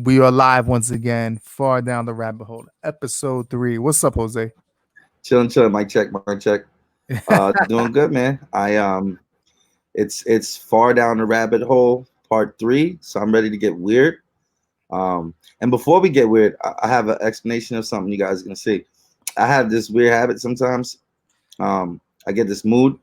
We are live once again, far down the rabbit hole, episode 3. What's up, Jose? Chilling. Mic check. Doing good, man. It's far down the rabbit hole, part 3. So I'm ready to get weird. And before we get weird, I have an explanation of something you guys are gonna see. I have this weird habit sometimes. I get this mood.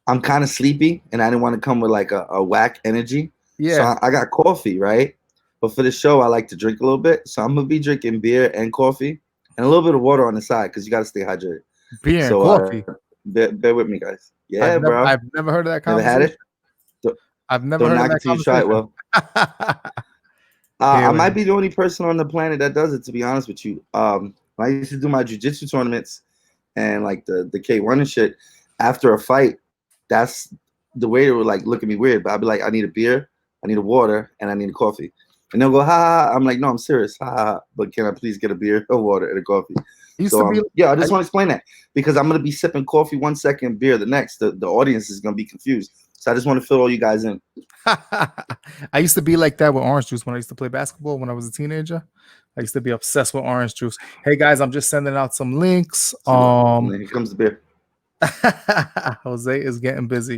I'm kind of sleepy, and I didn't want to come with like a whack energy. Yeah. So I got coffee, right? But for the show, I like to drink a little bit. So I'm gonna be drinking beer and coffee and a little bit of water on the side because you got to stay hydrated. Beer and So coffee. bear with me, guys. Yeah, I've bro. I've never heard of that Never conversation. had it. I've never Don't heard of knock that it till you try it. conversation. Well, Yeah, I might be the only person on the planet that does it. To be honest with you, when I used to do my jiu-jitsu tournaments and like the K1 and shit. After a fight, that's the way they would like look at me weird. But I'd be like, I need a beer, I need a water, and I need a coffee. And they'll go, ha ha. I'm like, no, I'm serious. Ha ha. But can I please get a beer, a water, and a coffee? used So to be. yeah, I just want to explain that because I'm gonna be sipping coffee 1 second, beer the next. The audience is gonna be confused. So I just want to fill all you guys in. I used to be like that with orange juice when I used to play basketball when I was a teenager. I used to be obsessed with orange juice. Hey guys, I'm just sending out some links. And then here comes the beer. Jose is getting busy.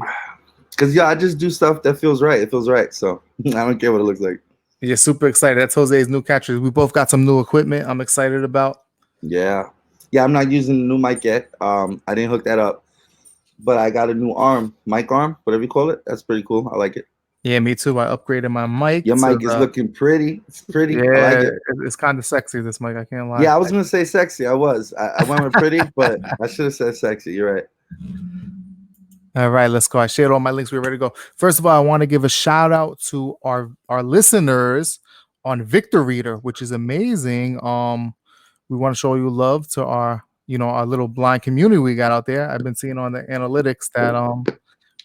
Cause yeah, I just do stuff that feels right. It feels right. So I don't care what it looks like. Yeah, super excited. That's Jose's new catchers. We both got some new equipment I'm excited about. Yeah. I'm not using the new mic yet. I didn't hook that up, but I got a new mic arm, whatever you call it. That's pretty cool. I like it. Yeah, me too. I upgraded my mic. Your mic is looking pretty. It's pretty. Yeah, I like it. It's kind of sexy. This mic, I can't lie. Yeah, I was gonna say sexy. I was. I went with pretty, but I should have said sexy. You're right. All right, let's go. I shared all my links. We're ready to go. First of all, I want to give a shout out to our listeners on Victor Reader, which is amazing. We want to show you love to our little blind community we got out there. I've been seeing on the analytics that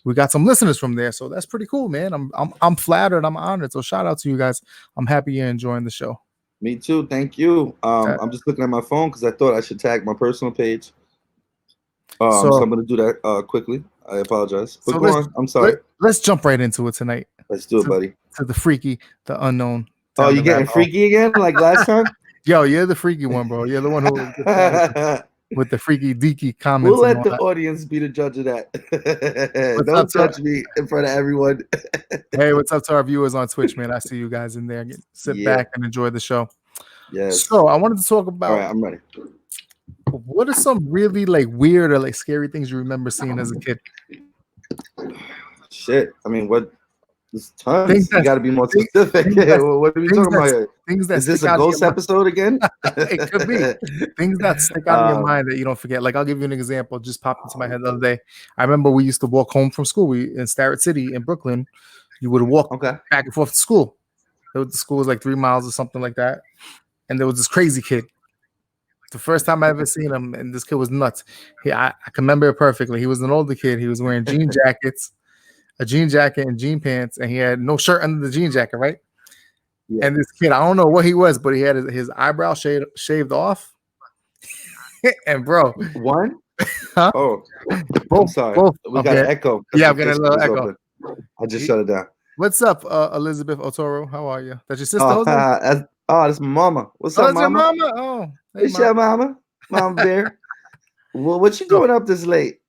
we got some listeners from there, so that's pretty cool, man. I'm flattered. I'm honored. So shout out to you guys. I'm happy you're enjoying the show. Me too. Thank you. I'm just looking at my phone because I thought I should tag my personal page. So I'm going to do that quickly. I apologize. But go on. I'm sorry. Let's jump right into it tonight. Let's do it, buddy. To the freaky, the unknown. Oh, you getting freaky again like last time? Yo, you're the freaky one, bro. You're the one who with the freaky deaky comments. We'll let the audience be the judge of that. Don't touch me in front of everyone. Hey, what's up to our viewers on Twitch, man? I see you guys in there. Sit back and enjoy the show. Yes. So I wanted to talk about. All right, I'm ready. What are some really like weird or like scary things you remember seeing as a kid? Shit. I mean, what? There's tons. You got to be more specific. What are we talking about here? Is this a ghost episode again? It could be. Things that stick out in your mind that you don't forget. Like, I'll give you an example. Just popped into my head the other day. I remember we used to walk home from school. In Starrett City in Brooklyn, you would walk back and forth to school. The school was like 3 miles or something like that. And there was this crazy kid. The first time I ever seen him, and this kid was nuts. I can remember it perfectly. He was an older kid. He was wearing jean jackets, a jean jacket and jean pants, and he had no shirt under the jean jacket, right? Yeah. And this kid, I don't know what he was, but he had his eyebrow shaved off. And bro, one? Huh? Oh, both, I'm sorry. Both. We got an echo. Yeah, I'm getting a little echo. Open. I just shut it down. What's up, Elizabeth Otoro? How are you? That's your sister? That's my mama. What's up, mama? That's your mama? Oh, hey, it's your mama. Mom Bear. Well, what you doing up this late?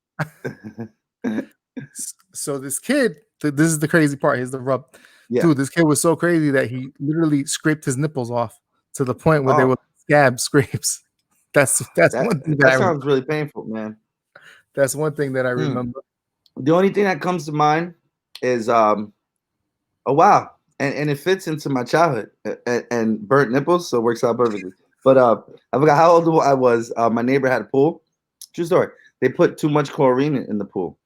So this kid, this is the crazy part. Here's the rub. Yeah. Dude, this kid was so crazy that he literally scraped his nipples off to the point where they were scab scrapes. That's one thing that sounds really painful, man. That's one thing that I remember. The only thing that comes to mind is oh wow. And it fits into my childhood and burnt nipples, so it works out perfectly. But I forgot how old I was. My neighbor had a pool. True story. They put too much chlorine in the pool.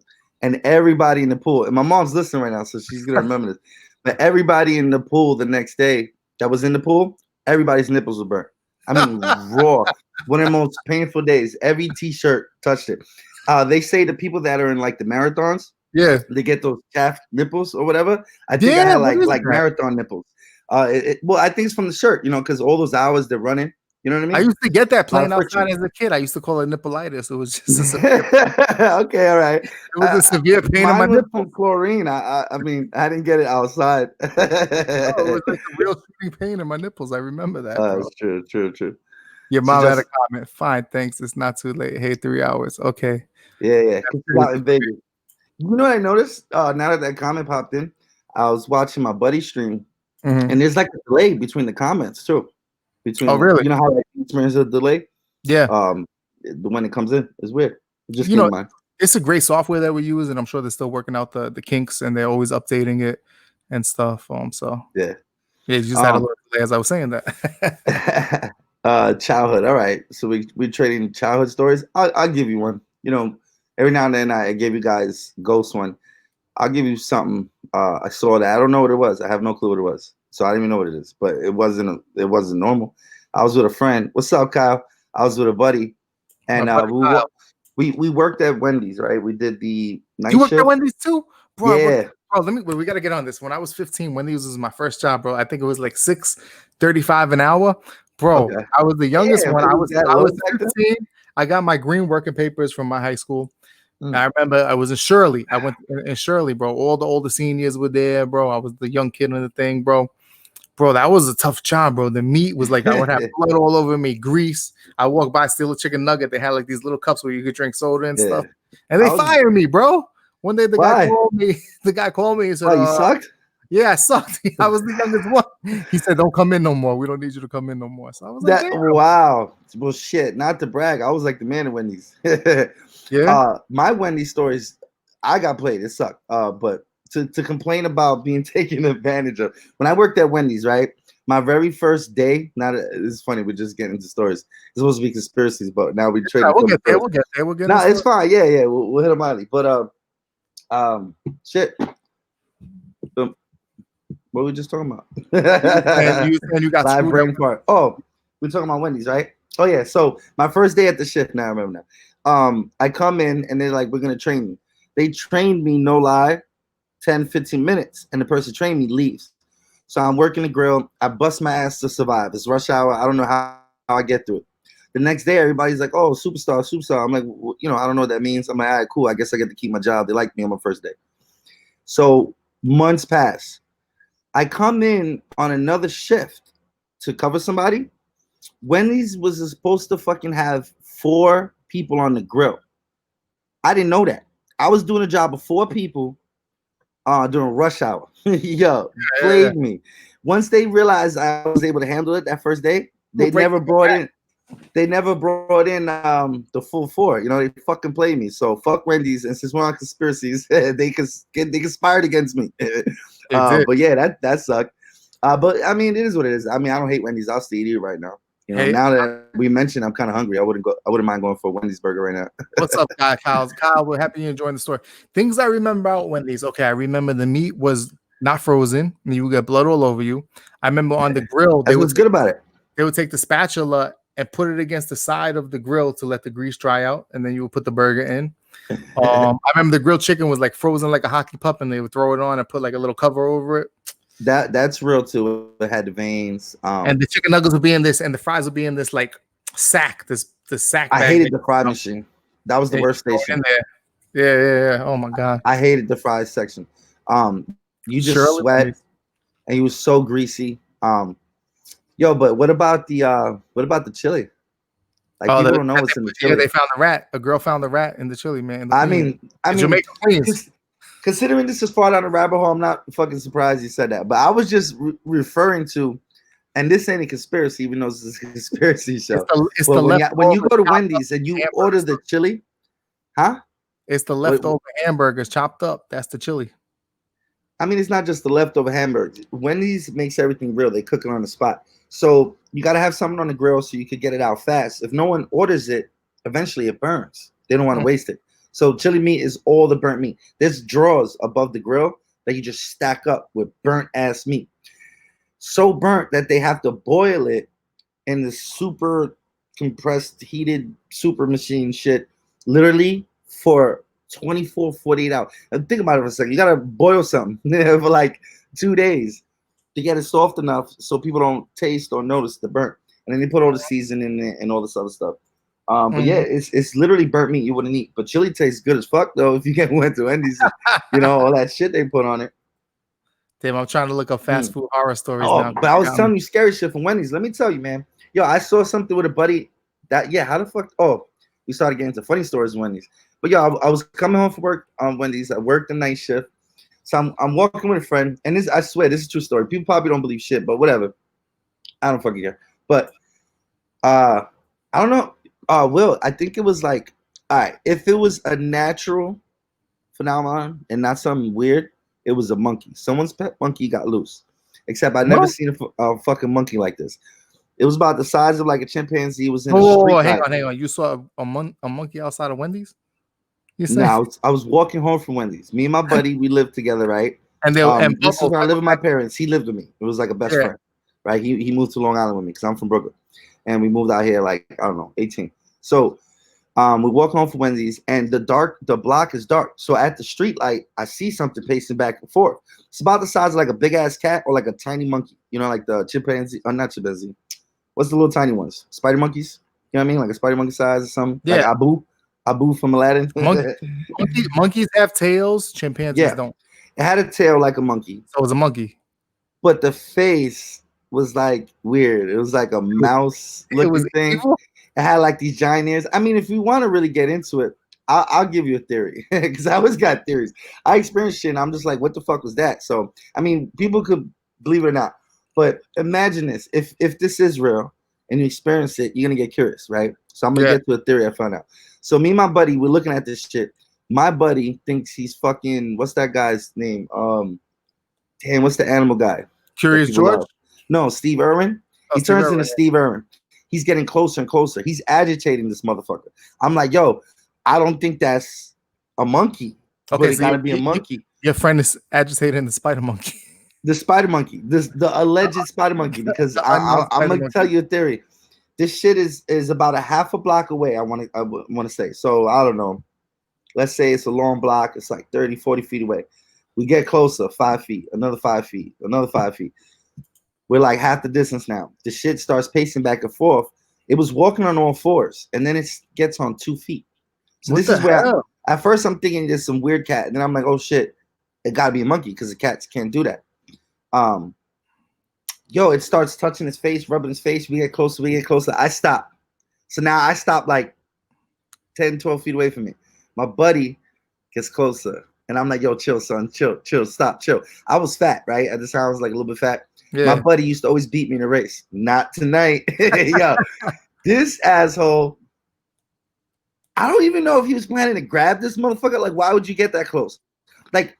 And everybody in the pool, and my mom's listening right now, so she's going to remember this. But everybody in the pool the next day that was in the pool, everybody's nipples were burnt. I mean, raw. One of the most painful days. Every T-shirt touched it. They say the people that are in like the marathons, yeah, they get those calf nipples or whatever. I think I had like marathon nipples. Well, I think it's from the shirt, because all those hours they're running, You know what I mean? I used to get that playing outside as a kid. I used to call it nippleitis. It was just a severe okay, all right. It was a severe pain in my was nipple. from chlorine. I mean, I didn't get it outside. No, it was like a real shooting pain in my nipples. I remember that, bro. It's true. Your mom had a comment. Fine, thanks. It's not too late. Hey, 3 hours. Okay. Yeah. Out in Vegas. You know what I noticed? Now that comment popped in, I was watching my buddy stream, and there's like a delay between the comments too. Oh, really? You know how there's a delay? Yeah. When it comes in, it's weird. It just it's a great software that we use, and I'm sure they're still working out the kinks, and they're always updating it and stuff. So yeah, you just had a little delay as I was saying that. Childhood. All right, so we're trading childhood stories. I'll give you one. You know, every now and then I give you guys ghost one. I'll give you something. I saw that. I don't know what it was. I have no clue what it was. So I don't even know what it is. But it wasn't normal. I was with a friend. What's up, Kyle? I was with a buddy, and we worked at Wendy's, right? We did the night shift. You worked at Wendy's too, bro? Yeah. We got to get on this. When I was 15, Wendy's was my first job, bro. I think it was like $6.35 an hour, bro. Okay. I was the youngest one. I was 15. I got my green working papers from my high school. I remember I was in Shirley. I went in Shirley, bro. All the older seniors were there, bro. I was the young kid on the thing, bro. Bro, that was a tough job, bro. The meat was like, I would have blood all over me, grease. I walked by, steal a chicken nugget. They had like these little cups where you could drink soda and stuff. And they fired me, bro. One day the guy called me and said, you sucked? Yeah, I sucked. I was the youngest one. He said, don't come in no more. We don't need you to come in no more. So I was like, wow. Well, shit, not to brag. I was like the man at Wendy's. Yeah. My Wendy's stories, I got played. It sucked. But to complain about being taken advantage of. When I worked at Wendy's, right? My very first day, it's funny, we're just getting into stories. It's supposed to be conspiracies, but now we trade. We'll get there. No, it's fine. Yeah. We'll hit them out. But shit. What were we just talking about? and you got live brain part. Oh, we're talking about Wendy's, right? Oh yeah. So my first day at the shift. Now I remember now. I come in and they're like, we're gonna train me. They trained me, no lie, 10, 15 minutes, and the person trained me leaves. So I'm working the grill. I bust my ass to survive. It's rush hour. I don't know how I get through it. The next day, everybody's like, oh, superstar. I'm like, well, I don't know what that means. I'm like, all right, cool. I guess I get to keep my job. They like me on my first day. So months pass. I come in on another shift to cover somebody. Wendy's was supposed to fucking have 4 people on the grill. I didn't know that. I was doing a job of 4 people during rush hour. Yo, played me. Once they realized I was able to handle it that first day, they never brought in the full 4. They fucking played me. So fuck Wendy's, and since we're on conspiracies, they conspired against me. But yeah, that sucked. But I mean, it is what it is. I mean, I don't hate Wendy's. I'll still eat it right now. Now that we mentioned, I'm kind of hungry. I wouldn't mind going for a Wendy's burger right now. What's up, Kyle? Kyle, we're happy you're enjoying the story. Things I remember about Wendy's. Okay, I remember the meat was not frozen. You would get blood all over you. I remember on the grill. What's good about it? They would take the spatula and put it against the side of the grill to let the grease dry out, and then you would put the burger in. I remember the grilled chicken was like frozen like a hockey puck, and they would throw it on and put like a little cover over it. That's real too. It had the veins. And the chicken nuggets would be in this, and the fries would be in this like sack. The sack. I hated the fry machine. That was the worst station. Yeah. Oh my god. I hated the fries section. You just sweat, and you was so greasy. But what about the chili? Like people don't know what's in the chili. Yeah, they found the rat. A girl found the rat in the chili, man. I mean, Jamaican Queens. Considering this is far down the rabbit hole, I'm not fucking surprised you said that. But I was just referring to, and this ain't a conspiracy, even though this is a conspiracy show. When you go to Wendy's and you order the chili, huh? It's the leftover hamburgers chopped up. That's the chili. I mean, it's not just the leftover hamburgers. Wendy's makes everything real. They cook it on the spot. So you got to have something on the grill so you could get it out fast. If no one orders it, eventually it burns. They don't want to waste it. So chili meat is all the burnt meat. There's drawers above the grill that you just stack up with burnt ass meat. So burnt that they have to boil it in the super compressed, heated super machine shit, literally for 24, 48 hours. And think about it for a second. You got to boil something for like 2 days to get it soft enough so people don't taste or notice the burnt. and then they put all the seasoning in it and all this other stuff. But yeah, it's literally burnt meat you wouldn't eat. But chili tastes good as fuck though. If you went to Wendy's, you know all that shit they put on it. Damn, I'm trying to look up fast food horror stories now. But I was telling you scary shit from Wendy's. Let me tell you, man. Yo, I saw something with a buddy. How the fuck? Oh, we started getting into funny stories in Wendy's. But yeah, I was coming home from work on Wendy's. I worked the night shift. So I'm walking with a friend, and I swear this is a true story. People probably don't believe shit, but whatever. I don't fucking care. But I don't know. Will, I think it was like, all right, if it was a natural phenomenon and not something weird, it was a monkey. Someone's pet monkey got loose. Except I never seen a fucking monkey like this. It was about the size of like a chimpanzee. It was in the street. Hang on. You saw a monkey outside of Wendy's? No, I was walking home from Wendy's. Me and my buddy, we lived together, right? And this is where I live with my parents. He lived with me. It was like a best friend, right? He moved to Long Island with me because I'm from Brooklyn, and we moved out here like I don't know, 18. So we walk home from Wendy's, and the block is dark. So at the street light, I see something pacing back and forth. It's about the size of like a big ass cat or like a tiny monkey. You know, like the chimpanzee, or not chimpanzee. What's the little tiny ones? Spider monkeys. You know what I mean? Like a spider monkey size or something. Yeah. Like Abu from Aladdin. Monkeys have tails. Chimpanzees don't. It had a tail like a monkey. So it was a monkey. But the face was like weird. It was like a mouse looking thing. Evil? It had like these giant ears. I mean, if you want to really get into it, I'll give you a theory because I always got theories. I experienced shit and I'm just like, what the fuck was that? So, I mean, people could believe it or not. But imagine this. If this is real and you experience it, you're going to get curious, right? So I'm going to get to a theory I found out. So me and my buddy, we're looking at this shit. My buddy thinks he's fucking, what's that guy's name? What's the animal guy? Curious George? No, Steve Irwin. He turns into Steve Irwin. He's getting closer and closer. He's agitating this motherfucker. I'm like, yo, I don't think that's a monkey. Okay, but it gotta be a monkey. Your friend is agitating the spider monkey. The spider monkey, the alleged spider monkey, because I'm gonna tell you a theory. This shit is about a half a block away. I want to say. So I don't know. Let's say it's a long block. It's like 30, 40 feet away. We get closer, 5 feet, another 5 feet, another 5 feet. We're like half the distance now. The shit starts pacing back and forth. It was walking on all fours, and then it gets on 2 feet. So this is where at first I'm thinking there's some weird cat, and then I'm like, oh shit, it gotta be a monkey because the cats can't do that. It starts touching his face, rubbing his face. We get closer. I stop. So now I stop like 10, 12 feet away from me. My buddy gets closer, and I'm like, yo, chill, son, chill, stop, chill. I was fat, right? At the time, I was like a little bit fat. Yeah. My buddy used to always beat me in a race. Not tonight. Yo, this asshole, I don't even know if he was planning to grab this motherfucker. Like, why would you get that close? Like,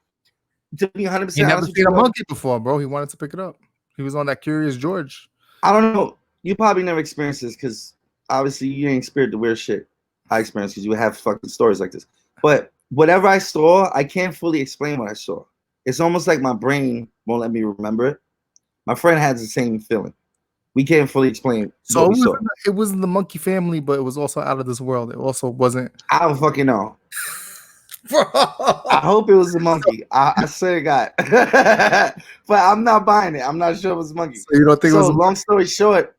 to be 100%. He never seen a monkey before, bro. He wanted to pick it up. He was on that Curious George. I don't know. You probably never experienced this because obviously you ain't experienced the weird shit I experienced because you have fucking stories like this. But whatever I saw, I can't fully explain what I saw. It's almost like my brain won't let me remember it. My friend has the same feeling. We can't fully explain. So it wasn't the monkey family, but it was also out of this world. It also wasn't. I don't fucking know. I hope it was a monkey. I swear to God. But I'm not buying it. I'm not sure it was a monkey. So you don't think it was a monkey? Long story short,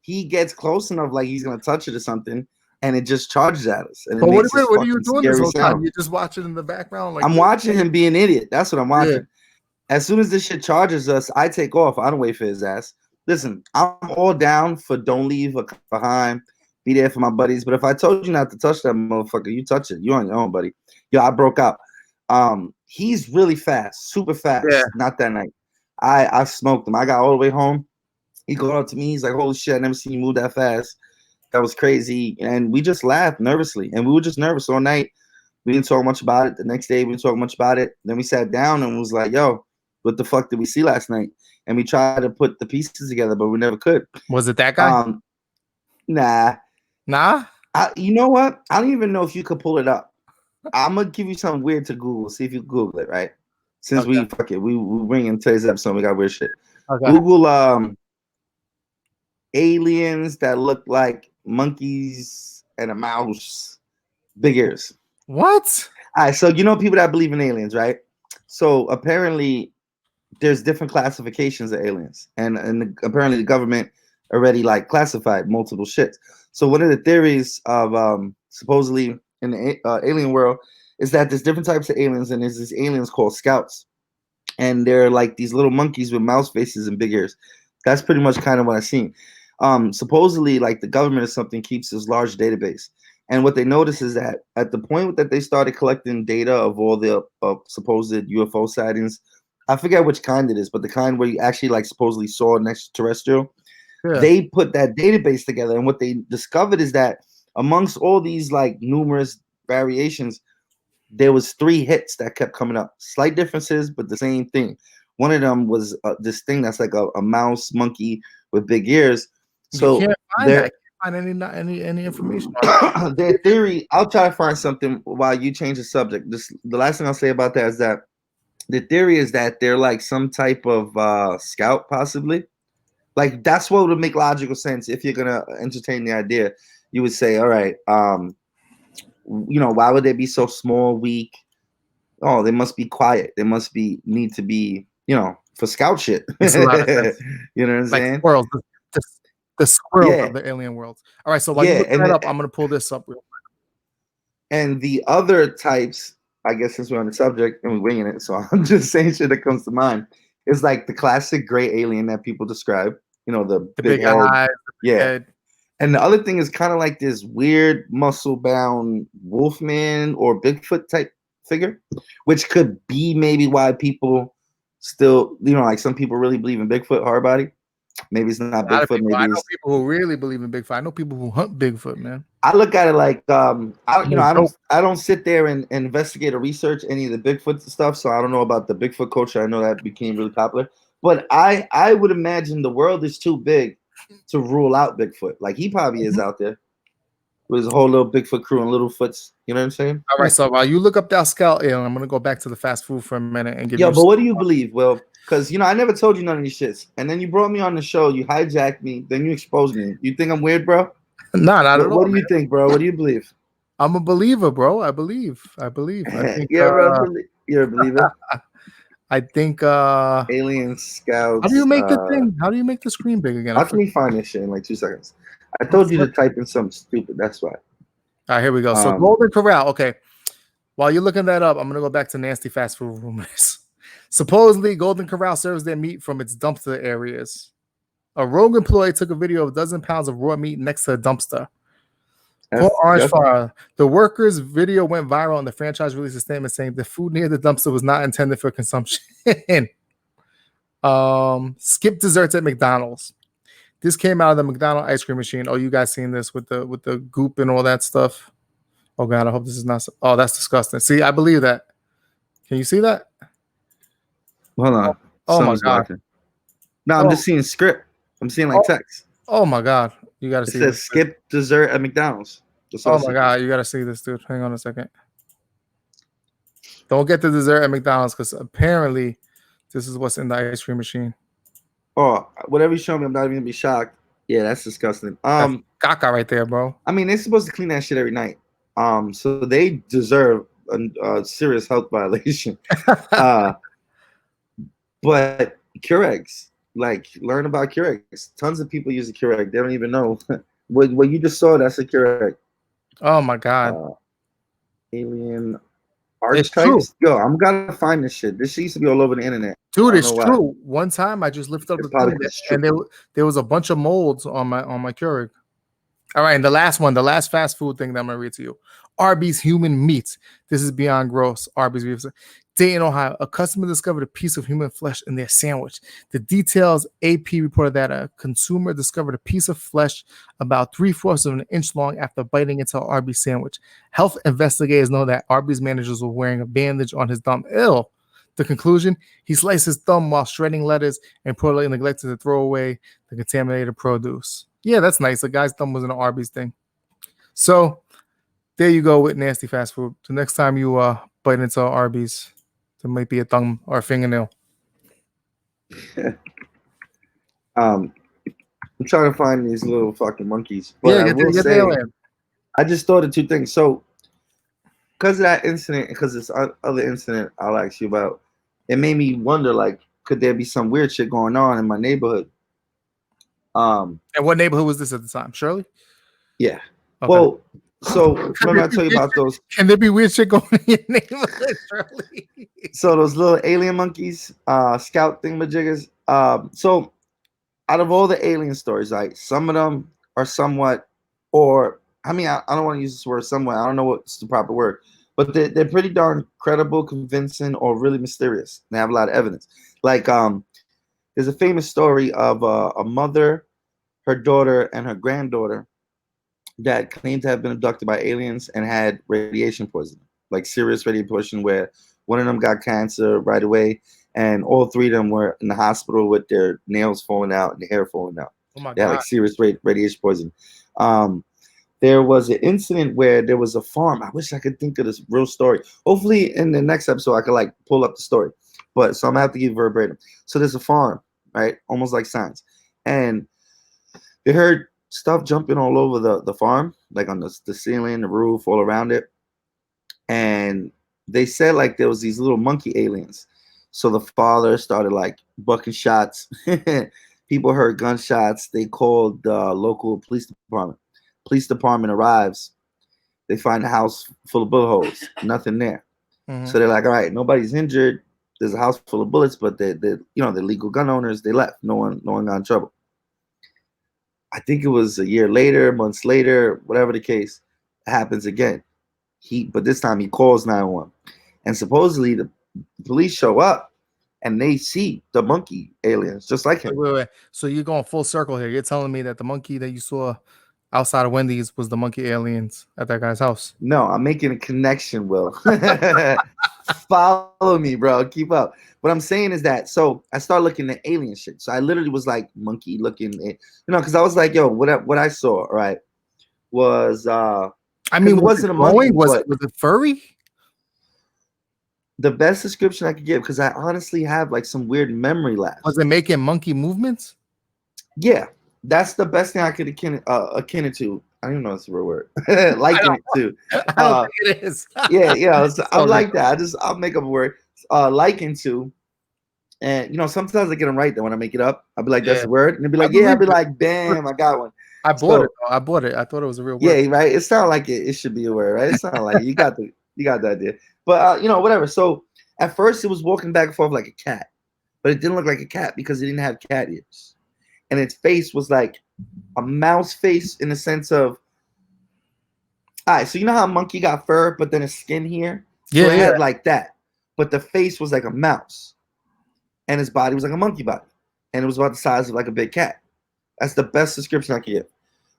he gets close enough like he's going to touch it or something, and it just charges at us. And what are you doing this whole time? You're just watching in the background? Like I'm watching him be an idiot. That's what I'm watching. Yeah. As soon as this shit charges us, I take off. I don't wait for his ass. Listen, I'm all down for don't leave behind. Be there for my buddies. But if I told you not to touch that motherfucker, you touch it. You're on your own, buddy. Yo, I broke out. He's really fast, super fast. Yeah. Not that night. I smoked him. I got all the way home. He go up to me. He's like, holy shit, I never seen you move that fast. That was crazy. And we just laughed nervously. And we were just nervous all night. We didn't talk much about it. The next day, we didn't talk much about it. Then we sat down and was like, yo, what the fuck did we see last night? And we tried to put the pieces together, but we never could. Was it that guy? Nah. You know what? I don't even know if you could pull it up. I'm gonna give you something weird to Google. See if you Google it, right? Since we bring in today's episode, we got weird shit. Okay. Google aliens that look like monkeys and a mouse, big ears. What? All right, so you know people that believe in aliens, right? So apparently there's different classifications of aliens, and apparently the government already like classified multiple shits. So one of the theories of supposedly in the alien world is that there's different types of aliens, and there's these aliens called scouts, and they're like these little monkeys with mouse faces and big ears. That's pretty much kind of what I've seen. Supposedly, like the government or something keeps this large database, and what they notice is that at the point that they started collecting data of all the supposed UFO sightings, I forget which kind it is, but the kind where you actually like supposedly saw an extraterrestrial, they put that database together, and what they discovered is that amongst all these like numerous variations, there was 3 hits that kept coming up. Slight differences, but the same thing. One of them was this thing that's like a mouse monkey with big ears. So you can't find that. I can't find any information on their theory. I'll try to find something while you change the subject. The last thing I'll say about that is that the theory is that they're like some type of scout, possibly. Like that's what would make logical sense if you're gonna entertain the idea. You would say, all right, why would they be so small, weak? Oh, they must be quiet. They must need to be, for scout shit. You know what I'm saying? Squirrels, the squirrels of the alien worlds. All right, so while you look that up, I'm gonna pull this up real quick. And the other types, I guess since we're on the subject and we're winging it, so I'm just saying shit that comes to mind. It's like the classic gray alien that people describe. The big head. Eyes, head. And the other thing is kind of like this weird muscle-bound Wolfman or Bigfoot type figure, which could be maybe why people still, like some people really believe in Bigfoot, hard body. Maybe it's not Bigfoot. Maybe I know people who really believe in Bigfoot. I know people who hunt Bigfoot, man. I look at it like I don't sit there and investigate or research any of the Bigfoot stuff, so I don't know about the Bigfoot culture. I know that became really popular, but I would imagine the world is too big to rule out Bigfoot. Like he probably is out there with his whole little Bigfoot crew and Littlefoots. You know what I'm saying? All right, so while you look up that scout alien, I'm gonna go back to the fast food for a minute and give you. But what do you believe, Will? Because I never told you none of these shits, and then you brought me on the show. You hijacked me, then you exposed me. You think I'm weird, bro? No, not at all. What do you think, bro? What do you believe? I'm a believer, bro. I believe. I think, you're a believer. I think alien scouts. How do you make the thing? How do you make the screen big again? Let me find this shit in like 2 seconds. I told you to type in something stupid. That's why. All right, here we go. So Golden Corral. Okay. While you're looking that up, I'm gonna go back to nasty fast food rumors. Supposedly, Golden Corral serves their meat from its dumpster areas. A rogue employee took a video of a dozen pounds of raw meat next to a dumpster. Orange Fire. The workers' video went viral, and the franchise released a statement saying the food near the dumpster was not intended for consumption. Skip desserts at McDonald's. This came out of the McDonald's ice cream machine. Oh, you guys seen this with the goop and all that stuff? Oh God, I hope this is not. Oh, that's disgusting. See, I believe that. Can you see that? Hold on. Oh my God. No, I'm just seeing script. I'm seeing like text. Oh my God. You got to see this. It says skip dessert at McDonald's. Oh my God. You got to see this, dude. Hang on a second. Don't get the dessert at McDonald's because apparently this is what's in the ice cream machine. Oh, whatever you show me, I'm not even going to be shocked. Yeah, that's disgusting. That's caca right there, bro. I mean, they're supposed to clean that shit every night. So they deserve a serious health violation. But Keurigs, like, learn about Keurigs. Tons of people use a Keurig. They don't even know. what you just saw, that's a Keurig. Oh, my God. Alien archetypes. Yo, I'm going to find this shit. This shit used to be all over the internet. Dude, it's true. Why. One time, I just lifted up the thing and there was a bunch of molds on my Keurig. All right, and the last fast food thing that I'm going to read to you. Arby's human meat. This is beyond gross. Arby's beef. Dayton, Ohio. A customer discovered a piece of human flesh in their sandwich. The details, AP reported that a consumer discovered a piece of flesh about 3/4 of an inch long after biting into an Arby's sandwich. Health investigators know that Arby's managers were wearing a bandage on his thumb. Ew. The conclusion, he sliced his thumb while shredding lettuce and probably neglected to throw away the contaminated produce. Yeah, that's nice. The guy's thumb was in an Arby's thing. So there you go with nasty fast food. The next time you bite into Arby's, there might be a thumb or a fingernail. I'm trying to find these little fucking monkeys. But I just thought of 2 things. So because of that incident, because this other incident I'll ask you about, it made me wonder, like, could there be some weird shit going on in my neighborhood? And what neighborhood was this at the time? Shirley? Yeah. Okay. Well, so remember I tell you about those? Can there be weird shit going in your neighborhood, Shirley? So those little alien monkeys, scout thingamajiggers. So out of all the alien stories, like some of them are somewhat, or I mean, I don't want to use this word somewhat. I don't know what's the proper word, but they're pretty darn credible, convincing, or really mysterious. They have a lot of evidence. Like there's a famous story of a mother, her daughter, and her granddaughter that claimed to have been abducted by aliens and had radiation poisoning, like serious radiation poisoning, where one of them got cancer right away, and all three of them were in the hospital with their nails falling out and their hair falling out. Oh my they had God. like serious radiation poisoning. There was an incident where there was a farm. I wish I could think of this real story. Hopefully in the next episode I could like pull up the story. But so I'm gonna have to give verbatim. So there's a farm, right? Almost like Signs. And they heard stuff jumping all over the farm, like on the ceiling, the roof, all around it. And they said like there was these little monkey aliens. So the father started like bucking shots. People heard gunshots. They called the local police department. Police department arrives. They find a house full of bullet holes. Nothing there. Mm-hmm. So they're like, all right, nobody's injured. There's a house full of bullets, but they're legal gun owners. They left. No one got in trouble. I think it was a year later, months later, whatever the case, it happens again. But this time he calls 911. And supposedly the police show up and they see the monkey aliens just like him. Wait. So you're going full circle here. You're telling me that the monkey that you saw outside of Wendy's was the monkey aliens at that guy's house? No, I'm making a connection, Will. Follow me, bro. Keep up. What I'm saying is that, so I started looking at alien shit. So I literally was like monkey looking, because I was like, yo, what I saw, right, was I mean, it wasn't a monkey. Was it furry? The best description I could give, because I honestly have like some weird memory lapse. Was it making monkey movements? Yeah, that's the best thing I could akin it to. I don't even know if it's a real word. Liken it to. I don't think it is. yeah. I'm like that. I'll make up a word. Liken to. And sometimes I get them right. Then when I make it up, I'll be like, "That's the word," and they'll be like, "Yeah." I'll be like, "Bam, I got one." I bought it. I thought it was a real word. Yeah, right. It sounded like it should be a word, right? It sounded like you got the idea. But whatever. So at first it was walking back and forth like a cat, but it didn't look like a cat because it didn't have cat ears, and its face was like a mouse face in the sense of, all right. So you know how a monkey got fur, but then a skin here. Yeah, so it had like that, but the face was like a mouse, and his body was like a monkey body, and it was about the size of like a big cat. That's the best description I could give.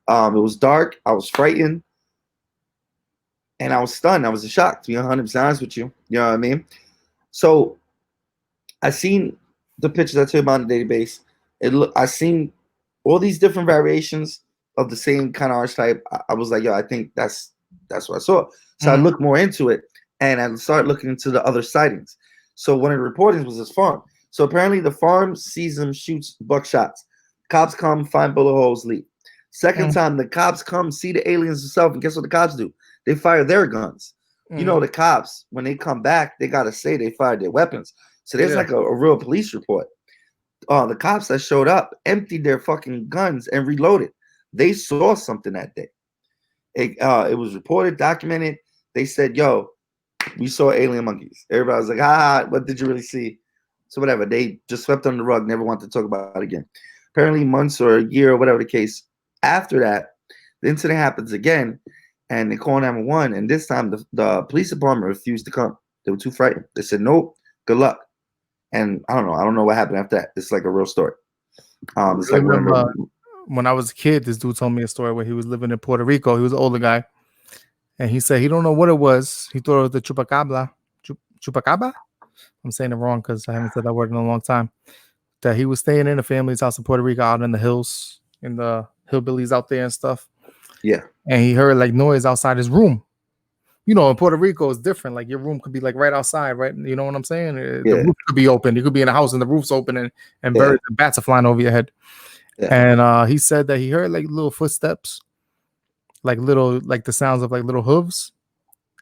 It was dark. I was frightened. And I was stunned. I was shocked, to be 100% honest with you. You know what I mean? So I seen the pictures I told you about on the database. I seen all these different variations of the same kind of archetype. I was like, yo, I think that's what I saw. So I looked more into it, and I started looking into the other sightings. So one of the reportings was this farm. So apparently the farm sees them, shoots buckshots. Cops come, find bullet holes, leave. Second time, the cops come, see the aliens themselves, and guess what the cops do? They fire their guns. The cops, when they come back, they got to say they fired their weapons. So there's like a real police report. The cops that showed up emptied their fucking guns and reloaded. They saw something that day. It was reported, documented. They said, yo, we saw alien monkeys. Everybody was like, what did you really see? So whatever. They just swept under the rug, never wanted to talk about it again. Apparently months or a year or whatever the case, after that, the incident happens again, and they call 911, and this time the police department refused to come. They were too frightened. They said, nope, good luck. And I don't know what happened after that. It's like a real story. It's like when I was a kid, this dude told me a story where he was living in Puerto Rico. He was an older guy, and he said he don't know what it was. He thought it was the chupacabra. Chupacabra? I'm saying it wrong because I haven't said that word in a long time. That he was staying in a family's house in Puerto Rico, out in the hills, in the hillbillies out there and stuff. Yeah. And he heard like noise outside his room. In Puerto Rico it's different. Like your room could be like right outside, right? You know what I'm saying? The roof could be open. You could be in a house and the roof's open and birds and bats are flying over your head. Yeah. And he said that he heard like little footsteps, like the sounds of like little hooves.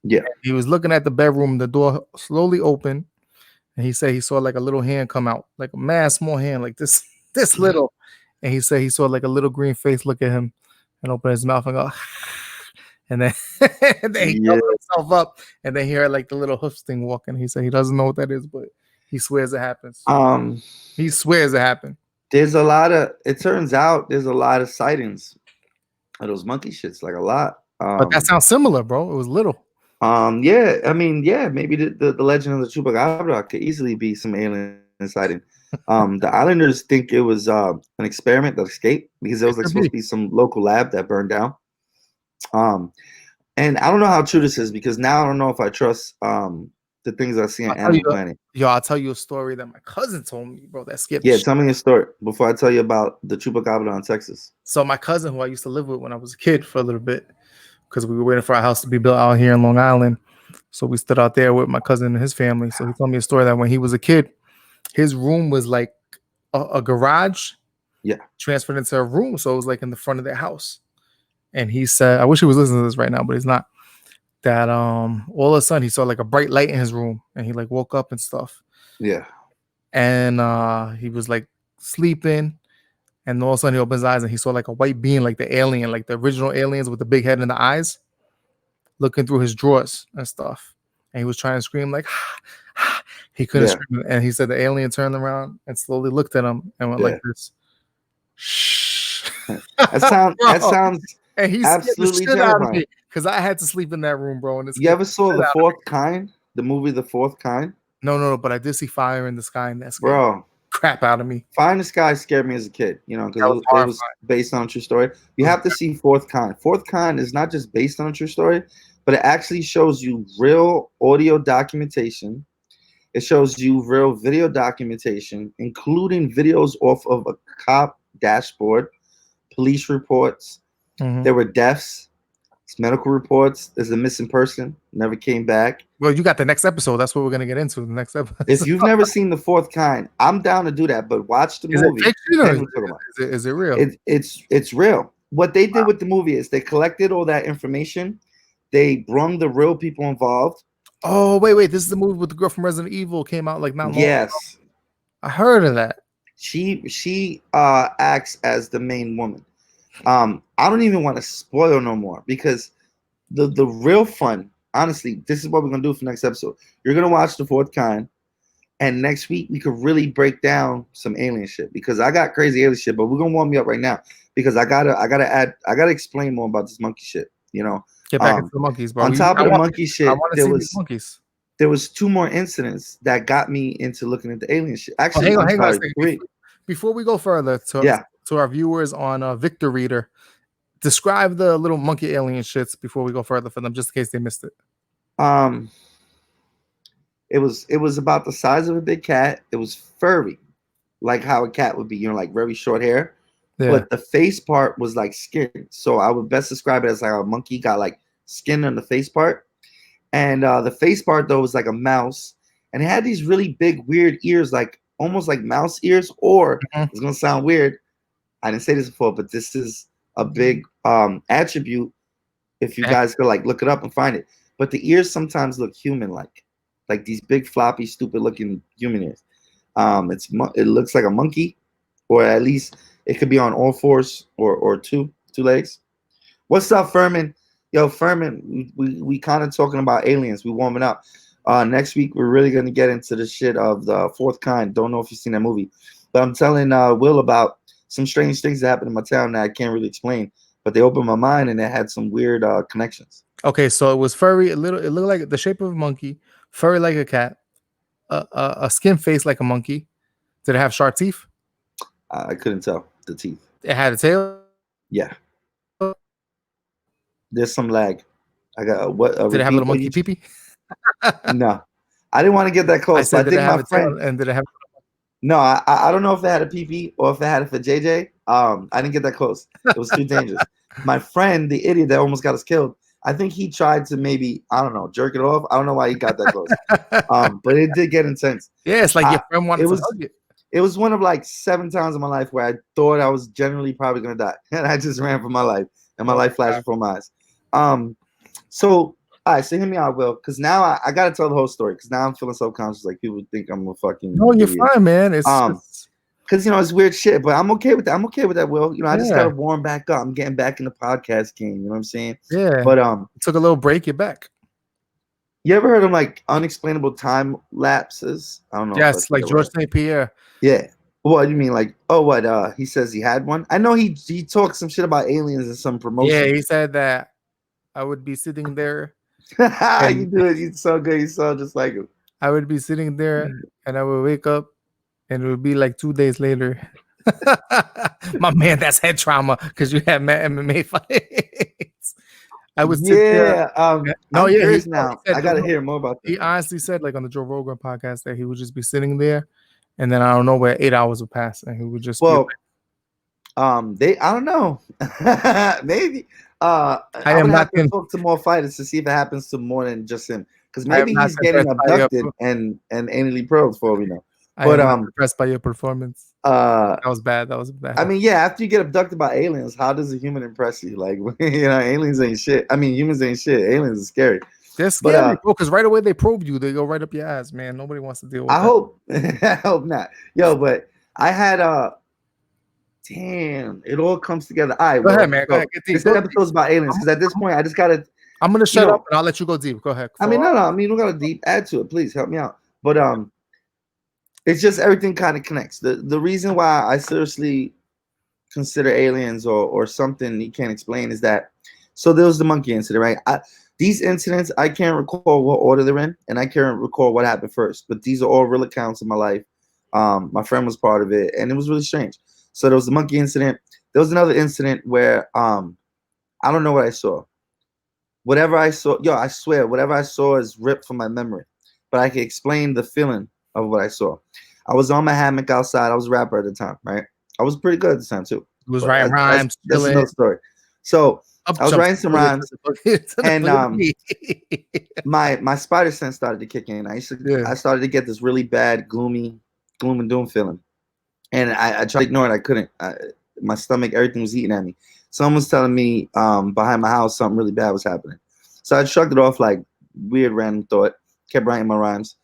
Yeah. And he was looking at the bedroom, the door slowly opened, and he said he saw like a little hand come out, like a mad small hand, like this little. and he said he saw like a little green face look at him and open his mouth and go, and then and then he covered himself up, and then he heard like the little hoofs thing walking. He said he doesn't know what that is, but he swears it happens. He swears it happened. It turns out there's a lot of sightings of those monkey shits, like a lot. But that sounds similar, bro. It was little. Yeah, I mean, yeah, maybe the legend of the Chupacabra could easily be some alien sighting. The Islanders think it was an experiment that escaped because there was like supposed to be some local lab that burned down. And I don't know how true this is because now I don't know if I trust the things I see on Animal Planet. Yo, I'll tell you a story that my cousin told me, bro. That skipped. Yeah, tell me a story before I tell you about the Chupacabra in Texas. So my cousin, who I used to live with when I was a kid for a little bit, because we were waiting for our house to be built out here in Long Island. So we stood out there with my cousin and his family. So he told me a story that when he was a kid, his room was like a garage. Yeah. Transferred into a room. So it was like in the front of their house. And he said, I wish he was listening to this right now, but he's not. That all of a sudden he saw like a bright light in his room and he like woke up and stuff. Yeah. And he was like sleeping. And all of a sudden he opens his eyes and he saw like a white being, like the alien, like the original aliens with the big head and the eyes, looking through his drawers and stuff. And he was trying to scream like, he couldn't scream. And he said the alien turned around and slowly looked at him and went like this. Shh. That sounds and he absolutely scared the shit out of me because I had to sleep in that room, bro. And you ever saw The Fourth Kind? The movie The Fourth Kind? No, but I did see Fire in the Sky, and that's bro. Crap out of me. Fire in the Sky scared me as a kid, you know, because it was based on a true story. You have to see Fourth Kind. Fourth Kind is not just based on a true story, but it actually shows you real audio documentation. It shows you real video documentation, including videos off of a cop dashboard, police reports. Mm-hmm. There were deaths, medical reports. There's a missing person, never came back. Well, you got the next episode. That's what we're gonna get into. The next episode. If you've never seen The Fourth Kind, I'm down to do that. But watch the movie. Is it real? It's real. What they did with the movie is they collected all that information. They brung the real people involved. Oh wait! This is the movie with the girl from Resident Evil came out like not long ago. I heard of that. She acts as the main woman. I don't even want to spoil no more because the real fun, honestly, this is what we're gonna do for next episode. You're gonna watch The Fourth Kind, and next week we could really break down some alien shit because I got crazy alien shit, but we're gonna warm you up right now because I gotta explain more about this monkey shit. You know, get back into the monkeys, bro. On top of the monkey shit, monkeys. There was 2 more incidents that got me into looking at the alien shit. Actually, hang on a second. Before we go further, to our viewers on Victor Reader, describe the little monkey alien shits before we go further for them, just in case they missed it. It was about the size of a big cat. It was furry, like how a cat would be, you know, like very short hair. Yeah. But the face part was like skin. So I would best describe it as like a monkey got like skin on the face part. And the face part though was like a mouse, and it had these really big weird ears, like almost like mouse ears. Or it's gonna sound weird. I didn't say this before, but this is a big attribute. If you guys could like look it up and find it, but the ears sometimes look human-like these big floppy, stupid-looking human ears. It looks like a monkey, or at least it could be on all fours or two legs. What's up, Furman? Yo, Furman, we kind of talking about aliens. We warming up. Next week we're really gonna get into the shit of The Fourth Kind. Don't know if you've seen that movie, but I'm telling Will about some strange things that happened in my town that I can't really explain, but they opened my mind and it had some weird connections. Okay, so it was furry. It looked like the shape of a monkey, furry like a cat, a skin face like a monkey. Did it have sharp teeth? I couldn't tell the teeth. It had a tail. Yeah. There's some lag. I got what? Did it have a little monkey pee-pee? No, I didn't want to get that close. I think my friend. And did it have? No, I don't know if it had a pee-pee or if it had it for JJ. I didn't get that close. It was too dangerous. My friend, the idiot that almost got us killed, I think he tried to maybe, I don't know, jerk it off. I don't know why he got that close. But it did get intense. Yeah, it's like your friend wanted to hug it. It was one of like 7 times in my life where I thought I was generally probably gonna die, and I just ran for my life, and my life flashed before my eyes. So all right, so hear me out, Will, because now I gotta tell the whole story because now I'm feeling subconscious, like people think I'm a fucking. No, you're fine, man. It's because it's weird shit. But I'm okay with that. I'm okay with that, Will. I just gotta warm back up. I'm getting back in the podcast game. You know what I'm saying? Yeah. But took a little break. You're back. You ever heard of like unexplainable time lapses? I don't know. Yes, like George St. Pierre. Yeah. What do you mean? Like, what? He says he had one. I know he talked some shit about aliens in some promotion. Yeah, he said that I would be sitting there. You do it. You're so good. You sound just like him. I would be sitting there, and I would wake up, and it would be like 2 days later. My man, that's head trauma because you had MMA fights. I would sit there. Now I gotta hear more about that. He honestly said, like on the Joe Rogan podcast, that he would just be sitting there, and then I don't know where 8 hours would pass, and he would just I don't know, maybe. I would have to talk to more fighters to see if it happens to more than just him, because maybe he's getting abducted and anally probed for all we know. But I'm impressed by your performance. That was bad. I mean, yeah, after you get abducted by aliens, how does a human impress you? Like, aliens ain't shit. I mean, humans ain't shit. Aliens are scary. They're scary, bro, because right away they probe you. They go right up your ass, man. Nobody wants to deal with that. I hope not. Yo, but I had damn, it all comes together. All right, go ahead, man. Go ahead. This episode's about aliens, because at this point I just gotta. I'm gonna shut up and I'll let you go deep. Go ahead. I mean, no. I mean, we got a deep add to it. Please help me out. But it's just everything kind of connects. The reason why I seriously consider aliens or something you can't explain is that. So there was the monkey incident, right? These incidents, I can't recall what order they're in, and I can't recall what happened first. But these are all real accounts of my life. My friend was part of it, and it was really strange. So there was the monkey incident. There was another incident where I don't know what I saw. Whatever I saw, I swear, whatever I saw is ripped from my memory. But I can explain the feeling of what I saw. I was on my hammock outside. I was a rapper at the time, right? I was pretty good at the time too. It was writing rhymes. That's another story. So I was writing some rhymes, and my spider sense started to kick in. I started to get this really bad, gloomy, gloom and doom feeling, and I tried to ignore it. I couldn't. My stomach, everything was eating at me. Someone was telling me behind my house something really bad was happening. So I shrugged it off like weird random thought. Kept writing my rhymes.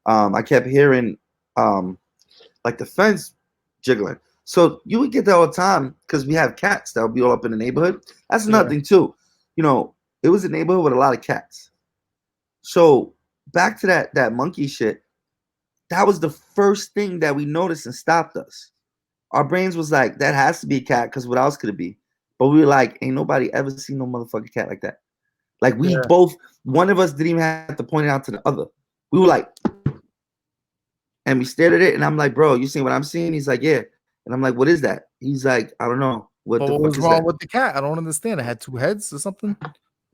I kept hearing like the fence jiggling. So you would get that all the time because we have cats that would be all up in the neighborhood. That's another thing too. It was a neighborhood with a lot of cats. So back to that monkey shit. That was the first thing that we noticed and stopped us. Our brains was like, that has to be a cat because what else could it be? But we were like, ain't nobody ever seen no motherfucking cat like that. Like we both, one of us didn't even have to point it out to the other. We were like, and we stared at it, and I'm like, bro, you see what I'm seeing? He's like, yeah. And I'm like, what is that? He's like, I don't know. What was wrong with the cat? I don't understand. It had 2 heads or something?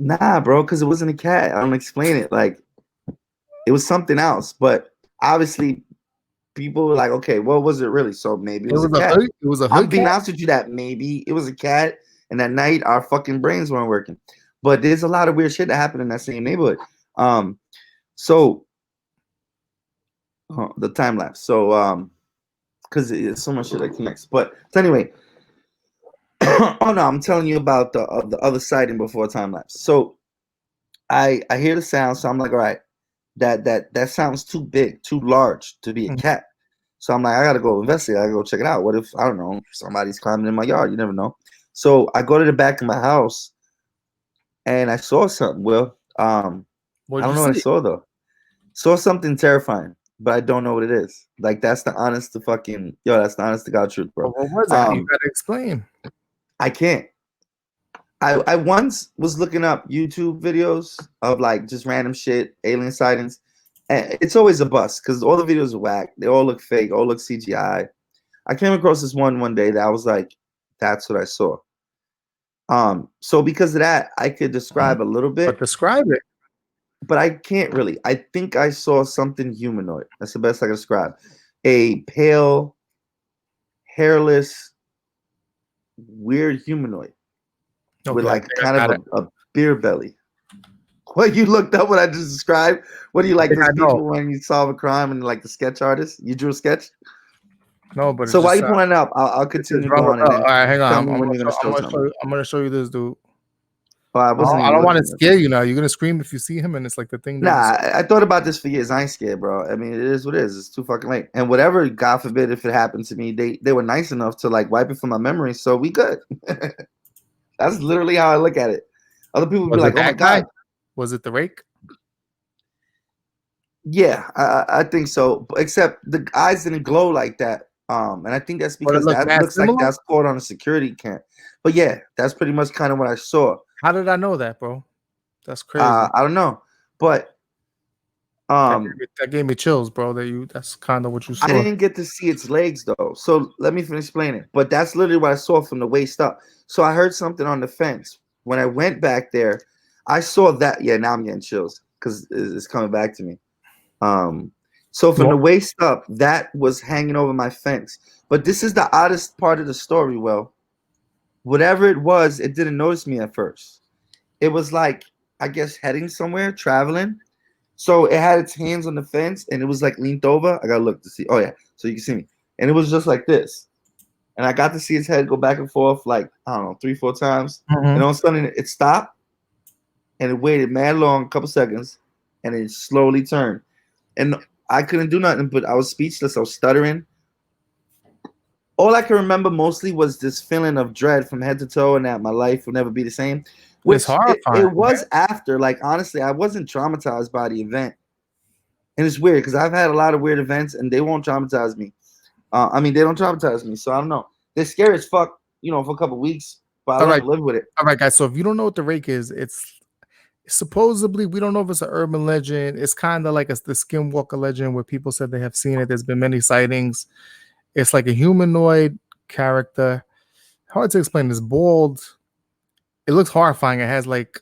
Nah, bro, because it wasn't a cat. I don't explain it. Like, it was something else. But obviously, people were like, okay, what was it really? So maybe it was a cat. It was a hood. I'm being honest with you that maybe it was a cat, and that night our fucking brains weren't working. But there's a lot of weird shit that happened in that same neighborhood. So the time lapse. So because it's so much shit that connects. But so anyway, oh no, I'm telling you about the other sighting before time lapse. So I hear the sound, so I'm like, all right, that sounds too big, too large to be a cat. So I'm like, I gotta go investigate. I gotta go check it out. What if, I don't know, somebody's climbing in my yard? You never know. So I go to the back of my house, and I saw something. Well, I don't know what I saw though. Saw something terrifying, but I don't know what it is. Like that's the honest to God truth, bro. What was that? You gotta explain. I can't. I once was looking up YouTube videos of like just random shit, alien sightings. And it's always a bust because all the videos are whack. They all look fake, all look CGI. I came across this one day that I was like, that's what I saw. So because of that, I could describe a little bit. But describe it. But I can't really. I think I saw something humanoid. That's the best I can describe. A pale, hairless, weird humanoid with like kind of a beer belly. What, you looked up what I just described? What do you like those people when you solve a crime and like the sketch artist? You drew a sketch? No, but so while you pulling it up, I'll continue going. All right, hang on. I'm gonna show you this, dude. Oh, I wasn't. I don't want to scare you now. You're gonna scream if you see him, and it's like the thing. Nah, I thought about this for years. I ain't scared, bro. I mean, it is what it is. It's too fucking late. And whatever, God forbid, if it happened to me, they were nice enough to like wipe it from my memory, so we good. That's literally how I look at it. Other people be like, "Oh my God, was it the rake?" Yeah, I think so. Except the eyes didn't glow like that. And I think that's because that looks like that's caught on a security cam. But yeah, that's pretty much kind of what I saw. How did I know that, bro? That's crazy. I don't know, but that gave me chills, bro. That's kind of what you saw. I didn't get to see its legs though, so let me finish explaining. But that's literally what I saw from the waist up. So I heard something on the fence. When I went back there, I saw that. Yeah, now I'm getting chills because it's coming back to me. So from the waist up, that was hanging over my fence. But this is the oddest part of the story. Well, whatever it was, it didn't notice me at first. It was like, I guess, heading somewhere, traveling. So it had its hands on the fence and it was like leaned over. I gotta look to see. Oh yeah, so you can see me. And it was just like this. And I got to see its head go back and forth like, I don't know, 3-4 times. And all of a sudden it stopped and it waited mad long, a couple seconds, and it slowly turned. And I couldn't do nothing, but I was speechless. I was stuttering. All I can remember mostly was this feeling of dread from head to toe and that my life will never be the same. Which it's horrifying. It was after, like, honestly, I wasn't traumatized by the event. And it's weird because I've had a lot of weird events and they won't traumatize me. I mean, they don't traumatize me. So I don't know. They're scary as fuck, for a couple of weeks, but I don't live with it. All right, guys. So if you don't know what the rake is, it's supposedly, we don't know if it's an urban legend. It's kind of like the Skinwalker legend where people said they have seen it. There's been many sightings. It's like a humanoid character. Hard to explain. It's bald. It looks horrifying. It has like,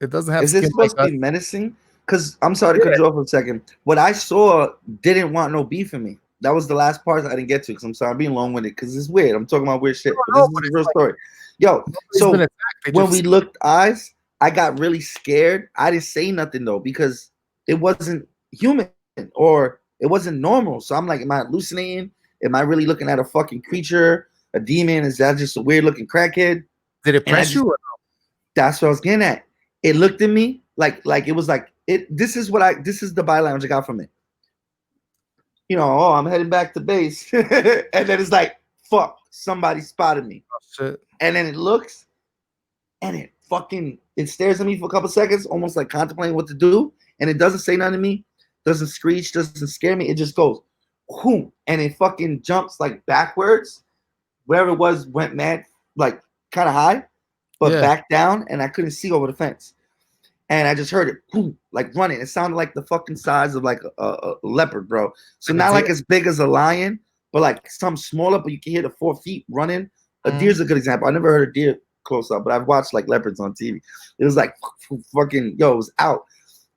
it doesn't have. Is this supposed to be menacing? Because I'm sorry to cut you off for a second. What I saw didn't want no beef in me. That was the last part I didn't get to because I'm sorry I'm being long-winded because it's weird. I'm talking about weird shit. But this is a real story. Yo, so when we looked eyes, I got really scared. I didn't say nothing though because it wasn't human or it wasn't normal. So I'm like, am I hallucinating? Am I really looking at a fucking creature, a demon? Is that just a weird looking crackhead? Did it press you? Or no? That's what I was getting at. It looked at me like it was like it. This is the body language I got from it. Oh, I'm heading back to base, and then it's like, fuck, somebody spotted me. Oh, shit. And then it looks, and it stares at me for a couple seconds, almost like contemplating what to do, and it doesn't say nothing to me, doesn't screech, doesn't scare me. It just goes, whoom, and it fucking jumps like backwards. Wherever it was went mad, like kind of high, but back down, and I couldn't see over the fence. And I just heard it, boom, like running. It sounded like the fucking size of like a leopard, bro. So not like as big as a lion, but like some smaller, but you can hear the 4 feet running. A deer's a good example. I never heard a deer close up, but I've watched like leopards on TV. It was like fucking, it was out.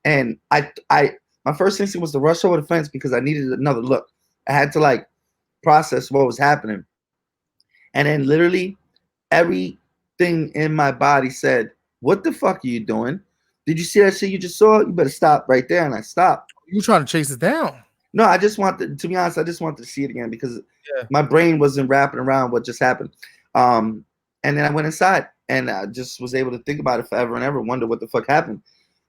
And my first instinct was to rush over the fence because I needed another look. I had to like process what was happening. And then literally everything in my body said, what the fuck are you doing? Did you see that shit you just saw? You better stop right there. And I stopped. You trying to chase it down? No, I just wanted to be honest. I just wanted to see it again because my brain wasn't wrapping around what just happened. And then I went inside and I just was able to think about it forever and ever, wonder what the fuck happened.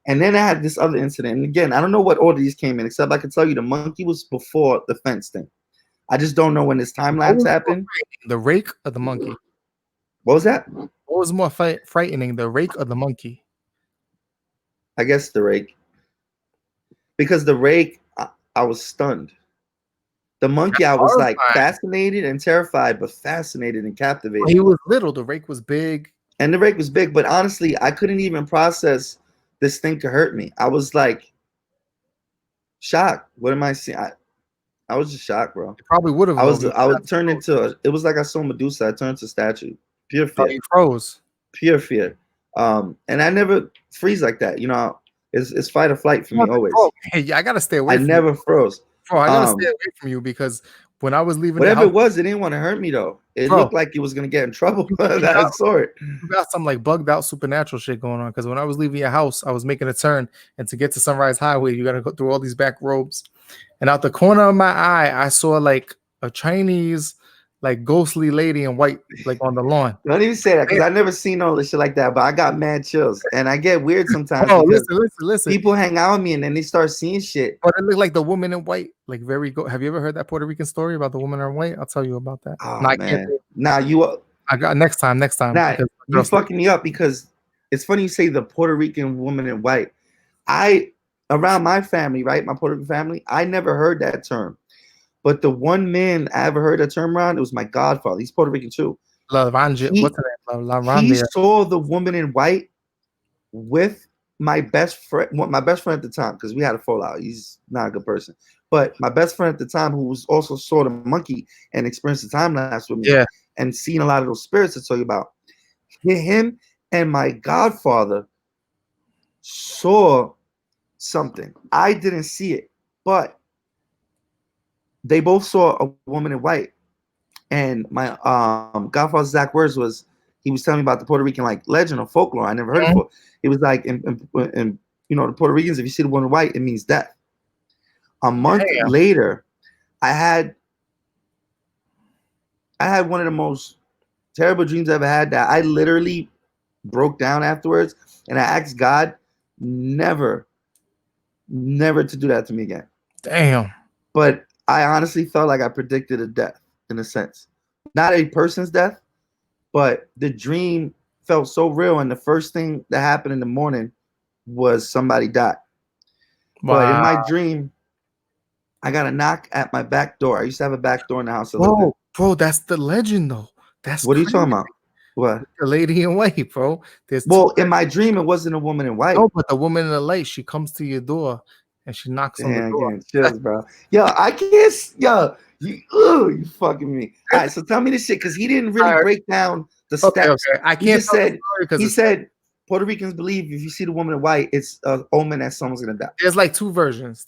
And then I had this other incident. And again, I don't know what order these came in, except I can tell you the monkey was before the fence thing. I just don't know when this time lapse happened. The rake or the monkey? What was that? What was more frightening, the rake or the monkey? I guess the rake. Because the rake, I was stunned. The monkey, I was like fascinated and terrified, but fascinated and captivated. He was little. The rake was big. And the rake was big, but honestly, I couldn't even process this thing to hurt me. I was like shocked. What am I seeing? I was just shocked, bro. It probably would have. I was turned into. It was like I saw Medusa. I turned to a statue. Pure fear. You froze. Pure fear. And I never freeze like that. It's fight or flight for me always. Hey, I gotta stay away. I never froze. Bro, I gotta stay away from you because when I was leaving, whatever it was, it didn't want to hurt me though. It looked like it was gonna get in trouble. I saw it. You got some like bugged out supernatural shit going on. Because when I was leaving your house, I was making a turn, and to get to Sunrise Highway, you gotta go through all these back roads. And out the corner of my eye, I saw like a Chinese like ghostly lady in white, like on the lawn. Don't even say that because I never seen all this shit like that. But I got mad chills, and I get weird sometimes Oh, because listen. people hang out with me and then they start seeing shit. But it looked like the woman in white, like very good. Have you ever heard that Puerto Rican story about the woman in white? I'll tell you about that. Oh No, man, I got next time. Nah, you fucking me up because it's funny you say the Puerto Rican woman in white. Around my family, right, my Puerto Rican family, I never heard that term. But the one man I ever heard that term around, it was my godfather. He's Puerto Rican too. He saw the woman in white with my best friend at the time, because we had a fallout. He's not a good person. But my best friend at the time, who was also saw the monkey and experienced the time lapse with me, and seen a lot of those spirits to tell you about. Him and my godfather saw something. I didn't see it, but they both saw a woman in white. And my godfather's exact words was, he was telling me about the Puerto Rican like legend or folklore I never heard before. It was like, in you know, the Puerto Ricans, if you see the woman in white, it means death. A month later, I had one of the most terrible dreams I ever had, that I literally broke down afterwards, and I asked God never to do that to me again. Damn. But I honestly felt like I predicted a death, in a sense. Not a person's death, but the dream felt so real, and the first thing that happened in the morning was somebody died. Wow. But in my dream, I got a knock at my back door. I used to have a back door in the house. Bro, that's the legend, though. That's what are you talking about? What? The lady in white, bro. In my dream, it wasn't a woman in white. No, but the woman in the light, she comes to your door and she knocks on the door. Chills, bro. Yo, I can't. Yo, you fucking me. All right, so tell me this shit, because he didn't really break down the steps. Okay. I can't. He said Puerto Ricans believe if you see the woman in white, it's an omen that someone's gonna die. There's like two versions.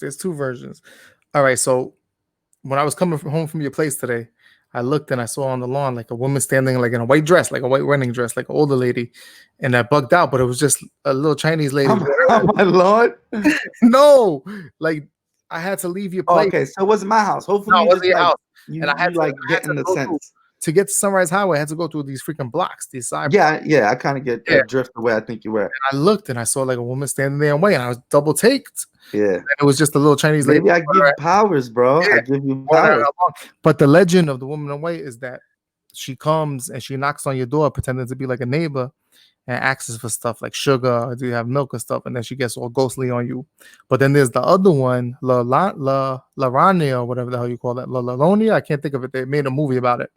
All right, so when I was coming home from your place today, I looked and I saw on the lawn like a woman standing like in a white dress, like a white running dress, like an older lady, and I bugged out, but it was just a little Chinese lady. Oh my Lord! No, like I had to leave your place. Okay, so it wasn't my house. Hopefully, no, it wasn't your house. And I had to get in the sense. To get to Sunrise Highway, I had to go through these freaking blocks, these side. Yeah, I kind of get that drift the way I think you were. And I looked and I saw like a woman standing there and waiting. I was double taked. Yeah, and it was just a little Chinese lady. Maybe I give you powers, bro. I give you powers. But the legend of the woman in white is that she comes and she knocks on your door, pretending to be like a neighbor, and asks for stuff like sugar, or do you have milk and stuff, and then she gets all ghostly on you. But then there's the other one, La Rania, or whatever the hell you call that, La Lalonia. I can't think of it. They made a movie about it.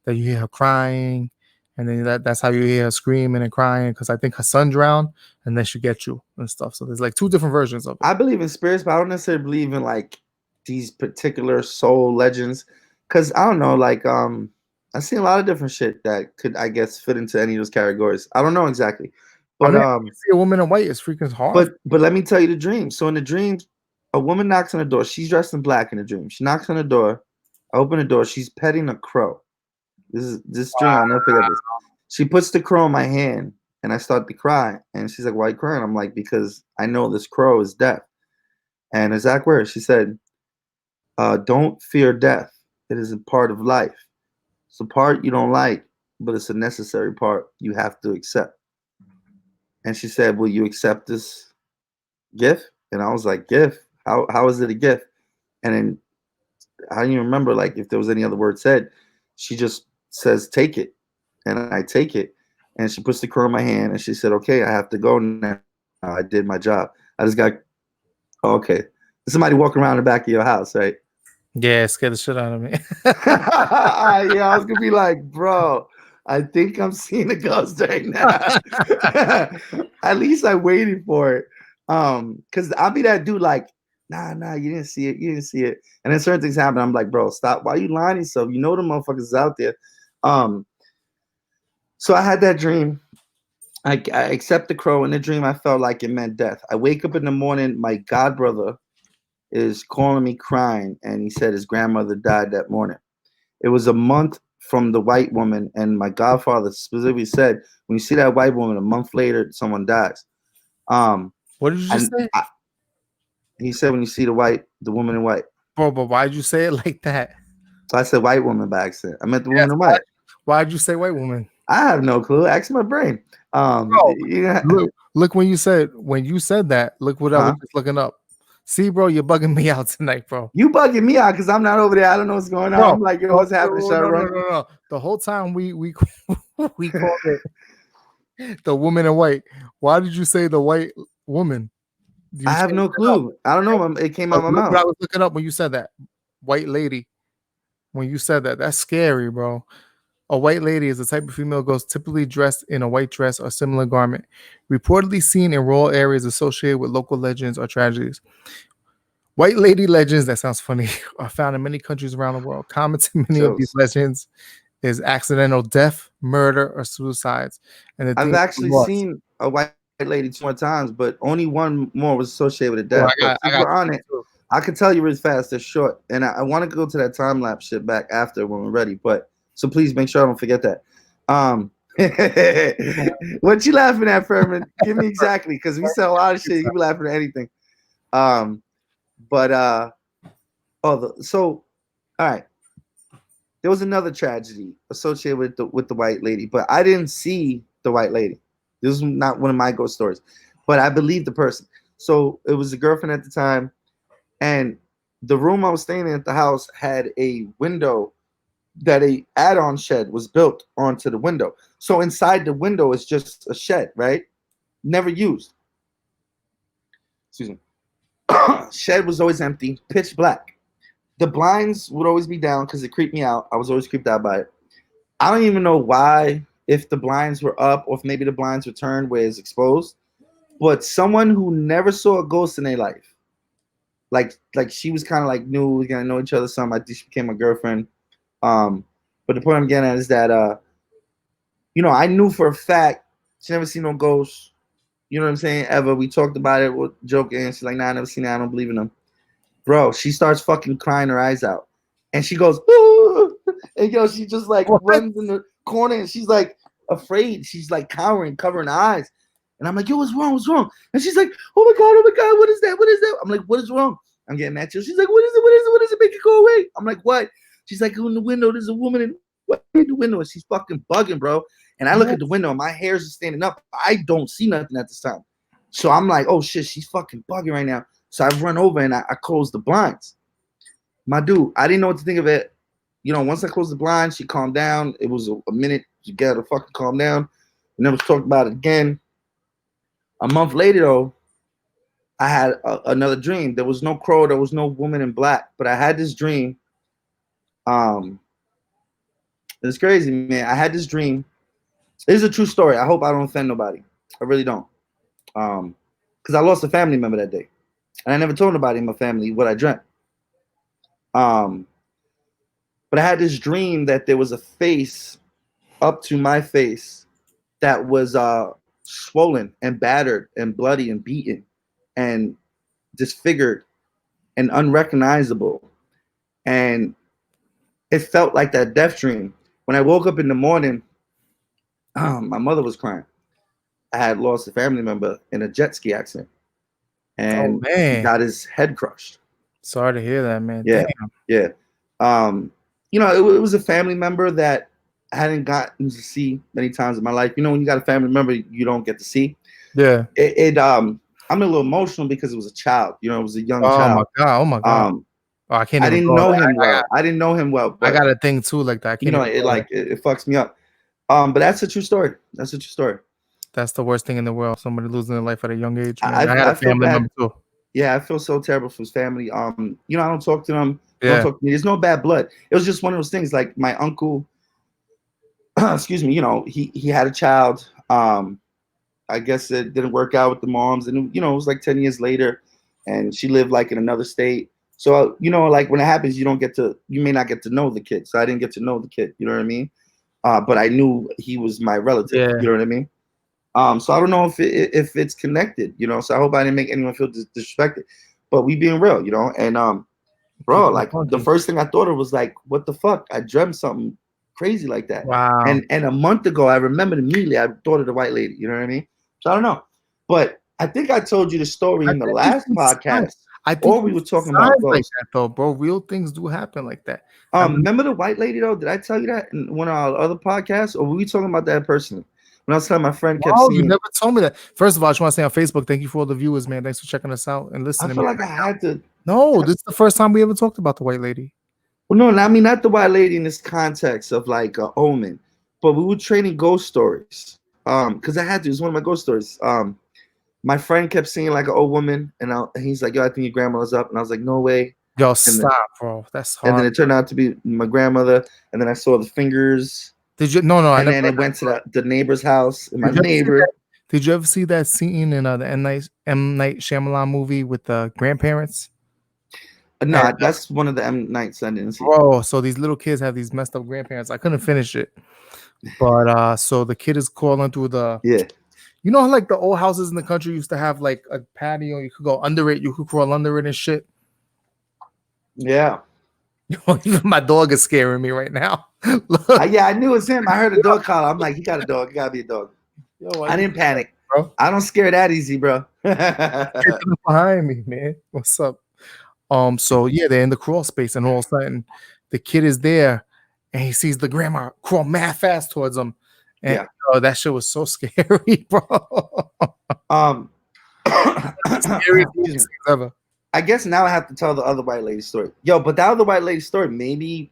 That you hear her crying, and then that's how you hear her screaming and crying, because I think her son drowned, and then she gets you and stuff. So there's like two different versions of it. I believe in spirits, but I don't necessarily believe in like these particular soul legends, because I don't know, like I've seen a lot of different shit that could, I guess, fit into any of those categories. I don't know exactly, but see a woman in white is freaking hard. But let me tell you the dream. So in the dream, a woman knocks on the door. She's dressed in black in the dream. She knocks on the door. I open the door. She's petting a crow. This dream, I'll never forget this. She puts the crow in my hand, and I start to cry. And she's like, "Why are you crying?" I'm like, "Because I know this crow is death." And exact words, she said, "Don't fear death. It is a part of life. It's a part you don't like, but it's a necessary part you have to accept." And she said, "Will you accept this gift?" And I was like, "Gift? How is it a gift?" And then I don't even remember like if there was any other word said. She just says, "Take it." And I take it. And she puts the crow in my hand and she said, "Okay, I have to go now. I did my job. I just got okay." There's somebody walking around the back of your house, right? Yeah, it scared the shit out of me. Yeah, I was gonna be like, bro, I think I'm seeing a ghost right now. At least I waited for it. Because I'll be that dude like, nah, you didn't see it. And then certain things happen. I'm like, bro, stop. Why are you lying to yourself? You know the motherfuckers is out there. So I had that dream. I accept the crow. In the dream, I felt like it meant death. I wake up in the morning. My godbrother is calling me crying, and he said his grandmother died that morning. It was a month from the white woman, and my godfather specifically said, when you see that white woman, a month later, someone dies. What did you just say? He said when you see the woman in white. Bro, but why did you say it like that? I said white woman by accident. I meant the woman Yes, in white. Why'd you say white woman? I have no clue. Ask my brain. Bro, Yeah. look when you said that. Look what I was just looking up. See, bro, you're bugging me out tonight, bro. You bugging me out because I'm not over there. I don't know what's going on. Bro, I'm like, yo, what's happening, no. The whole time we called it the woman in white. Why did you say the white woman? I have no clue. I don't know. It came out of my mouth. I was looking up when you said that. White lady. When you said that, that's scary, bro. A white lady is a type of female ghost typically dressed in a white dress or similar garment, reportedly seen in rural areas associated with local legends or tragedies. White lady legends, that sounds funny, are found in many countries around the world. Common to many of these legends is accidental death, murder, or suicides. And I've actually seen a white lady 2 more times, but only one more was associated with a death. I got on it. I can tell you really fast. They're short, and I want to go to that time lapse shit back after when we're ready. But so please make sure I don't forget that. What you laughing at, Furman? Give me exactly, because we said a lot of shit. You be laughing at anything. So all right. There was another tragedy associated with the white lady, but I didn't see the white lady. This is not one of my ghost stories, but I believe the person. So it was a girlfriend at the time, and the room I was staying in at the house had a window that a add-on shed was built onto the window. So inside the window is just a shed, right? Never used. Excuse me. Shed was always empty, pitch black. The blinds would always be down because it creeped me out. I was always creeped out by it. I don't even know why, if the blinds were up or if maybe the blinds were turned where it's exposed. But someone who never saw a ghost in their life, like she was kind of like new, we gonna know each other some. I think she became my girlfriend. But the point I'm getting at is that I knew for a fact she never seen no ghosts. You know what I'm saying? Ever. We talked about it, we're joking. She's like, nah, I never seen that. I don't believe in them. Bro, she starts fucking crying her eyes out. And she goes, ooh! And she just like runs in the corner and she's like afraid. She's like cowering, covering her eyes. And I'm like, yo, what's wrong? What's wrong? And she's like, oh my God, what is that? What is that? I'm like, what is wrong? I'm getting mad too. She's like, what is it? What is it? What is it? Make it go away. I'm like, what? She's like, in the window, there's a woman in the window. And she's fucking bugging, bro. And I look at the window and my hairs are standing up. I don't see nothing at this time. So I'm like, oh shit, she's fucking bugging right now. So I run over and I close the blinds. My dude, I didn't know what to think of it. Once I closed the blinds, she calmed down. It was a minute. She got to fucking calm down. We never talked about it again. A month later, though, I had another dream. There was no crow. There was no woman in black. But I had this dream. It's crazy, man. I had this dream. This is a true story. I hope I don't offend nobody. I really don't. Because I lost a family member that day. And I never told nobody in my family what I dreamt. But I had this dream that there was a face up to my face that was swollen and battered and bloody and beaten and disfigured and unrecognizable. And it felt like that death dream. When I woke up in the morning, my mother was crying. I had lost a family member in a jet ski accident. And he got his head crushed. Sorry to hear that, man. Yeah, damn. Yeah. It was a family member that I hadn't gotten to see many times in my life. When you got a family member you don't get to see. Yeah. I'm a little emotional because it was a child. It was a young child. Oh my God. I didn't know him well. I didn't know him well. I got a thing too like that. It fucks me up. But that's a true story. That's a true story. That's the worst thing in the world. Somebody losing their life at a young age. I had a family member too. Yeah, I feel so terrible for his family. I don't talk to them. Don't talk to me. There's no bad blood. It was just one of those things. Like my uncle, excuse me. He had a child. I guess it didn't work out with the moms, and it was like 10 years later, and she lived like in another state. So like when it happens, you may not get to know the kid. So I didn't get to know the kid. You know what I mean? But I knew he was my relative. Yeah. You know what I mean? So I don't know if it's connected, so I hope I didn't make anyone feel disrespected, but we being real, and bro, like the first thing I thought of was like, what the fuck? I dreamt something crazy like that. Wow. And a month ago, I remembered immediately, I thought of the white lady, you know what I mean? So I don't know, but I think I told you the story in the last podcast. I think or we were talking about like ghosts. that though, bro. Real things do happen like that. Remember the white lady though? Did I tell you that in one of our other podcasts, or were we talking about that personally? When I was telling my friend, kept seeing. You never told me that. First of all, I just want to say on Facebook, thank you for all the viewers, man. Thanks for checking us out and listening. I feel like I had to. No, this is the first time we ever talked about the white lady. Well, no, I mean not the white lady in this context of like a omen, but we were trading ghost stories. Because I had to. It's one of my ghost stories. My friend kept seeing like an old woman, and he's like, "Yo, I think your grandmother's up," and I was like, "No way." Yo, stop, bro. That's hard. And then it turned out to be my grandmother, and then I saw the fingers. Did you? No. And then it went to the neighbor's house, and my neighbor. Did you ever see that scene in the M. Night Shyamalan movie with the grandparents? No, that's one of the M. Nights I didn't see. Oh, so these little kids have these messed up grandparents. I couldn't finish it, but so the kid is crawling through the You know how like the old houses in the country used to have like a patio, you could go under it, you could crawl under it and shit. Yeah. Even my dog is scaring me right now. Yeah, I knew it was him. I heard a dog call. I'm like, he got a dog. It gotta be a dog. Yo, I didn't panic, bro. I don't scare that easy, bro. Behind me, man. What's up? So yeah, they're in the crawl space, and all of a sudden, the kid is there, and he sees the grandma crawl mad fast towards him. And that shit was so scary, bro. Scariest ever. I guess now I have to tell the other white lady story. Yo, but that other white lady story, maybe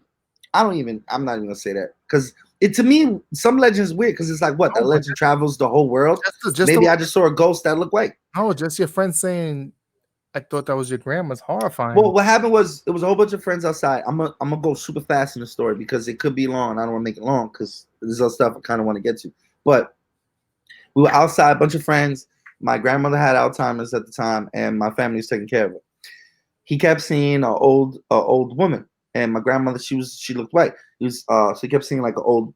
I'm not even gonna say that, because it, to me, some legends weird, because it's like, what, that legend travels the whole world? Maybe I just saw a ghost that looked white. No, just your friend saying, I thought that was your grandma's. Horrifying. Well, what happened was, it was a whole bunch of friends outside. I'm gonna go super fast in the story because it could be long. I don't want to make it long because there's other stuff I kind of want to get to. But we were outside, a bunch of friends. My grandmother had Alzheimer's at the time, and my family was taking care of her. He kept seeing an old woman, and my grandmother, she looked white. So he kept seeing like an old,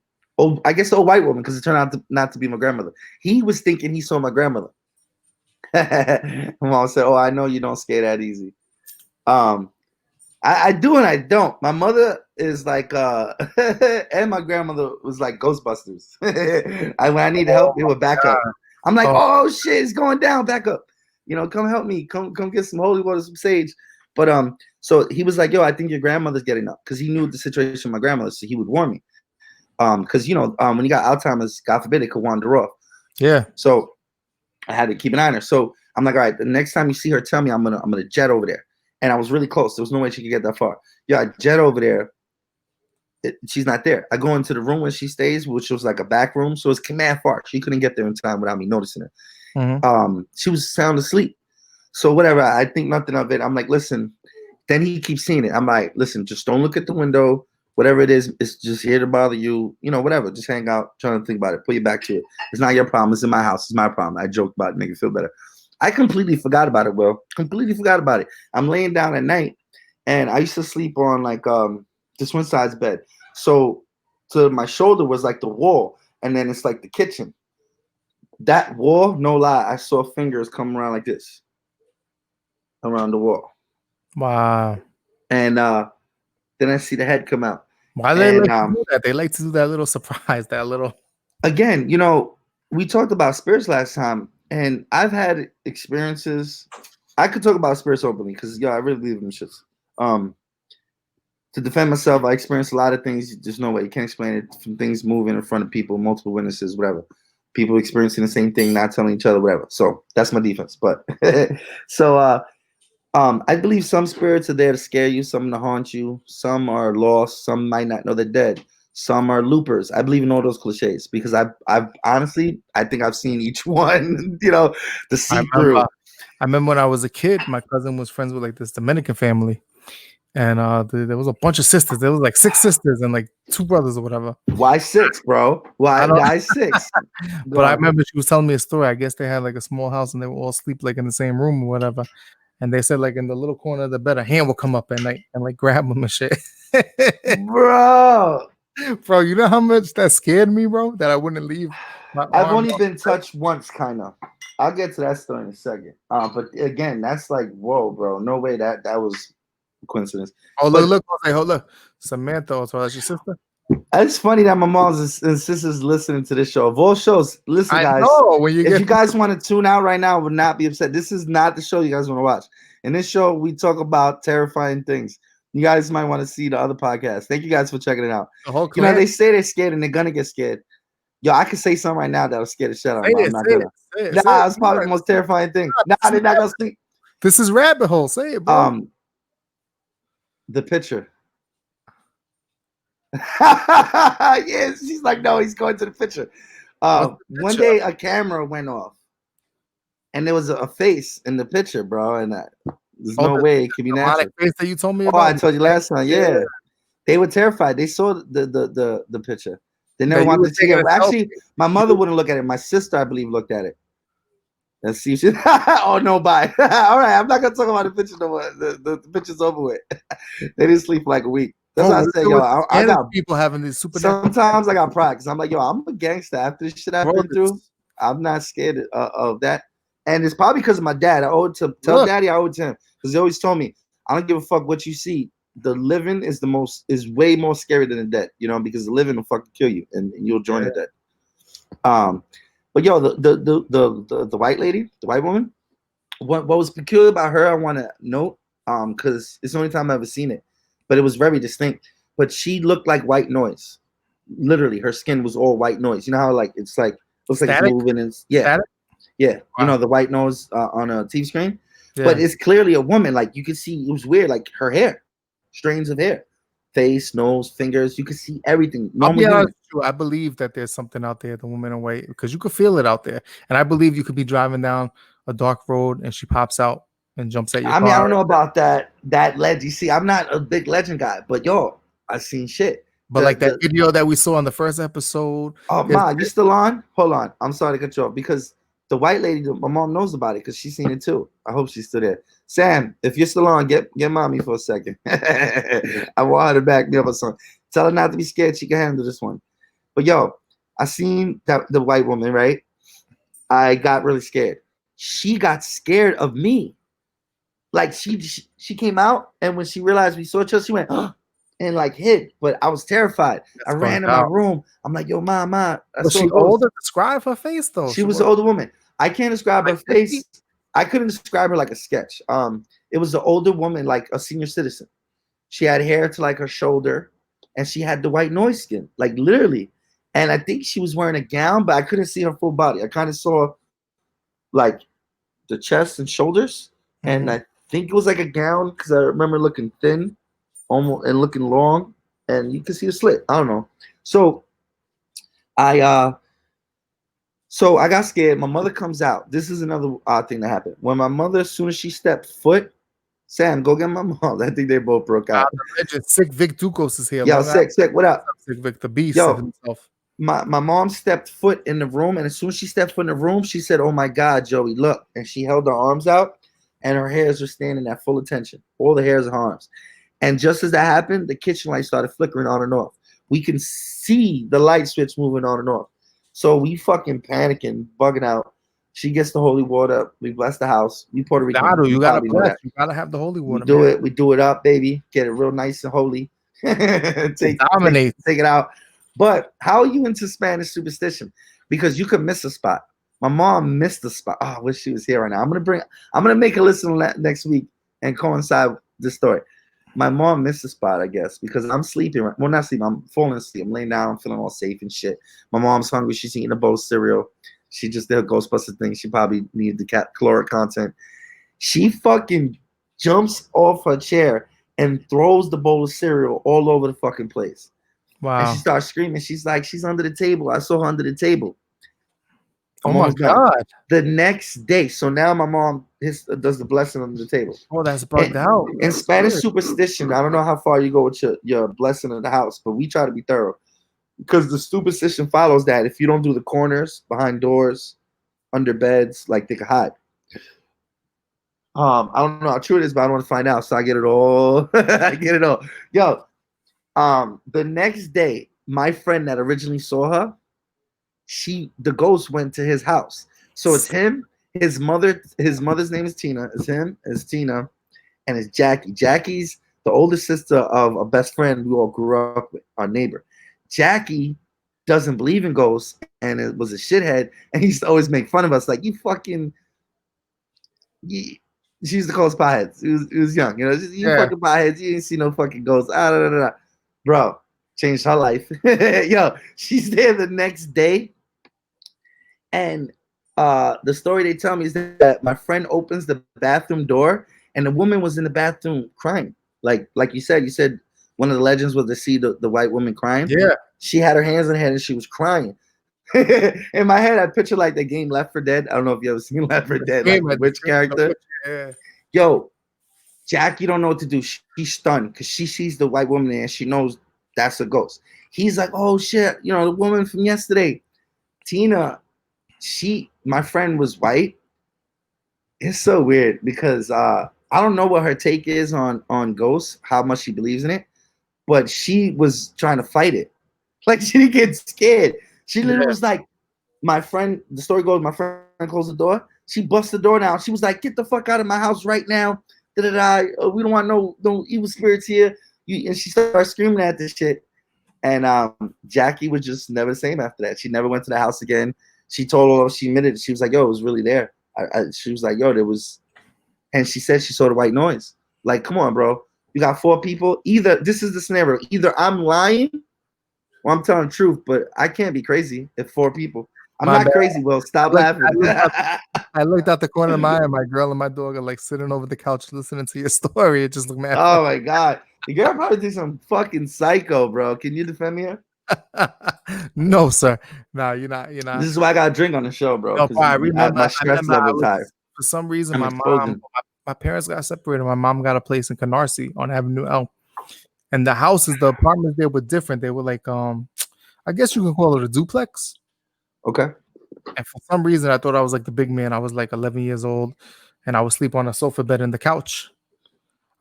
I guess, old white woman, because it turned out not to be my grandmother. He was thinking he saw my grandmother. Mom said, "Oh, I know you don't scare that easy." I do and I don't. My mother is like, and my grandmother was like Ghostbusters. When I need help, they would back up. I'm like, oh shit, it's going down. Back up. Come help me. Come get some holy water, some sage. But so he was like, yo, I think your grandmother's getting up, because he knew the situation with my grandmother, so he would warn me. Because when you got Alzheimer's, God forbid, it could wander off. Yeah. So I had to keep an eye on her. So I'm like, all right, the next time you see her, tell me. I'm gonna jet over there. And I was really close. There was no way she could get that far. Yeah, I jet over there. She's not there. I go into the room where she stays, which was like a back room. So it's mad far. She couldn't get there in time without me noticing her. Mm-hmm. She was sound asleep. So whatever, I think nothing of it. I'm like, listen. Then he keeps seeing it. I'm like, listen, just don't look at the window. Whatever it is, it's just here to bother you. Whatever. Just hang out, trying to think about it. Put your back to it. It's not your problem. It's in my house. It's my problem. I joked about it, make it feel better. I completely forgot about it, Will. Completely forgot about it. I'm laying down at night, and I used to sleep on like this one side's bed. So to my shoulder was like the wall, and then it's like the kitchen. That wall, no lie, I saw fingers come around like this. Around the wall. Wow. And then I see the head come out. Why they like to do that? They like to do that little surprise, that little. Again, we talked about spirits last time, and I've had experiences. I could talk about spirits openly because I really believe in shits. To defend myself, I experienced a lot of things. There's no way you can't explain it. From things moving in front of people, multiple witnesses, whatever. People experiencing the same thing, not telling each other, whatever. So that's my defense. But so I believe some spirits are there to scare you, some to haunt you, some are lost, some might not know they're dead, some are loopers. I believe in all those cliches because I've honestly, I think I've seen each one, the see through. I remember when I was a kid, my cousin was friends with like this Dominican family. And there was a bunch of sisters. There was like 6 sisters and like 2 brothers or whatever. Why 6, bro? Why 6? But I remember she was telling me a story. I guess they had like a small house and they would all sleep like in the same room or whatever. And they said like in the little corner of the bed, a hand would come up at night and like grab them and shit. Bro, you know how much that scared me, bro? That I wouldn't leave. I've only been touched once, kind of. I'll get to that story in a second. But again, that's like, whoa, bro. No way that was coincidence. Oh, look. Hold up. Samantha, so that's your sister? It's funny that my mom's and sisters listening to this show. Of all shows, listen, guys. I know, if you guys want to tune out right now, would not be upset. This is not the show you guys want to watch. In this show, we talk about terrifying things. You guys might want to see the other podcast. Thank you guys for checking it out. You know, they say they're scared and they're gonna get scared. Yo, I can say something right now that'll scare the shit out of me. I'm not gonna. Nah, it's probably the most terrifying thing. Nah, they're not gonna sleep. This is rabbit hole. Say it, bro. The picture. Yeah, she's like, no, he's going to the picture. One day a camera went off, and there was a face in the picture, bro, and there's no way it could be natural. Face that you told me about. Oh, I told you last time. Yeah, they were terrified. They saw the picture. They never wanted to take it. Actually, my mother wouldn't look at it. My sister, I believe, looked at it. Let's see. Oh no, bye. All right, I'm not gonna talk about the picture no more. The picture's over with. They didn't sleep for like a week. That's why I say, yo, I got people having this super. Sometimes I got pride because I'm like, yo, I'm a gangster. After this shit I've been through, I'm not scared of that. And it's probably because of my dad. I owe it to Daddy. I owe it to him because he always told me, I don't give a fuck what you see. The living is way more scary than the dead. You know, because the living will fucking kill you and you'll join the dead. But yo, the white lady, the white woman, what was peculiar about her, I want to note, because it's the only time I've ever seen it, but it was very distinct. But she looked like white noise. Literally, her skin was all white noise. You know how like looks like it's moving and Static? Wow. You know the white nose on a TV screen, but it's clearly a woman. Like you could see, it was weird. Like her hair, strands of hair, face, nose, fingers. You could see everything. I'll be honest with you, I believe that there's something out there, the woman in white, because you could feel it out there. And I believe you could be driving down a dark road and she pops out and jumps at your car. I mean, I don't know about that legend. You see, I'm not a big legend guy, but yo, I've seen shit. But like that video that we saw on the first episode. Oh, Ma, you still on? Hold on. I'm sorry to cut you off because the white lady, my mom knows about it because she's seen it too. I hope she's still there. Sam, if you're still on, get mommy for a second. I want her to back me up or something. Tell her not to be scared. She can handle this one. But yo, I seen the white woman, right? I got really scared. She got scared of me. Like she came out, and when she realized we saw each other, she went, oh, and like hid. But I was terrified. I ran in my room. I'm like, yo, Ma. Was she older? Describe her face though. She was an older woman. I can't describe her face. I couldn't describe her like a sketch. It was an older woman, like a senior citizen. She had hair to like her shoulder, and she had the white noise skin, like literally. And I think she was wearing a gown, but I couldn't see her full body. I kind of saw like the chest and shoulders, and I think it was like a gown because I remember looking thin, almost, and looking long, and you could see the slit. I don't know. So I got scared. My mother comes out. This is another odd thing that happened. When my mother, as soon as she stepped foot, Sam, go get my mom. I think they both broke out. Sick Vic Ducos is here. Yo, sick. What up? Sick Vic, the beast Yo, of himself. My mom stepped foot in the room, and as soon as she stepped foot in the room, she said, "Oh my God, Joey, look!" And she held her arms out, and her hairs were standing at full attention. All the hairs of her arms. And just as that happened, the kitchen light started flickering on and off. We can see the light switch moving on and off. So we fucking panicking, bugging out. She gets the holy water. We bless the house. We Puerto Rican. You gotta bless. You gotta have the holy water. We do it up, baby. Get it real nice and holy. take it out. But how are you into Spanish superstition? Because you could miss a spot. My mom missed the spot. Oh, I wish she was here right now. I'm gonna make a listen next week and coincide with this story. My mom missed the spot, I guess, because I'm sleeping. Well, not sleeping. I'm falling asleep. I'm laying down. I'm feeling all safe and shit. My mom's hungry. She's eating a bowl of cereal. She just did a Ghostbuster thing. She probably needed the caloric content. She fucking jumps off her chair and throws the bowl of cereal all over the fucking place. Wow. And she starts screaming. She's like, she's under the table. I saw her under the table. Oh my God. The next day. So now my mom does the blessing under the table. Oh, that's bugged out. In Spanish superstition, I don't know how far you go with your blessing of the house, but we try to be thorough. Because the superstition follows that if you don't do the corners, behind doors, under beds, like they can hide. I don't know how true it is, but I don't want to find out. So I get it all. Yo, the next day, my friend that originally saw her, the ghost went to his house. So it's him, his mother's name is Tina. It's him, it's Tina, and it's Jackie. Jackie's the older sister of a best friend we all grew up with, our neighbor. Jackie doesn't believe in ghosts and it was a shithead, and he used to always make fun of us, like, you She used to call us potheads. It was young, you know. Just, you fucking potheads. You ain't see no fucking ghosts. Bro, changed her life. Yo, she's there the next day, and the story they tell me is that my friend opens the bathroom door, and the woman was in the bathroom crying. Like you said one of the legends was to see the white woman crying. Yeah, she had her hands on her head and she was crying. In my head, I picture like the game Left 4 Dead. I don't know if you ever seen Left 4 Dead, like the witch character. Yeah. Yo, Jackie don't know what to do. She's stunned because she sees the white woman there and she knows that's a ghost. He's like, oh shit, you know, the woman from yesterday. Tina, my friend was white. It's so weird because I don't know what her take is on ghosts, how much she believes in it, but she was trying to fight it. Like she didn't get scared. She literally was like, my friend, the story goes, my friend closed the door. She bust the door down. She was like, get the fuck out of my house right now. We don't want no evil spirits here. And she started screaming at this shit. And Jackie was just never the same after that. She never went to the house again. She told her, she admitted, she was like, yo, it was really there. She was like, yo, there was, and she said she saw the white noise. Like, come on, bro. You got 4 people. Either, this is the scenario. Either I'm lying or I'm telling the truth, but I can't be crazy if 4 people. I'm not crazy, Will. Stop laughing. I looked out the corner of my eye, and my girl and my dog are like sitting over the couch listening to your story. It just looked mad. Oh my God. The girl probably thinks I'm fucking psycho, bro. Can you defend me here? No, sir. No, you're not. This is why I got a drink on the show, bro. No, I remember my stress level's high. For some reason, my parents got separated. My mom got a place in Canarsie on Avenue L. And the houses, the apartments there were different. They were like, I guess you can call it a duplex. Okay. And for some reason, I thought I was like the big man. I was like 11 years old, and I would sleep on a sofa bed in the couch.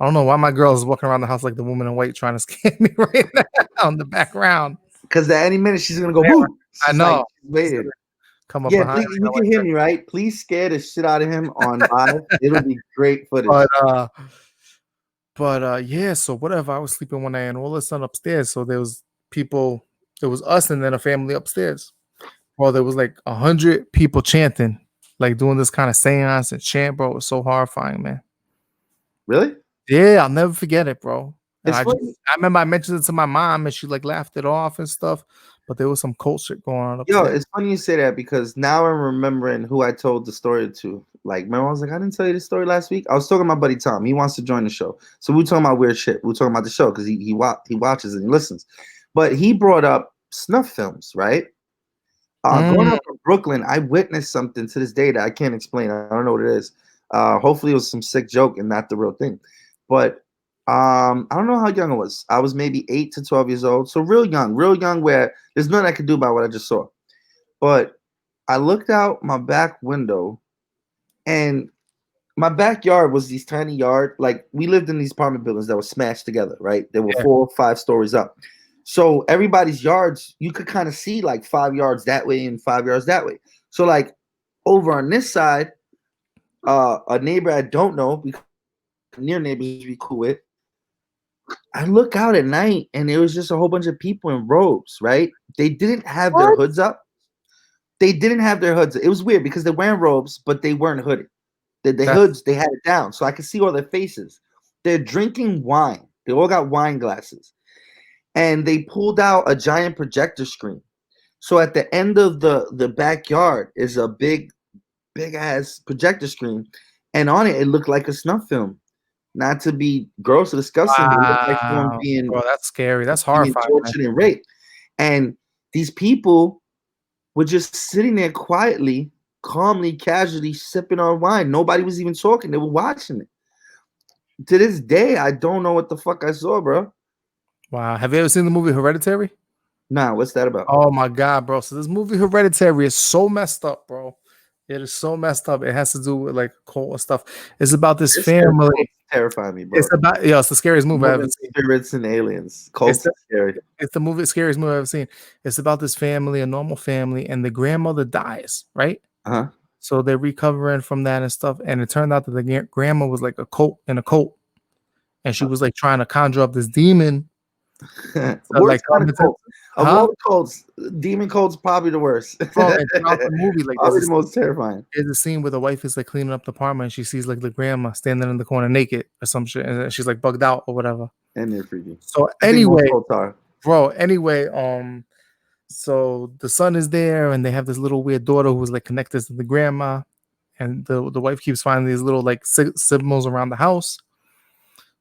I don't know why my girl is walking around the house like the woman in white trying to scare me right now on the background. Because at any minute she's gonna go. Woo! I know. Like, waited. Come up. Yeah, please, you can hear me, right? Please scare the shit out of him on live. It'll be great footage. But yeah, so whatever. I was sleeping one night and all of a sudden upstairs. So there was people. There was us and then a family upstairs. Well, there was like 100 people chanting, like doing this kind of seance and chant, bro. It was so horrifying, man. Really? Yeah, I'll never forget it, bro. I remember I mentioned it to my mom and she like laughed it off and stuff, but there was some cult shit going on upstairs. Yo, it's funny you say that because now I'm remembering who I told the story to. Like, remember I was like, I didn't tell you the story last week. I was talking to my buddy Tom. He wants to join the show, so we're talking about weird shit. We're talking about the show because he watches and he listens. But he brought up snuff films, right? Growing up in Brooklyn, I witnessed something to this day that I can't explain. I don't know what it is. Hopefully, it was some sick joke and not the real thing. But I don't know how young I was. I was maybe 8 to 12 years old. So real young, where there's nothing I could do about what I just saw. But I looked out my back window and my backyard was these tiny yard. Like we lived in these apartment buildings that were smashed together, right? They were 4 or 5 stories up. So everybody's yards, you could kind of see like 5 yards that way and 5 yards that way. So like over on this side, a neighbor I don't know, because near neighbors we cool with, I look out at night and there was just a whole bunch of people in robes, right? They didn't have their hoods up. They didn't have their hoods. It was weird because they're wearing robes, but they weren't hooded. The hoods, they had it down. So I could see all their faces. They're drinking wine. They all got wine glasses. And they pulled out a giant projector screen. So at the end of the backyard is a big ass projector screen. And on it, it looked like a snuff film. Not to be gross or disgusting, but it looked like someone being, bro, that's scary. That's horrifying. Tortured and raped. And these people were just sitting there quietly, calmly, casually sipping on wine. Nobody was even talking. They were watching it. To this day, I don't know what the fuck I saw, bro. Wow. Have you ever seen the movie Hereditary? Nah, what's that about? Oh my God, bro. So this movie Hereditary is so messed up, bro. It is so messed up. It has to do with like cult and stuff. It's about this family. Terrifying me, bro. It's about it's the scariest movie I've ever seen. Spirits and aliens. Cults are scary. It's the scariest movie I've ever seen. It's about this family, a normal family, and the grandmother dies, right? Uh-huh. So they're recovering from that and stuff. And it turned out that the grandma was like a cult, and she was like trying to conjure up this demon Worst kind of cult. Of all the cults, demon cult's probably the worst. Bro, and throughout the movie, like probably the most terrifying. There's a scene where the wife is like cleaning up the apartment and she sees like the grandma standing in the corner naked or some shit, and she's like bugged out or whatever. And they're freaky. So anyway, so the son is there and they have this little weird daughter who's like connected to the grandma, and the wife keeps finding these little like symbols around the house.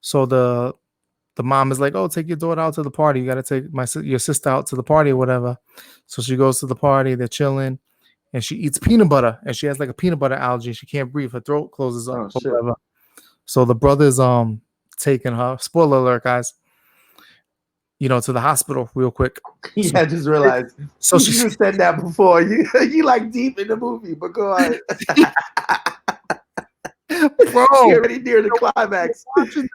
So the mom is like, oh, take your daughter out to the party. You got to take your sister out to the party or whatever. So she goes to the party. They're chilling. And she eats peanut butter. And she has like a peanut butter allergy. She can't breathe. Her throat closes up or whatever. So the brother's taking her. Spoiler alert, guys. To the hospital real quick. Yeah, I just realized. So she just said that before. You like deep in the movie, but go on. Bro, you're already near the climax.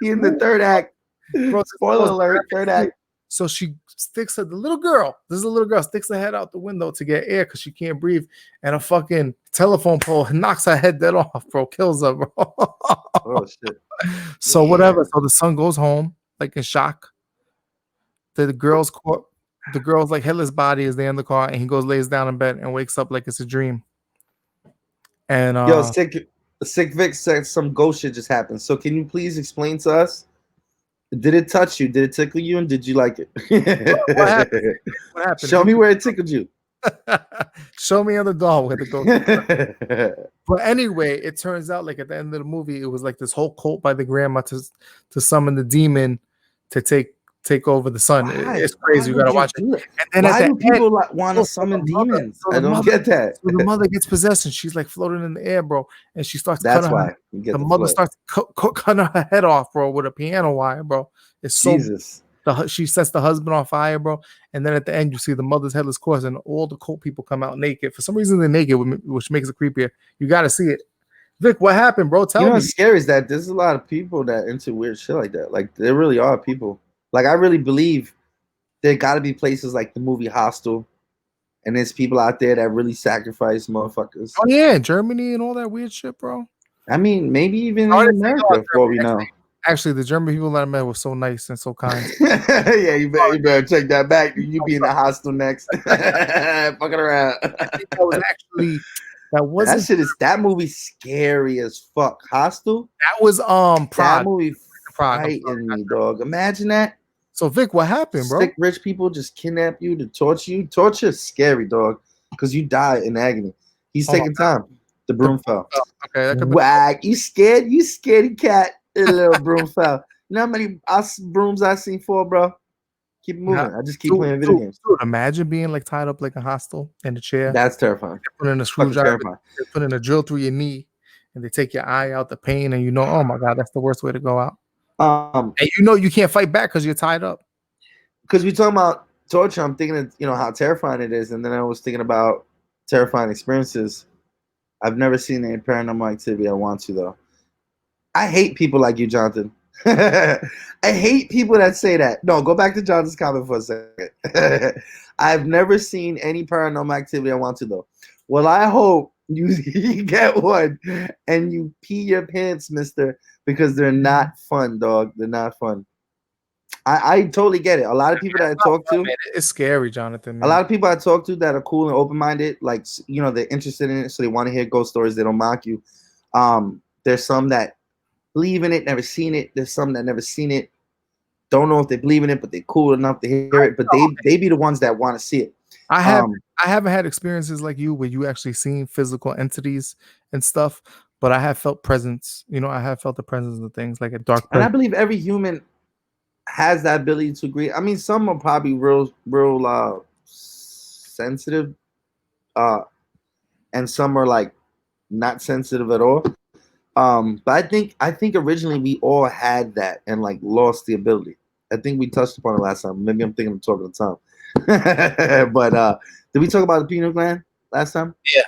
In the third act. Bro, spoiler alert, third act. So she sticks the little girl sticks her head out the window to get air because she can't breathe, and a fucking telephone pole knocks her head dead off, bro. Kills her, bro. Oh shit. So whatever. So the son goes home like in shock. The girl's like headless body is there in the car, and he lays down in bed and wakes up like it's a dream. And Sick Vic said some ghost shit just happened. So can you please explain to us? Did it touch you? Did it tickle you? And did you like it? What happened? Show me where it tickled you. Show me on the doll where the ghost. But anyway, it turns out like at the end of the movie, it was like this whole cult by the grandma to summon the demon to take over the son. It's crazy. You gotta watch it. And then why do people want to summon demons? I don't get that. So the mother gets possessed and she's like floating in the air, bro. And she starts. That's why the mother starts cutting her head off, bro, with a piano wire, bro. It's so. Jesus. She sets the husband on fire, bro. And then at the end, you see the mother's headless corpse, and all the cult people come out naked. For some reason, they're naked, which makes it creepier. You got to see it. Vic, what happened, bro? Tell me. What's scary is that there's a lot of people that into weird shit like that. Like there really are people. Like I really believe there got to be places like the movie Hostel, and there's people out there that really sacrifice motherfuckers. Oh yeah, Germany and all that weird shit, bro. I mean, maybe even in America, for all we know. Actually, the German people that I met were so nice and so kind. Yeah, you better take that back. You be in the hostel next. Fucking around. I think that movie's scary as fuck. Hostel? That was Prague. That movie frightened me, dog. Imagine that. So Vic, what happened, bro? Sick rich people just kidnap you to torture you. Torture is scary, dog, because you die in agony. He's taking time. The broom fell. Okay, that could be wag. You scared? You scaredy cat. A little broom fell. You know how many brooms I seen for, bro? Keep moving. I just keep playing video games. Dude, imagine being like tied up like a hostel in a chair. That's terrifying. They put in a screwdriver. They put in a drill through your knee, and they take your eye out, the pain, and oh my god, that's the worst way to go out. And you can't fight back because you're tied up. Because we talking about torture, I'm thinking of how terrifying it is, and then I was thinking about terrifying experiences. I've never seen any Paranormal Activity. I want to though. I hate people like you, Jonathan. I hate people that say that. No, go back to Jonathan's comment for a second. I've never seen any Paranormal Activity. I want to though. Well, I hope you get one and you pee your pants, mister, because they're not fun, dog. They're not fun. I totally get it. A lot of people that I talk to, it's scary, Jonathan. Man. A lot of people I talk to that are cool and open-minded, like they're interested in it, so they want to hear ghost stories. They don't mock you. There's some that believe in it, never seen it. There's some that never seen it, don't know if they believe in it, but they're cool enough to hear it. But they be the ones that want to see it. I haven't had experiences like you where you actually seen physical entities and stuff, but I have felt presence. I have felt the presence of things like a dark. And I believe every human has that ability to agree. I mean, some are probably real sensitive, and some are like not sensitive at all. But I think originally we all had that and like lost the ability. I think we touched upon it last time. Maybe I'm thinking of talking to Tom. But did we talk about the pineal gland last time? Yeah,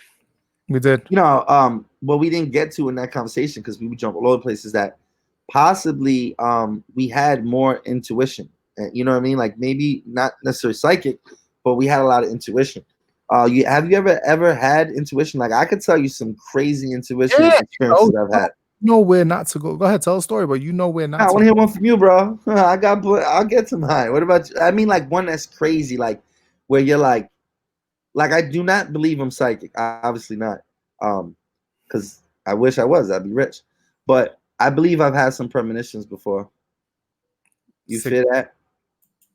we did. What we didn't get to in that conversation because we would jump all over the places that possibly we had more intuition. You know what I mean? Like maybe not necessarily psychic, but we had a lot of intuition. Have you ever had intuition? Like I could tell you some crazy intuition experiences I've had. know where not to go. Go ahead, tell a story, but you know where not I to want to go. hear one from you, bro. I'll get to mine. What about you? I mean, like one that's crazy, like where you're like I do not believe I'm psychic. Obviously not. Because I wish I was. I'd be rich. But I believe I've had some premonitions before. You Sick, feel that?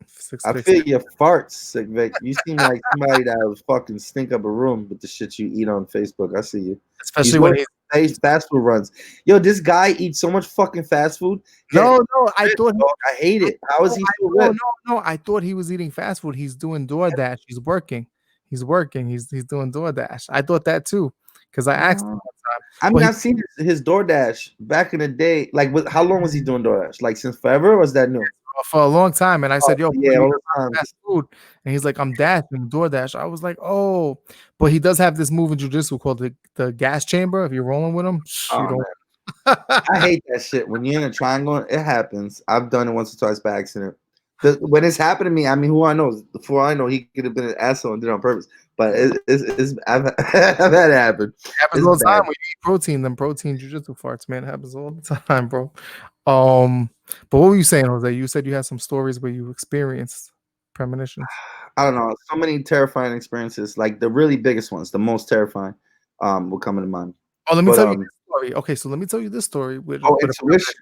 six, I six. feel your farts, Sick Vic. You seem like somebody that would fucking stink up a room with the shit you eat on Facebook. I see you. Especially He's when one he. of fast food runs. Yo, this guy eats so much fucking fast food. No, I thought. I hate it. How is he so No, ripped? no. I thought he was eating fast food. He's doing DoorDash. He's working. He's working. He's doing DoorDash. I thought that too, because I asked him one time. I mean, I've seen his DoorDash back in the day. Like, how long was he doing DoorDash? Like, since forever, or was that new? For a long time, and I said, "Yo, yeah, you all eat the time. fast food," and he's like, "I'm dashing DoorDash." I was like, "Oh," but he does have this move in jujitsu called the gas chamber. If you're rolling with him, you don't. I hate that shit. When you're in a triangle, it happens. I've done it once or twice by accident. When it's happened to me, I mean, who I know, before I know, he could have been an asshole and did it on purpose. But I've had it happen. It happens all the time when you eat protein. Them protein jujitsu farts, man, it happens all the time, bro. But what were you saying, Jose? You said you had some stories where you experienced premonitions. I don't know. So many terrifying experiences. Like the really biggest ones, the most terrifying, will come into mind. Oh, let me tell you this story. Okay, so let me tell you this story. With intuition.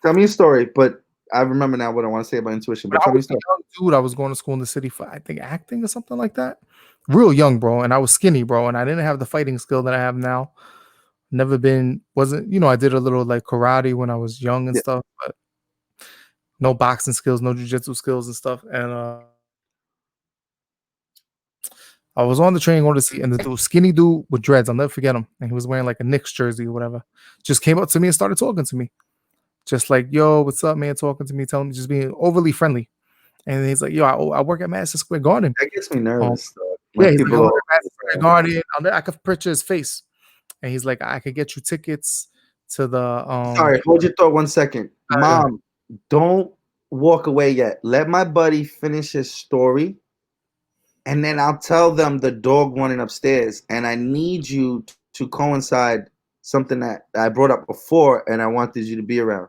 Tell me a story, but I remember now what I want to say about intuition. But tell me a story. Dude, I was going to school in the city for I think acting or something like that. Real young, bro, and I was skinny, bro, and I didn't have the fighting skill that I have now. I did a little like karate when I was young and stuff, but no boxing skills, no jiu-jitsu skills and stuff. And I was on the train going to see, and the dude, skinny dude with dreads, I'll never forget him. And he was wearing like a Knicks jersey or whatever. Just came up to me and started talking to me. Just like, yo, what's up, man? Talking to me, telling me, just being overly friendly. And he's like, yo, I work at Madison Square Garden. That gets me nervous. Yeah, he's like, I work at Madison Square Garden. I could picture his face. And he's like, I could get you tickets to the Sorry, hold your thought 1 second. Mom, don't walk away yet. Let my buddy finish his story. And then I'll tell them the dog running upstairs. And I need you to coincide something that I brought up before and I wanted you to be around.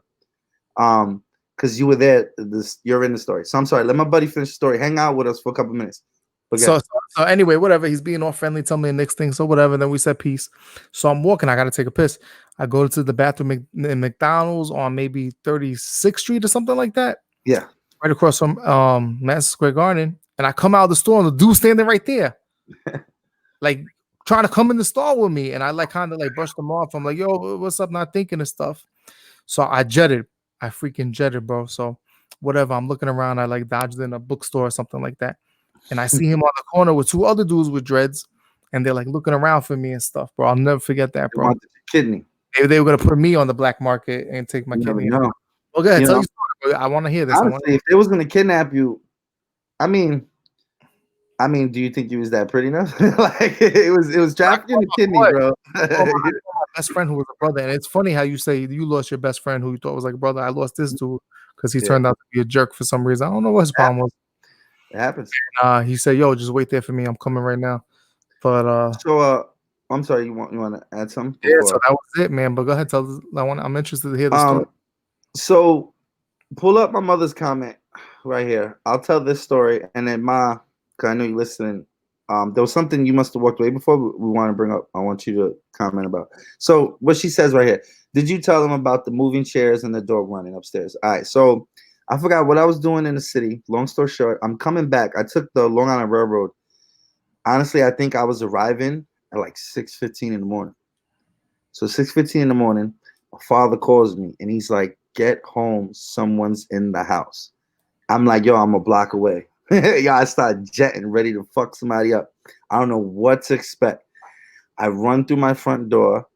Because you were there, you're in the story. So I'm sorry. Let my buddy finish the story. Hang out with us for a couple minutes. So anyway, whatever. He's being all friendly, tell me the next thing. So whatever. Then we said peace. So I'm walking. I got to take a piss. I go to the bathroom in McDonald's on maybe 36th Street or something like that. Yeah. Right across from Madison Square Garden. And I come out of the store and the dude's standing right there. Like trying to come in the store with me. And I like kind of like brushed him off. I'm like, yo, what's up? Not thinking of stuff. So I jetted. I freaking jetted, bro. So whatever. I'm looking around. I like dodged in a bookstore or something like that. And I see him on the corner with two other dudes with dreads, and they're like looking around for me and stuff, bro. I'll never forget that, bro. They wanted your kidney. They were gonna put me on the black market and take my kidney. No. Well, go ahead, tell your story, bro. I want to hear this. Honestly, if they was gonna kidnap you, I mean, do you think you was that pretty enough? Like it was trafficking the kidney, bro. My best friend who was a brother, and it's funny how you say you lost your best friend who you thought was like a brother. I lost this dude because he turned out to be a jerk for some reason. I don't know what his problem was. It happens. He said, "Yo, just wait there for me. I'm coming right now." But so I'm sorry. You want to add something? Yeah. So that was it, man. But go ahead. I'm interested to hear the story. So pull up my mother's comment right here. I'll tell this story, and then because I know you're listening. There was something you must have walked away before. We want to bring up. I want you to comment about. So what she says right here. Did you tell them about the moving chairs and the dog running upstairs? All right. So I forgot what I was doing in the city. Long story short, I'm coming back. I took the Long Island Railroad. Honestly, I think I was arriving at like 6:15 in the morning. So 6:15 in the morning, my father calls me and he's like, "Get home. Someone's in the house." I'm like, "Yo, I'm a block away." Yeah, I start jetting, ready to fuck somebody up. I don't know what to expect. I run through my front door.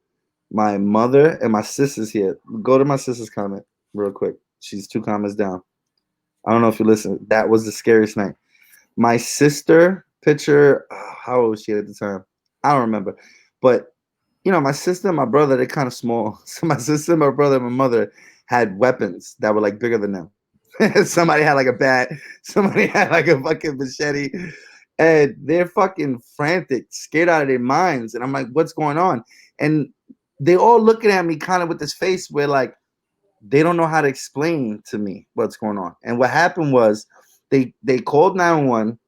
My mother and my sister's here. Go to my sister's comment real quick. She's 2 comments down. I don't know if you listen. That was the scariest night. My sister picture, how old was she at the time? I don't remember. But, my sister and my brother, they're kind of small. So my sister, my brother, and my mother had weapons that were like bigger than them. Somebody had like a bat. Somebody had like a fucking machete. And they're fucking frantic, scared out of their minds. And I'm like, what's going on? And they all looking at me kind of with this face where like they don't know how to explain to me what's going on. And what happened was they called 911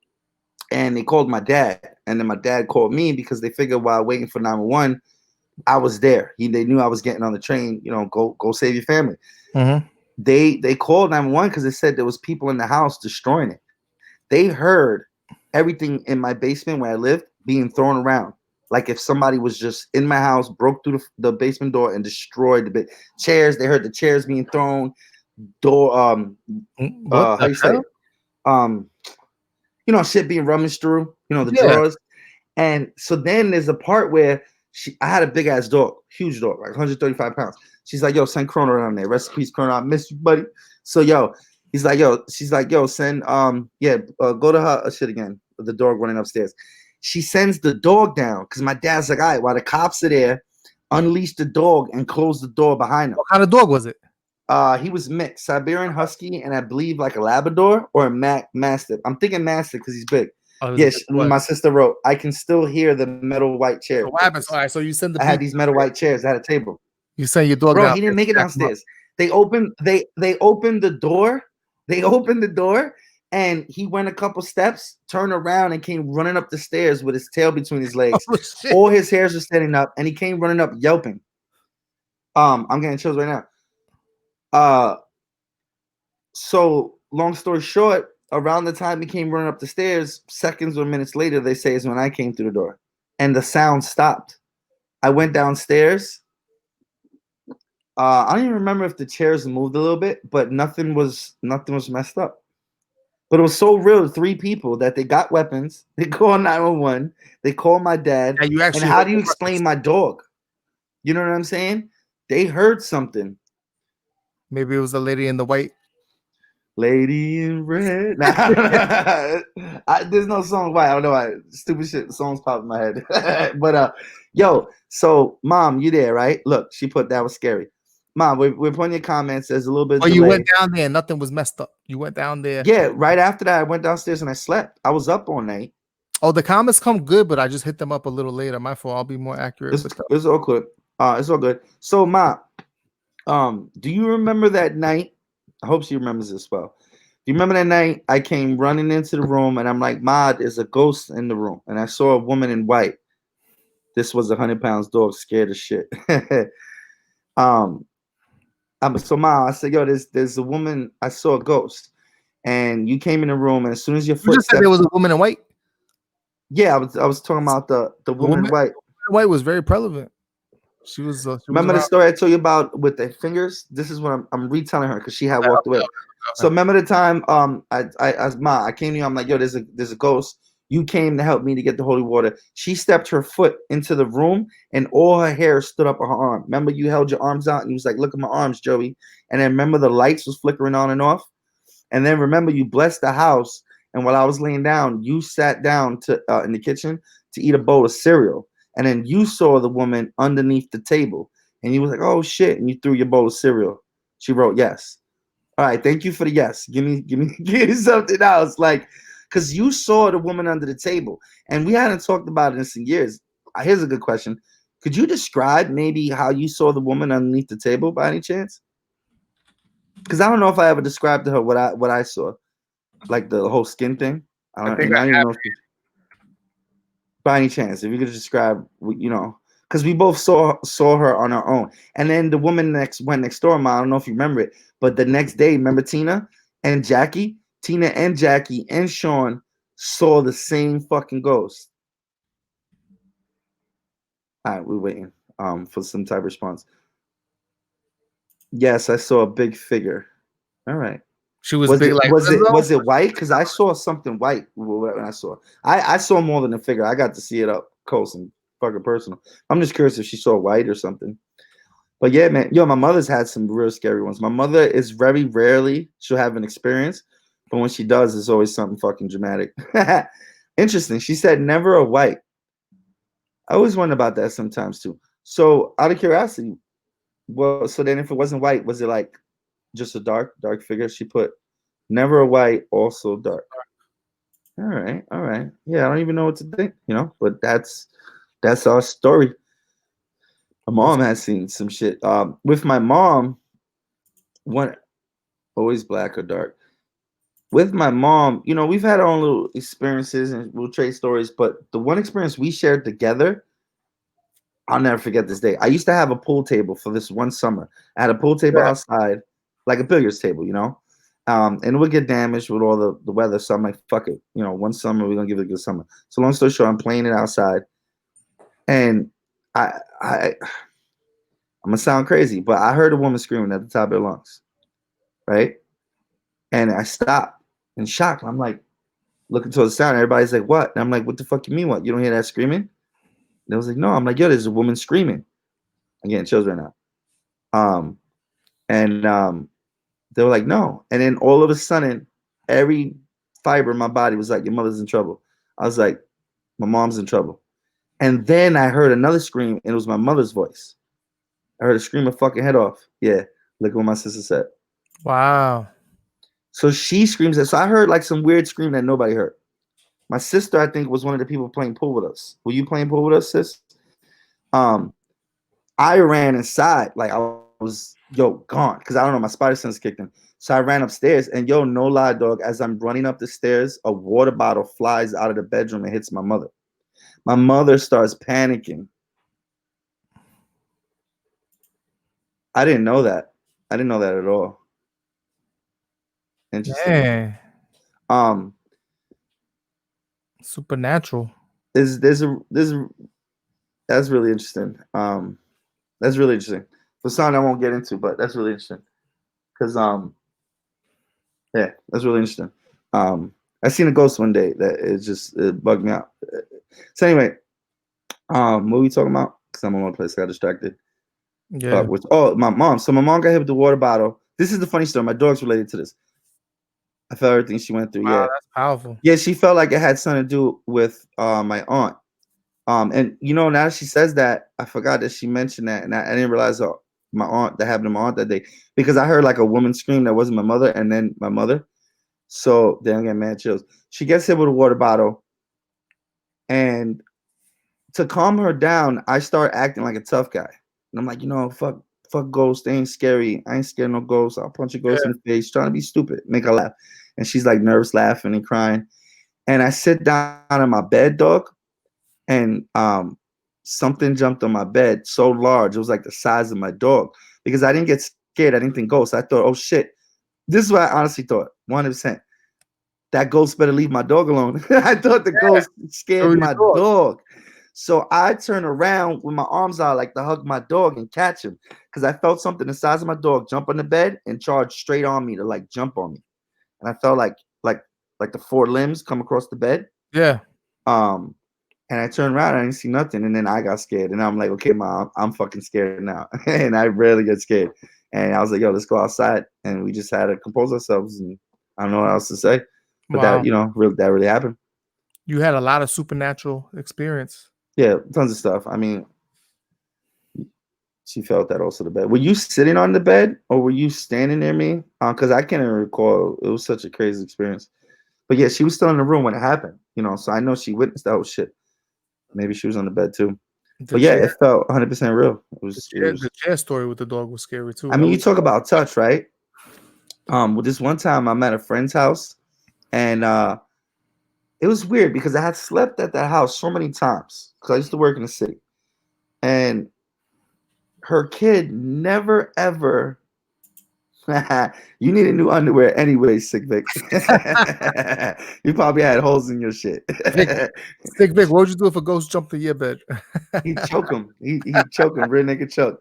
and they called my dad. And then my dad called me because they figured while waiting for 911, I was there. They knew I was getting on the train, you know, go save your family. Mm-hmm. They called 911 because they said there was people in the house destroying it. They heard everything in my basement where I lived being thrown around. Like if somebody was just in my house, broke through the basement door and destroyed the chairs. They heard the chairs being thrown. Door, what how you say it? You know, shit being rummaged through. You know, the drawers. And so then there's a part where I had a big ass dog, huge dog, like 135 pounds. She's like, yo, send Chrono down there. Rest in peace, Chrono. I miss you, buddy. So yo, he's like, yo, she's like, yo, send go to her shit again. The dog running upstairs. She sends the dog down because my dad's like, all right, while the cops are there, unleash the dog and close the door behind him. What kind of dog was it? He was mixed, Siberian Husky, and I believe like a Labrador or a Mastiff. I'm thinking Mastiff because he's big. Yes, my sister wrote, I can still hear the metal white chair. So what happens? All right, so you send the. I had these metal white chairs. I had a table. You send your dog. Bro, he didn't make it downstairs. They opened the door. They opened the door, and he went a couple steps, turned around, and came running up the stairs with his tail between his legs. Oh, all his hairs were standing up, and he came running up yelping. I'm getting chills right now. So long story short, around the time he came running up the stairs, seconds or minutes later, they say is when I came through the door, and the sound stopped. I went downstairs. I don't even remember if the chairs moved a little bit, but nothing was messed up. But it was so real. 3 people that they got weapons. They called 911. They called my dad. And how do you explain my dog? You know what I'm saying? They heard something. Maybe it was the lady in the white. Lady in red. There's no song white. I don't know why. Stupid shit. Songs pop in my head. But yo, so mom, you there, right? Look, she put that was scary. Mom, we're putting your comments. There's a little bit. Oh, you went down there and nothing was messed up. You went down there. Yeah, right after that, I went downstairs and I slept. I was up all night. Oh, the comments come good, but I just hit them up a little later. My fault. I'll be more accurate. It's all good. It's all good. So, Ma, do you remember that night? I hope she remembers this well. Do you remember that night I came running into the room and I'm like, Ma, there's a ghost in the room. And I saw a woman in white. This was 100 pounds dog, scared as shit. So Ma, I said, yo, there's a woman. I saw a ghost. And you came in the room, and as soon as your foot just said there was a woman in white. Yeah, I was talking about the woman in white. White was very prevalent. She was. Remember the story I told you about with the fingers? This is what I'm retelling her because she had walked away. So remember the time I came to you. I'm like, yo, there's a ghost. You came to help me to get the holy water. She stepped her foot into the room, and all her hair stood up on her arm. Remember, you held your arms out, and you was like, look at my arms, Joey. And then remember the lights was flickering on and off. And then remember, you blessed the house. And while I was laying down, you sat down in the kitchen to eat a bowl of cereal. And then you saw the woman underneath the table. And you was like, oh, shit. And you threw your bowl of cereal. She wrote yes. All right. Thank you for the yes. Give me something else. Like, because you saw the woman under the table. And we hadn't talked about this in years. Here's a good question. Could you describe maybe how you saw the woman underneath the table by any chance? Because I don't know if I ever described to her what I saw. Like the whole skin thing. I don't even know. By any chance, if you could describe, you know, because we both saw her on our own, and then the woman went next door. I don't know if you remember it, but the next day, remember Tina and Jackie and Sean saw the same fucking ghost. All right, we're waiting for some type of response. Yes, I saw a big figure. All right. She was big. Was it white? Because I saw something white when I saw. I saw more than a figure. I got to see it up close and fucking personal. I'm just curious if she saw white or something. But yeah, man, my mother's had some real scary ones. My mother is very rarely she'll have an experience, but when she does, it's always something fucking dramatic. Interesting. She said never a white. I always wonder about that sometimes too. So out of curiosity, well, so then if it wasn't white, was it like just a dark figure? She put never a white, also dark. All right. Yeah, I don't even know what to think, but that's our story. My mom has seen some shit. With my mom, one always black or dark. With my mom, you know, we've had our own little experiences and we'll trade stories, but the one experience we shared together, I'll never forget this day. I used to have a pool table for this one summer. I had a pool table outside, like a billiards table, you know, and it would get damaged with all the weather. So I'm like, fuck it, you know, one summer we're gonna give it a good summer. So long story short, I'm playing it outside, and I'm gonna sound crazy, but I heard a woman screaming at the top of her lungs, right? And I stopped in shock. I'm like, looking towards the sound. Everybody's like, what? And I'm like, what the fuck you mean what? You don't hear that screaming? And they was like, no. I'm like, yo, there's a woman screaming. I'm getting chills right now. They were like, no. And then all of a sudden, every fiber in my body was like, your mother's in trouble. I was like, my mom's in trouble. And then I heard another scream, and it was my mother's voice. I heard her scream her fucking head off. Yeah, look at what my sister said. Wow. So she screams that. So I heard like some weird scream that nobody heard. My sister, I think, was one of the people playing pool with us. Were you playing pool with us, sis? I ran inside. Like I was, gone. Because I don't know, my spider sense kicked in. So I ran upstairs. And no lie, dog, as I'm running up the stairs, a water bottle flies out of the bedroom and hits my mother. My mother starts panicking. I didn't know that. I didn't know that at all. Interesting. Yeah. Supernatural. That's really interesting. That's really interesting. For something I won't get into, but that's really interesting. Cause yeah, that's really interesting. I seen a ghost one day that it bugged me out. So anyway, what were we talking about? Cause I'm in one place, I got distracted. Yeah. My mom. So my mom got hit with the water bottle. This is the funny story. My dog's related to this. I felt everything she went through. Wow, that's powerful. Yeah, she felt like it had something to do with my aunt. And now that she says that, I forgot that she mentioned that, and I didn't realize my aunt that happened to my aunt that day because I heard like a woman scream that wasn't my mother, and then my mother. So then I get mad chills. She gets hit with a water bottle, and to calm her down, I start acting like a tough guy, and I'm like, fuck ghosts, they ain't scary. I ain't scared no ghosts. I'll punch a ghost in the face, trying to be stupid, make her laugh, and she's like nervous, laughing and crying, and I sit down on my bed, dog. And something jumped on my bed so large, it was like the size of my dog. Because I didn't get scared, I didn't think ghosts. I thought, oh shit. This is what I honestly thought, 100%. That ghost better leave my dog alone. I thought the ghost scared my dog. So I turned around with my arms out like to hug my dog and catch him. Because I felt something the size of my dog jump on the bed and charge straight on me to like jump on me. And I felt like the four limbs come across the bed. Yeah. And I turned around and I didn't see nothing. And then I got scared. And I'm like, okay, Mom, I'm fucking scared now. And I rarely get scared. And I was like, yo, let's go outside. And we just had to compose ourselves. And I don't know what else to say. But that really happened. You had a lot of supernatural experience. Yeah, tons of stuff. I mean, she felt that also the bed. Were you sitting on the bed or were you standing near me? Because I can't even recall. It was such a crazy experience. But yeah, she was still in the room when it happened. So I know she witnessed that whole shit. Maybe she was on the bed too. But yeah, it felt 100% real. The chair story with the dog was scary too. I mean, you talk about touch, right? Well, this one time I'm at a friend's house, and it was weird because I had slept at that house so many times because I used to work in the city, and her kid never ever. You need a new underwear anyway, Sick Vic. You probably had holes in your shit. Sick Vic, what would you do if a ghost jumped to your bed? He'd choke him. He'd choke him. Real nigga choke.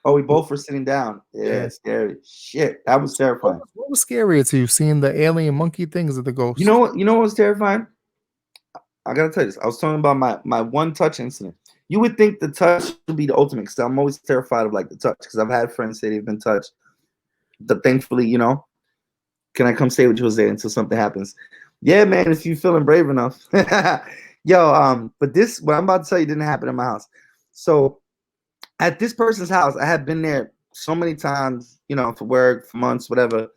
Oh, we both were sitting down. Yeah, scary. Shit, that was terrifying. What was scarier to you, seeing the alien monkey things or the ghost? You know what was terrifying? I gotta tell you this. I was talking about my one touch incident. You would think the touch would be the ultimate because I'm always terrified of like the touch because I've had friends say they've been touched. But thankfully, can I come stay with you Jose until something happens? Yeah, man, if you're feeling brave enough. Yo, but this, what I'm about to tell you, didn't happen in my house. So at this person's house, I had been there so many times, for work, for months, whatever.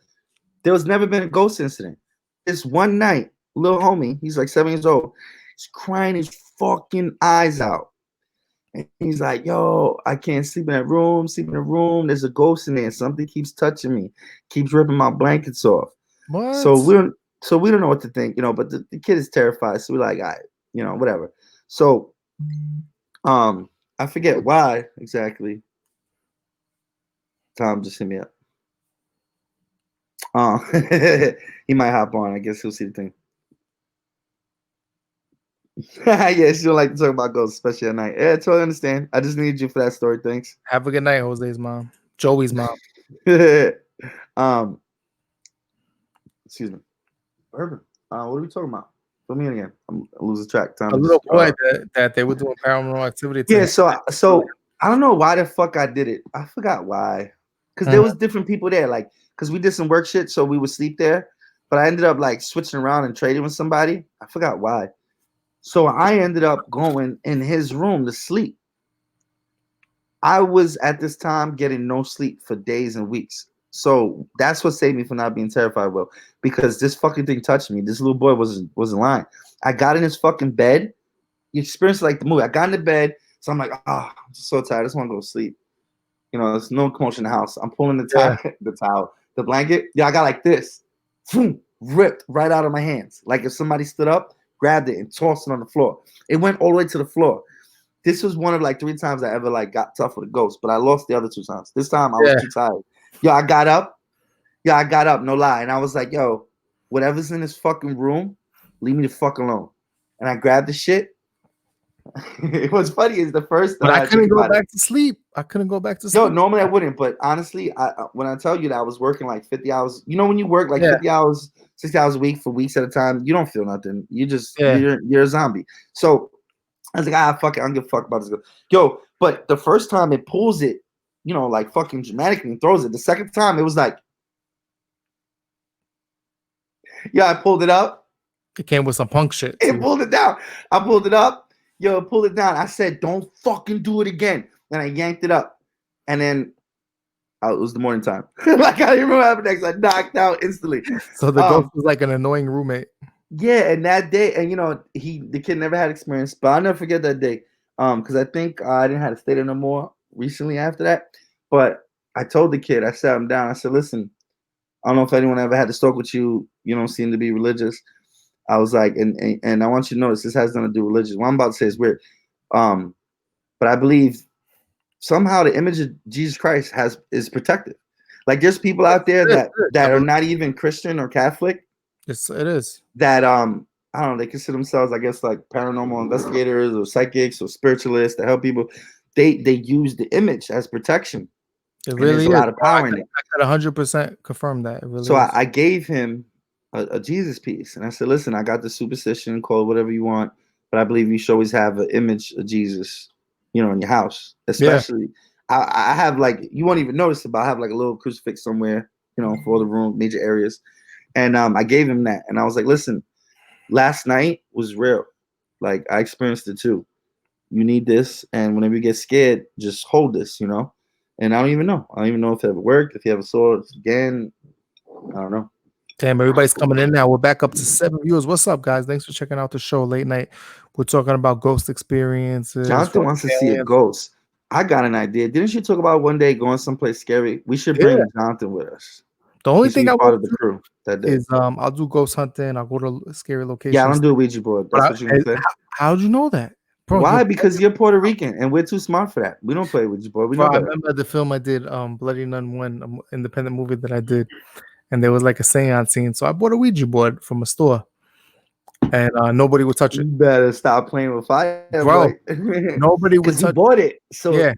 There was never been a ghost incident. This one night, little homie, he's like 7 years old, he's crying his fucking eyes out. And he's like, yo, I can't sleep in that room. Sleep in the room. There's a ghost in there. Something keeps touching me, keeps ripping my blankets off. What? So we don't know what to think, but the kid is terrified. So we're like, all right, whatever. So I forget why exactly. Tom just hit me up. He might hop on. I guess he'll see the thing. Yeah, she don't like to talk about ghosts, especially at night. Yeah, I totally understand. I just need you for that story. Thanks. Have a good night, Jose's mom. Joey's mom. Excuse me. Urban. What are we talking about? Put me in again. I'm losing track. Time. A little boy that they were doing paranormal activity. Yeah, so I don't know why the fuck I did it. I forgot why. Because there was different people there. Like, because we did some work shit, so we would sleep there. But I ended up like switching around and trading with somebody. I forgot why. So I ended up going in his room to sleep. I was at this time getting no sleep for days and weeks. So that's what saved me from not being terrified, Will, because this fucking thing touched me. This little boy wasn't lying. I got in his fucking bed. You experienced like the movie. I got in the bed, so I'm like, I'm just so tired. I just want to go to sleep. There's no commotion in the house. I'm pulling the towel, the blanket. Yeah, I got like this, ripped right out of my hands. Like if somebody stood up, grabbed it, and tossed it on the floor. It went all the way to the floor. This was one of like 3 times I ever like got tough with a ghost, but I lost the other 2 times. This time I was too tired. Yo, I got up. No lie. And I was like, yo, whatever's in this fucking room, leave me the fuck alone. And I grabbed the shit. What's funny is the first time I couldn't go back to sleep. I couldn't go back to sleep. Yo, normally I wouldn't, but honestly, when I tell you that I was working like 50 hours, when you work like 50 hours, 60 hours a week for weeks at a time, you don't feel nothing. You just you're a zombie. So I was like, fuck it, I don't give a fuck about this. Yo, but the first time it pulls it, like fucking dramatically and throws it. The second time it was like, I pulled it up. It came with some punk shit. It pulled it down. I pulled it up. Yo, pulled it down. I said, don't fucking do it again. And I yanked it up. And then it was the morning time. Like I didn't remember what happened next. I knocked out instantly. So the ghost was like an annoying roommate. Yeah, and that day, and the kid never had experience, but I'll never forget that day. Because I think I didn't have to stay there no more recently after that. But I told the kid, I sat him down, I said, listen, I don't know if anyone ever had to talk with you. You don't seem to be religious. I was like, and I want you to notice this has nothing to do with religion. What I'm about to say is weird. But I believe somehow the image of Jesus Christ is protected. Like there's people out there that are not even Christian or Catholic. Yes, it is. That I don't know, they consider themselves, I guess, like paranormal investigators or psychics or spiritualists that help people. They use the image as protection. It really is a lot of power in it. I could 100% confirm that. It really so is. I gave him a Jesus piece, and I said, listen, I got the superstition, call it whatever you want, but I believe you should always have an image of Jesus, in your house. Especially, I have like, you won't even notice it, but I have like a little crucifix somewhere, for the room, major areas. And I gave him that, and I was like, listen, last night was real. Like I experienced it too. You need this, and whenever you get scared, just hold this, And I don't even know. I don't even know if it ever worked, if you ever saw it again. I don't know. Damn, everybody's coming in now. We're back up to 7 viewers. What's up, guys? Thanks for checking out the show late night. We're talking about ghost experiences. Jonathan wants to see a ghost. I got an idea. Didn't you talk about one day going someplace scary? We should bring Jonathan with us. The only thing I part of the crew that day is I'll do ghost hunting. I'll go to scary locations. Yeah, I don't do a Ouija board. That's what you're gonna say. How'd you know that? Bro, why? Because you're Puerto Rican and we're too smart for that. We don't play Ouija board. I remember the film I did, Bloody Nun 1, independent movie that I did, and there was like a seance scene. So I bought a Ouija board from a store, and nobody would touch it. You better stop playing with fire, bro. Nobody would touch it. Bought it. So yeah,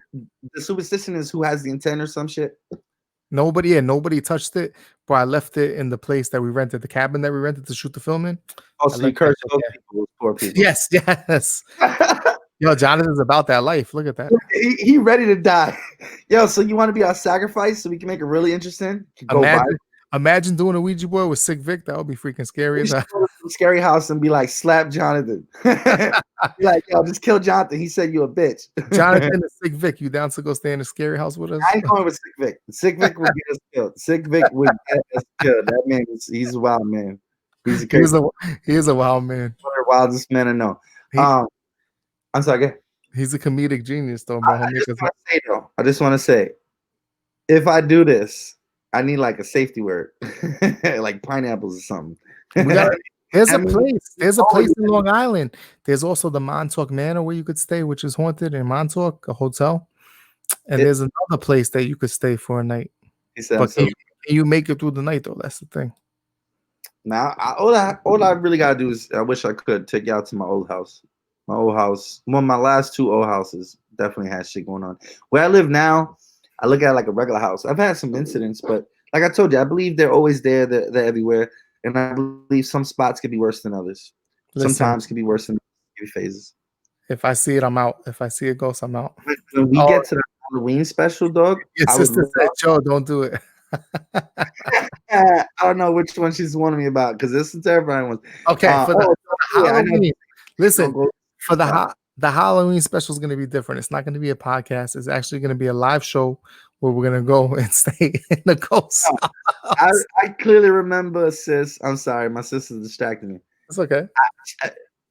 the superstition is who has the intent or some shit. Nobody touched it, but I left it in the place that we rented, the cabin that we rented to shoot the film in. Oh, so you cursed those people, poor people. Yes. Yo, Jonathan's about that life. Look at that. He ready to die. Yo, so you want to be our sacrifice so we can make it really interesting? Imagine doing a Ouija board with Sick Vic. That would be freaking scary. Scary house and be like, slap Jonathan. Be like, yo, just kill Jonathan. He said you a bitch. Jonathan and Sick Vic, you down to go stay in the scary house with us? I ain't going with Sick Vic. Sick Vic would get us killed. Sick Vic would get us killed. That man, he's a wild man. He's a crazy. He is a wild man. One of the wildest men I know. I'm sorry, He's a comedic genius, though, bro. I just want to say, if I do this, I need like a safety word, like pineapples or something. There's a place. There's a place in Long Island. There's also the Montauk Manor where you could stay, which is haunted in Montauk, a hotel. And there's another place that you could stay for a night. But can you make it through the night, though? That's the thing. Now, all I really gotta do is, I wish I could take you out to my old house. My old house, one of my last 2 old houses, definitely has shit going on. Where I live now, I look at it like a regular house. I've had some incidents, but like I told you, I believe they're always there. They're everywhere, and I believe some spots could be worse than others. Sometimes can be worse than phases. If I see it, I'm out. If I see a ghost, I'm out. When we get to the Halloween special, dog, your sister said, "Joe, don't do it." I don't know which one she's warning me about because this is terrifying one. Okay, for the Halloween. Listen, for the Halloween special is going to be different. It's not going to be a podcast. It's actually going to be a live show where we're going to go and stay in the ghost. I clearly remember, sis. I'm sorry, my sister's distracting me. It's okay.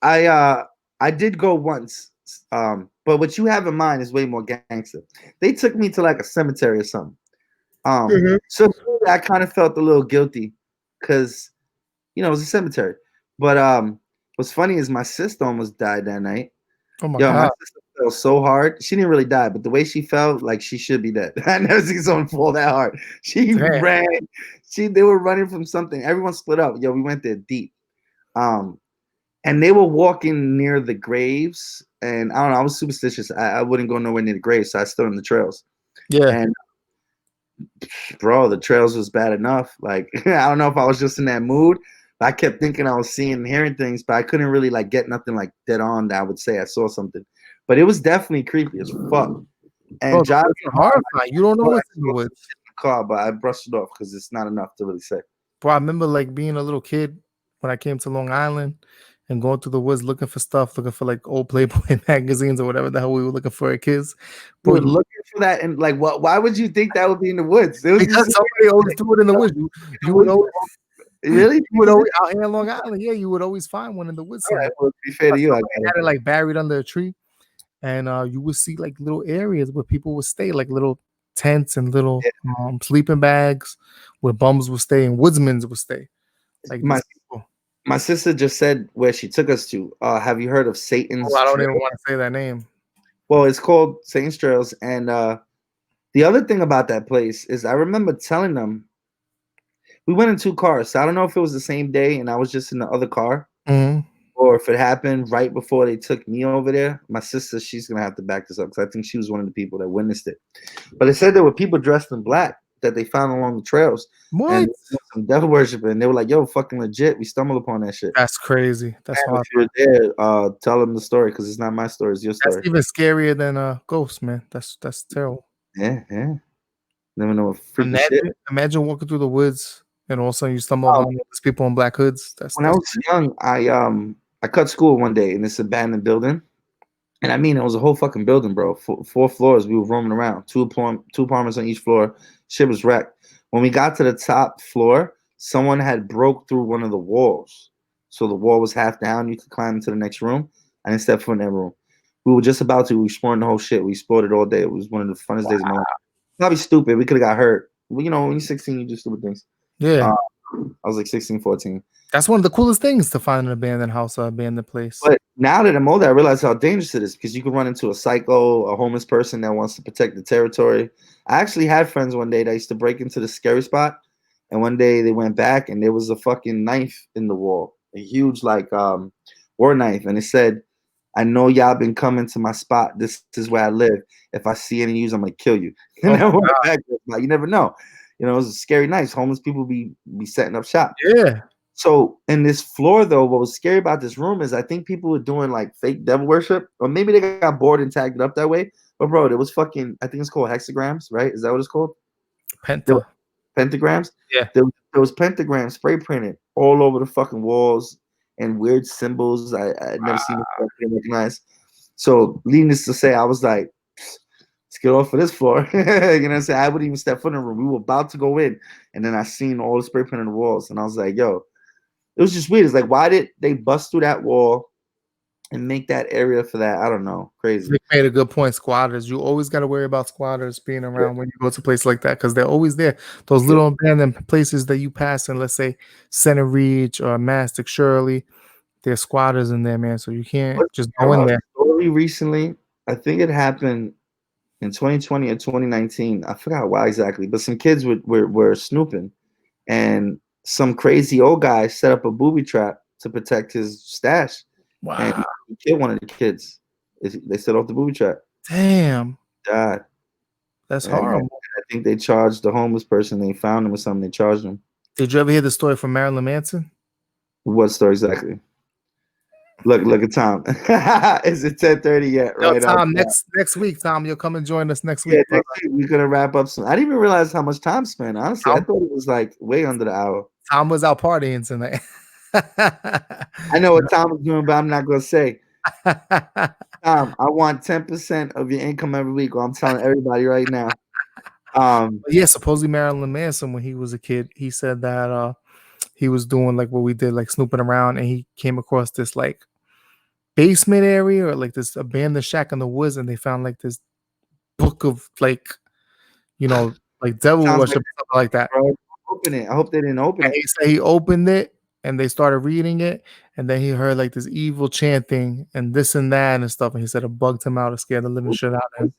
I did go once, but what you have in mind is way more gangster. They took me to like a cemetery or something. So I kind of felt a little guilty because, it was a cemetery. But what's funny is my sister almost died that night. Oh my God. My sister fell so hard. She didn't really die, but the way she felt, like she should be dead. I never seen someone fall that hard. She ran. They were running from something. Everyone split up. Yo, we went there deep. And they were walking near the graves. And I don't know, I was superstitious. I wouldn't go nowhere near the graves, so I stood on the trails. Yeah. And bro, the trails was bad enough. Like, I don't know if I was just in that mood. I kept thinking I was seeing and hearing things, but I couldn't really like get nothing like dead on that I would say I saw something. But it was definitely creepy as fuck. And driving horrifying. You don't know what's in the woods. Car, but I brushed it off because it's not enough to really say. Bro, I remember like being a little kid when I came to Long Island and going through the woods looking for stuff, looking for like old Playboy magazines or whatever the hell we were looking for as kids. Bro, looking for that, and like, what? Why would you think that would be in the woods? Because somebody always do it in the woods. You would always. Really? You would always out here in Long Island. Yeah, you would always find one in the woods. Right, well, to be fair to you, I had it like buried under a tree, and you would see like little areas where people would stay, like little tents and little sleeping bags where bums would stay and woodsmen would stay. Like my sister just said where she took us to. Have you heard of Satan's? I don't even want to say that name. Well, it's called Satan's Trails, and the other thing about that place is I remember telling them. We went in 2 cars, so I don't know if it was the same day and I was just in the other car, or if it happened right before they took me over there. My sister, she's gonna have to back this up because I think she was one of the people that witnessed it. But it said there were people dressed in black that they found along the trails. What? And some devil worshiping. And they were like, "Yo, fucking legit. We stumbled upon that shit." That's crazy. That's why. If you're there, tell them the story because it's not my story. It's your story. That's even scarier than ghosts, man. That's terrible. Yeah. Never know what freaky shit. Imagine walking through the woods. And all of a sudden you stumble upon these people in black hoods. When I was young, I cut school one day in this abandoned building. And I mean, it was a whole fucking building, bro. 4 floors. We were roaming around. 2 apartments on each floor. Shit was wrecked. When we got to the top floor, someone had broke through one of the walls. So the wall was half down. You could climb into the next room. I didn't step foot in that room. We were just about to. We explored the whole shit. We explored it all day. It was one of the funnest days of my life. Probably stupid. We could have got hurt. Well, when you're 16, you do stupid things. Yeah. I was like 16, 14. That's one of the coolest things to find an abandoned house or abandoned place. But now that I'm older, I realize how dangerous it is because you can run into a psycho, a homeless person that wants to protect the territory. I actually had friends one day that used to break into the scary spot. And one day they went back and there was a fucking knife in the wall, a huge like war knife. And it said, "I know y'all been coming to my spot. This is where I live. If I see any of you, I'm going to kill you." You never know. It was a scary night. Homeless people be setting up shop. Yeah. So in this floor, though, what was scary about this room is I think people were doing like fake devil worship, or maybe they got bored and tagged it up that way. But bro, there was fucking, I think it's called hexagrams, right? Is that what it's called? Pentagrams? Yeah. There was pentagrams spray printed all over the fucking walls and weird symbols I'd never seen before, I couldn't recognize. So needless to say, I was like, let's get off of this floor. You know what I'm saying? I wouldn't even step foot in the room. We were about to go in, and then I seen all the spray print on the walls, and I was like, yo, it was just weird. It's like, why did they bust through that wall and make that area for that. I don't know, crazy. Vic made a good point. Squatters, you always got to worry about squatters being around when you go to a place like that because they're always there. Those little abandoned places that you pass in, let's say Center Reach or Mastic Shirley, there's squatters in there, man. So you can't just go in there. Story recently, I think it happened in 2020 or 2019. I forgot why exactly, but some kids were snooping, and some crazy old guy set up a booby trap to protect his stash. Wow. And he killed one of the kids. They set off the booby trap. Damn. Died. That's horrible. I think they charged the homeless person. They found him or something. They charged him. Did you ever hear the story from Marilyn Manson? What story exactly? Look at Tom. Is it 10:30 yet? No, right, Tom. Next week, Tom, you'll come and join us next week. Yeah, next week we're gonna wrap up soon. I didn't even realize how much time spent. Honestly, I thought it was like way under the hour. Tom was out partying tonight. I know what Tom was doing, but I'm not gonna say. Tom, I want 10% of your income every week. Well, I'm telling everybody right now. Yeah, supposedly Marilyn Manson, when he was a kid, he said that he was doing like what we did, like snooping around, and he came across this like basement area or like this abandoned shack in the woods, and they found like this book of like, like devil worship, something like that. Bro, open it. I hope they didn't open it. He said he opened it and they started reading it, and then he heard like this evil chanting and this and that and stuff, and he said it bugged him out, it scared the living shit out of him.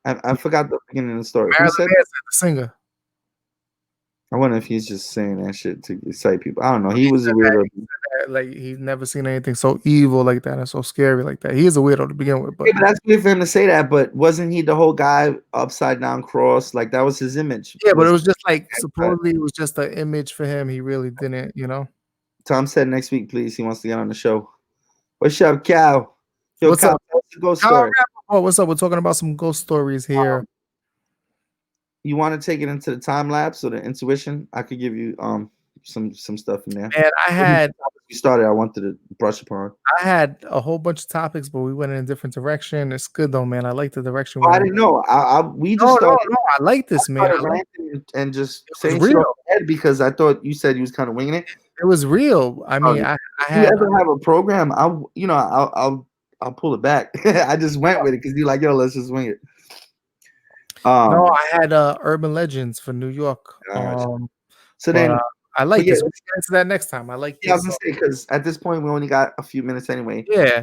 I forgot the beginning of the story. Marilyn Manson, the singer. I wonder if he's just saying that shit to excite people. I don't know. He was a weirdo. Like he's never seen anything so evil like that and so scary like that. He is a weirdo to begin with, but yeah, that's weird for him to say that. But wasn't he the whole guy upside down cross? Like that was his image. Yeah, but it was just like supposedly it was just an image for him. He really didn't, Tom said next week, please. He wants to get on the show. What's up, Cal? Yo, what's Cal, up? what's the ghost story? Oh, what's up? We're talking about some ghost stories here. You want to take it into the time lapse or the intuition? I could give you some stuff in there. And we started. I wanted to brush upon. I had a whole bunch of topics, but we went in a different direction. It's good though, man. I like the direction. I didn't know. We just started. No, I like this, man. And just saying shit off the head because I thought you said you was kind of winging it. It was real. I mean, I had. You ever have a program? I'll pull it back. I just went with it because you're like, yo, let's just wing it. No, I had Urban Legends for New York. So then I like this. We'll get into that next time. I like this. I was gonna say because at this point we only got a few minutes anyway. Yeah.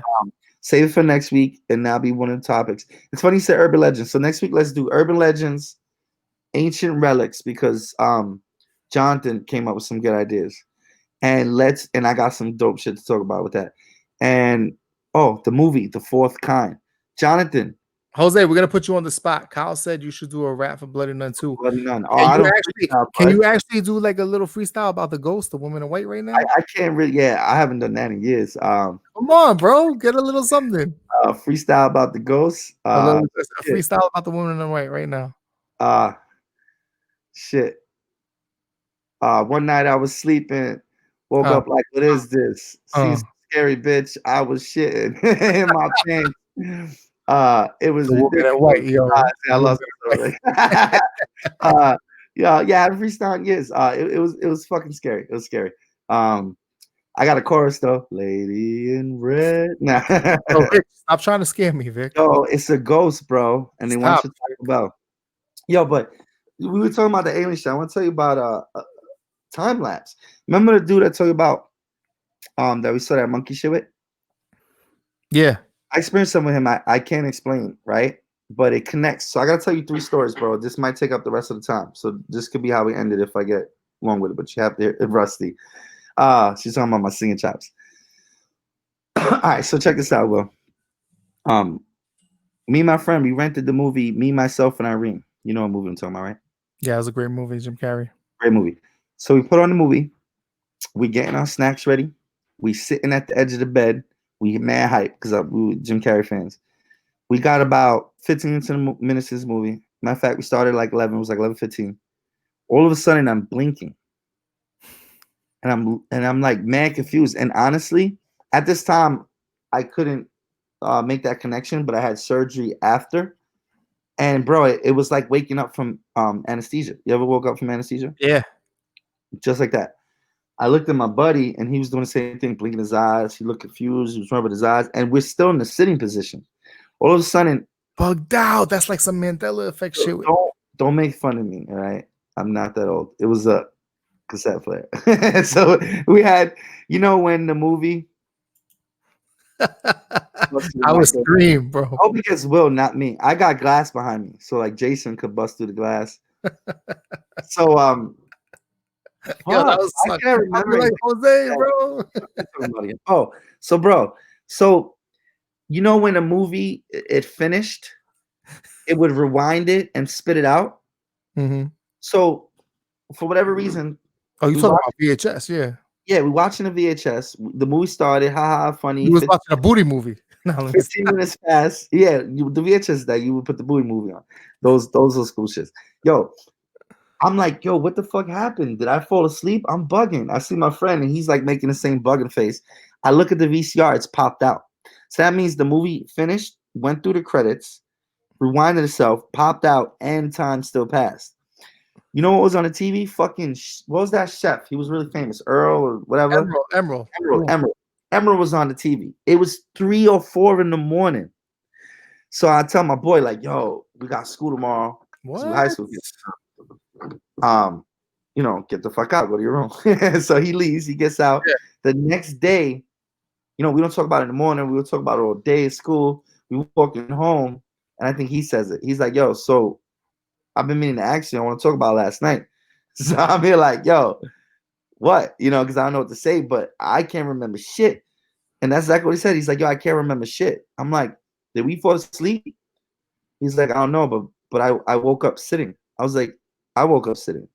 Save it for next week, and that'll be one of the topics. It's funny you said Urban Legends. So next week let's do Urban Legends, Ancient Relics, because Jonathan came up with some good ideas. And I got some dope shit to talk about with that. And the movie, The Fourth Kind. Jonathan. Jose, we're gonna put you on the spot. Kyle said you should do a rap for Bloody Nun too. Bloody Nun. Can you actually do like a little freestyle about the ghost, the woman in white right now? I can't really. Yeah, I haven't done that in years. Come on, bro, get a little something. Freestyle about the ghost. A freestyle about the woman in white right now. Shit. One night I was sleeping, woke up like, what is this? See, scary bitch. I was shitting in my pants. It was white, yo. I lost it. Yeah, I had freestyle. Yes, it was fucking scary. It was scary. I got a chorus though. Lady in red. Nah. Vic, stop trying to scare me, Vic. Yo, it's a ghost, bro, and they want you to talk about. Yo, but we were talking about the alien shit. I want to tell you about time lapse. Remember the dude I told you about that we saw that monkey shit with? Yeah. I experienced something with him I can't explain, right? But it connects. So I gotta tell you 3 stories, bro. This might take up the rest of the time. So this could be how we end it if I get long with it, but you have to hear Rusty. She's talking about my singing chops. All right, so check this out, Will. Me and my friend, we rented the movie Me, Myself, and Irene. You know what movie I'm talking about, right? Yeah, it was a great movie, Jim Carrey. Great movie. So we put on the movie. We getting our snacks ready. We sitting at the edge of the bed. We mad hype because we were Jim Carrey fans. We got about 15 minutes of this movie. Matter of fact, we started like 11. It was like 11:15. All of a sudden, I'm blinking, and I'm like mad confused. And honestly, at this time, I couldn't make that connection. But I had surgery after, and bro, it was like waking up from anesthesia. You ever woke up from anesthesia? Yeah, just like that. I looked at my buddy, and he was doing the same thing, blinking his eyes. He looked confused. He was rubbing his eyes, and we're still in the sitting position. All of a sudden, bugged out. That's like some Mandela effect shit. Don't make fun of me, all right? I'm not that old. It was a cassette player. So we had, when the movie. I was scream, bro. I hope it gets Will, not me. I got glass behind me, so like Jason could bust through the glass. So yo, that was I can't remember. Like Jose, bro. Oh, so bro, when a movie it finished, it would rewind it and spit it out. Mm-hmm. So for whatever reason, you talking about VHS, yeah. Yeah, we watching a VHS. The movie started, haha, funny. You was watching a booty movie. No, 15 minutes passed. Yeah, the VHS that you would put the booty movie on. Those are school shits. Yo, I'm like, yo, what the fuck happened? Did I fall asleep? I'm bugging. I see my friend, and he's like making the same bugging face. I look at the VCR, it's popped out. So that means the movie finished, went through the credits, rewinded itself, popped out, and time still passed. You know what was on the TV? Fucking, what was that chef? He was really famous. Earl or whatever. Emerald. Emerald was on the TV. It was 3 or 4 in the morning. So I tell my boy, like, yo, we got school tomorrow. What? High school. Get the fuck out. Go to your room. So he leaves. He gets out. Yeah. The next day, we don't talk about it in the morning. We will talk about it all day at school. We were walking home, and I think he says it. He's like, yo, so I've been meaning to ask you. I want to talk about last night. So I'm here like, yo, what? Because I don't know what to say, but I can't remember shit. And that's exactly what he said. He's like, yo, I can't remember shit. I'm like, did we fall asleep? He's like, I don't know, but I woke up sitting. I was like, I woke up sitting.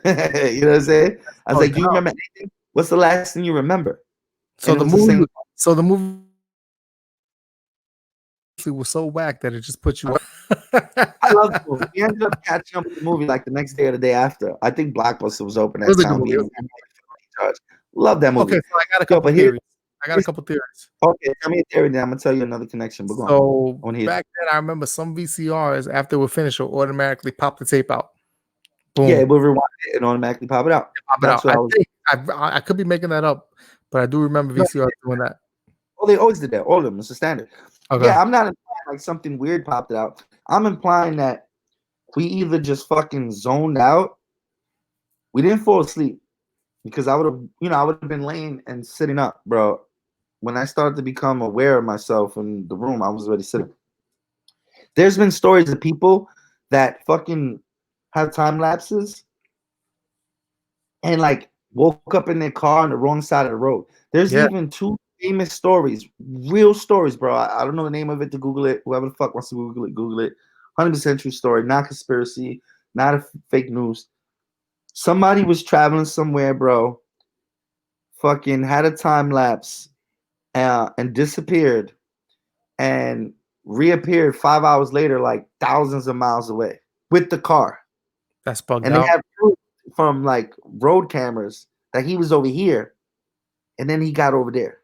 You know what I'm saying? I was like, do you remember anything? What's the last thing you remember? So the movie was so whack that it just put you up. I love the movie. We ended up catching up with the movie like the next day or the day after. I think Blockbuster was open at time. Love that movie. Okay, so I got a couple theories. Okay, tell me a theory, then I'm gonna tell you another connection. But so back then, I remember some VCRs after we're finished will automatically pop the tape out. Boom. Yeah, it will rewind it and automatically pop it out. I could be making that up, but I do remember VCRs doing that. Oh, they always did that. All of them. It's a standard. Okay. Yeah, I'm not implying like something weird popped it out. I'm implying that we either just fucking zoned out. We didn't fall asleep because I would have been laying and sitting up, bro. When I started to become aware of myself in the room, I was already sitting. There's been stories of people that fucking have time lapses and like woke up in their car on the wrong side of the road. There's even 2 famous stories, real stories, bro. I don't know the name of it to Google it. Whoever the fuck wants to Google it. 100% true story, not conspiracy, not a fake news. Somebody was traveling somewhere, bro. Fucking had a time lapse and disappeared and reappeared 5 hours later, like thousands of miles away with the car. That's bugged and out. They have proof from like road cameras that he was over here and then he got over there.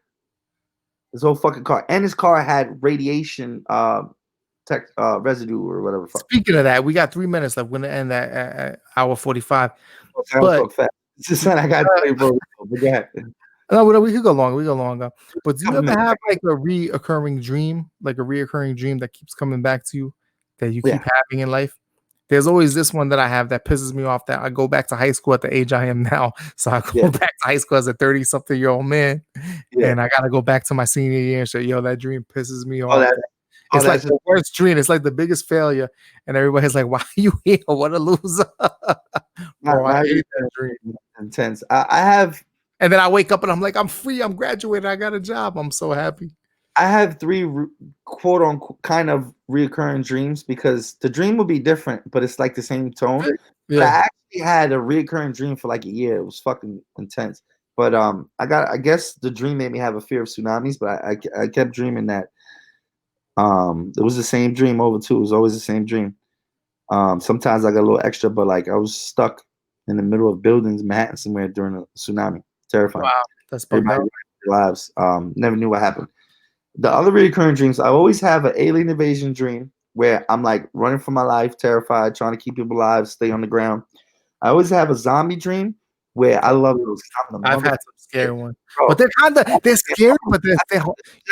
His whole fucking car. And his car had radiation residue or whatever. Speaking of that, we got 3 minutes left. We're going to end at hour 45. Okay, but just I got to go ahead. No, we could go longer. We go longer. But do you ever have like a reoccurring dream, that keeps coming back to you, that you keep having in life? There's always this one that I have that pisses me off, that I go back to high school at the age I am now. So I go back to high school as a 30-something-year-old man, and I got to go back to my senior year and say, yo, that dream pisses me off. It's like the worst dream. It's like the biggest failure. And everybody's like, why are you here? What a loser. Bro, I hate that dream. Intense. I have. And then I wake up and I'm like, I'm free. I'm graduated. I got a job. I'm so happy. I have 3 quote unquote kind of reoccurring dreams because the dream will be different, but it's like the same tone. Yeah. I actually had a reoccurring dream for like a year. It was fucking intense. But I guess the dream made me have a fear of tsunamis, but I kept dreaming that it was the same dream over too. It was always the same dream. Sometimes I got a little extra, but like I was stuck in the middle of buildings, Manhattan somewhere during a tsunami. Terrifying. Wow, that's bugged out. Lives. Never knew what happened. The other recurring dreams, I always have an alien invasion dream where I'm like running for my life, terrified, trying to keep people alive, stay on the ground. I always have a zombie dream where I love those. I've had some scary ones, but they're scary, but they're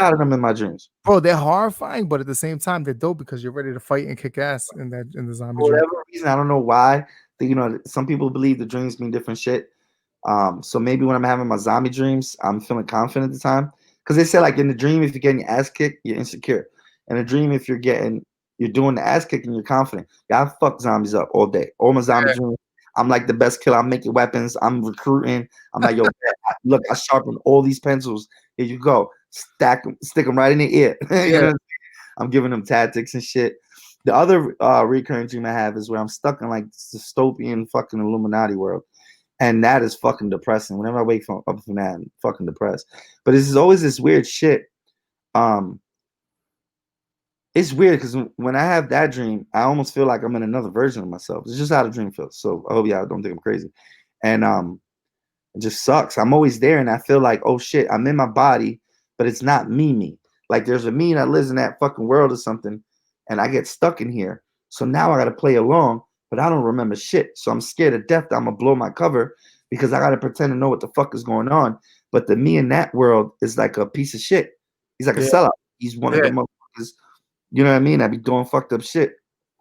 out of them in my dreams. Bro, they're horrifying, but at the same time, they're dope because you're ready to fight and kick ass in the zombie. For whatever reason, I don't know why. Some people believe the dreams mean different shit. So maybe when I'm having my zombie dreams, I'm feeling confident at the time. Because they say like in the dream, if you're getting your ass kicked, you're insecure. In a dream, if you're doing the ass kicking, you're confident. Yeah, I fuck zombies up all day. All my zombie dreams, I'm like the best killer. I'm making weapons. I'm recruiting. I'm like, yo, look, I sharpen all these pencils. Here you go. Stick them right in the ear. You know? I'm giving them tactics and shit. The other recurring dream I have is where I'm stuck in like dystopian fucking Illuminati world. And that is fucking depressing. Whenever I wake up from that, I'm fucking depressed. But this is always this weird shit. It's weird because when I have that dream, I almost feel like I'm in another version of myself. It's just how the dream feels. So I hope y'all don't think I'm crazy. And it just sucks. I'm always there and I feel like, oh shit, I'm in my body, but it's not me. Like there's a me that lives in that fucking world or something, and I get stuck in here. So now I gotta play along, but I don't remember shit. So I'm scared to death that I'm gonna blow my cover because I gotta pretend to know what the fuck is going on. But the me in that world is like a piece of shit. He's like a sellout. He's one of the motherfuckers. You know what I mean? I be doing fucked up shit.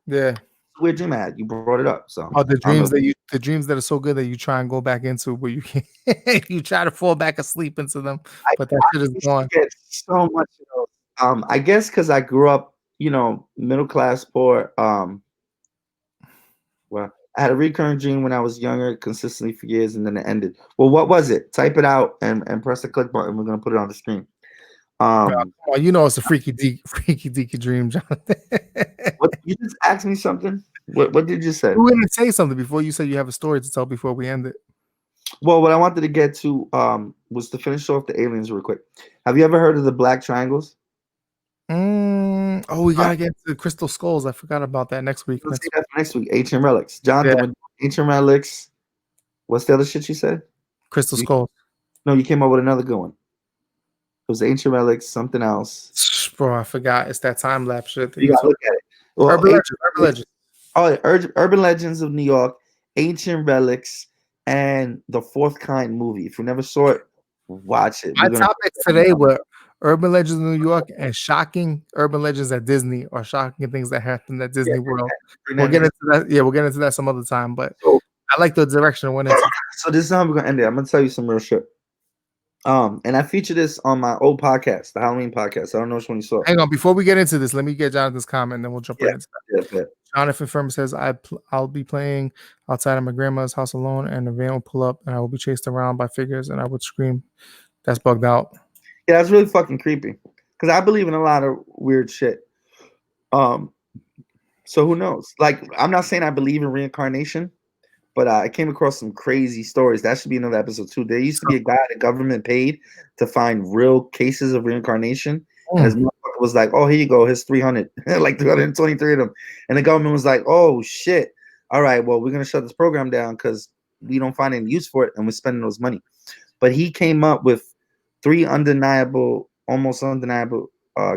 Yeah. Weird dream I had. You brought it up. So the dreams that are so good that you try and go back into, but you can't. You try to fall back asleep into them, but that shit is gone. So much. I guess because I grew up, middle class poor. Well, I had a recurring dream when I was younger, consistently for years, and then it ended. Well, what was it? Type it out and press the click button. We're gonna put it on the screen. It's a freaky deaky dream, Jonathan. What, you just asked me something? What did you say? You were gonna say something before. You said you have a story to tell before we end it. Well, what I wanted to get to was to finish off the aliens real quick. Have you ever heard of the black triangles? We gotta get to Crystal Skulls. I forgot about that next week. Next week, Ancient Relics. Jonathan, Ancient Relics. What's the other shit you said? Crystal Skulls. No, you came up with another good one. It was Ancient Relics, something else. Bro, I forgot. It's that time lapse shit. You gotta look at it. Well, Urban Legends. Oh, Urban Legends of New York, Ancient Relics, and the Fourth Kind movie. If you never saw it, watch it. My topics today were Urban Legends of New York and shocking urban legends at Disney, or shocking things that happened at Disney World. We'll get into that. Yeah, we'll get into that some other time. But I like the direction it went into. So this is how we're gonna end it. I'm gonna tell you some real shit. And I featured this on my old podcast, the Halloween podcast. I don't know which one you saw. Hang on, before we get into this, let me get Jonathan's comment, and then we'll jump right into that. Yeah. Jonathan Firm says, I'll be playing outside of my grandma's house alone, and the van will pull up, and I will be chased around by figures, and I would scream. That's bugged out. Yeah, that's really fucking creepy. Because I believe in a lot of weird shit. So who knows? Like, I'm not saying I believe in reincarnation, but I came across some crazy stories. That should be another episode too. There used to be a guy the government paid to find real cases of reincarnation. And his motherfucker was like, oh, here you go. Here's 300, like 323 of them. And the government was like, oh, shit. All right, well, we're going to shut this program down because we don't find any use for it and we're spending those money. But he came up with 3 almost undeniable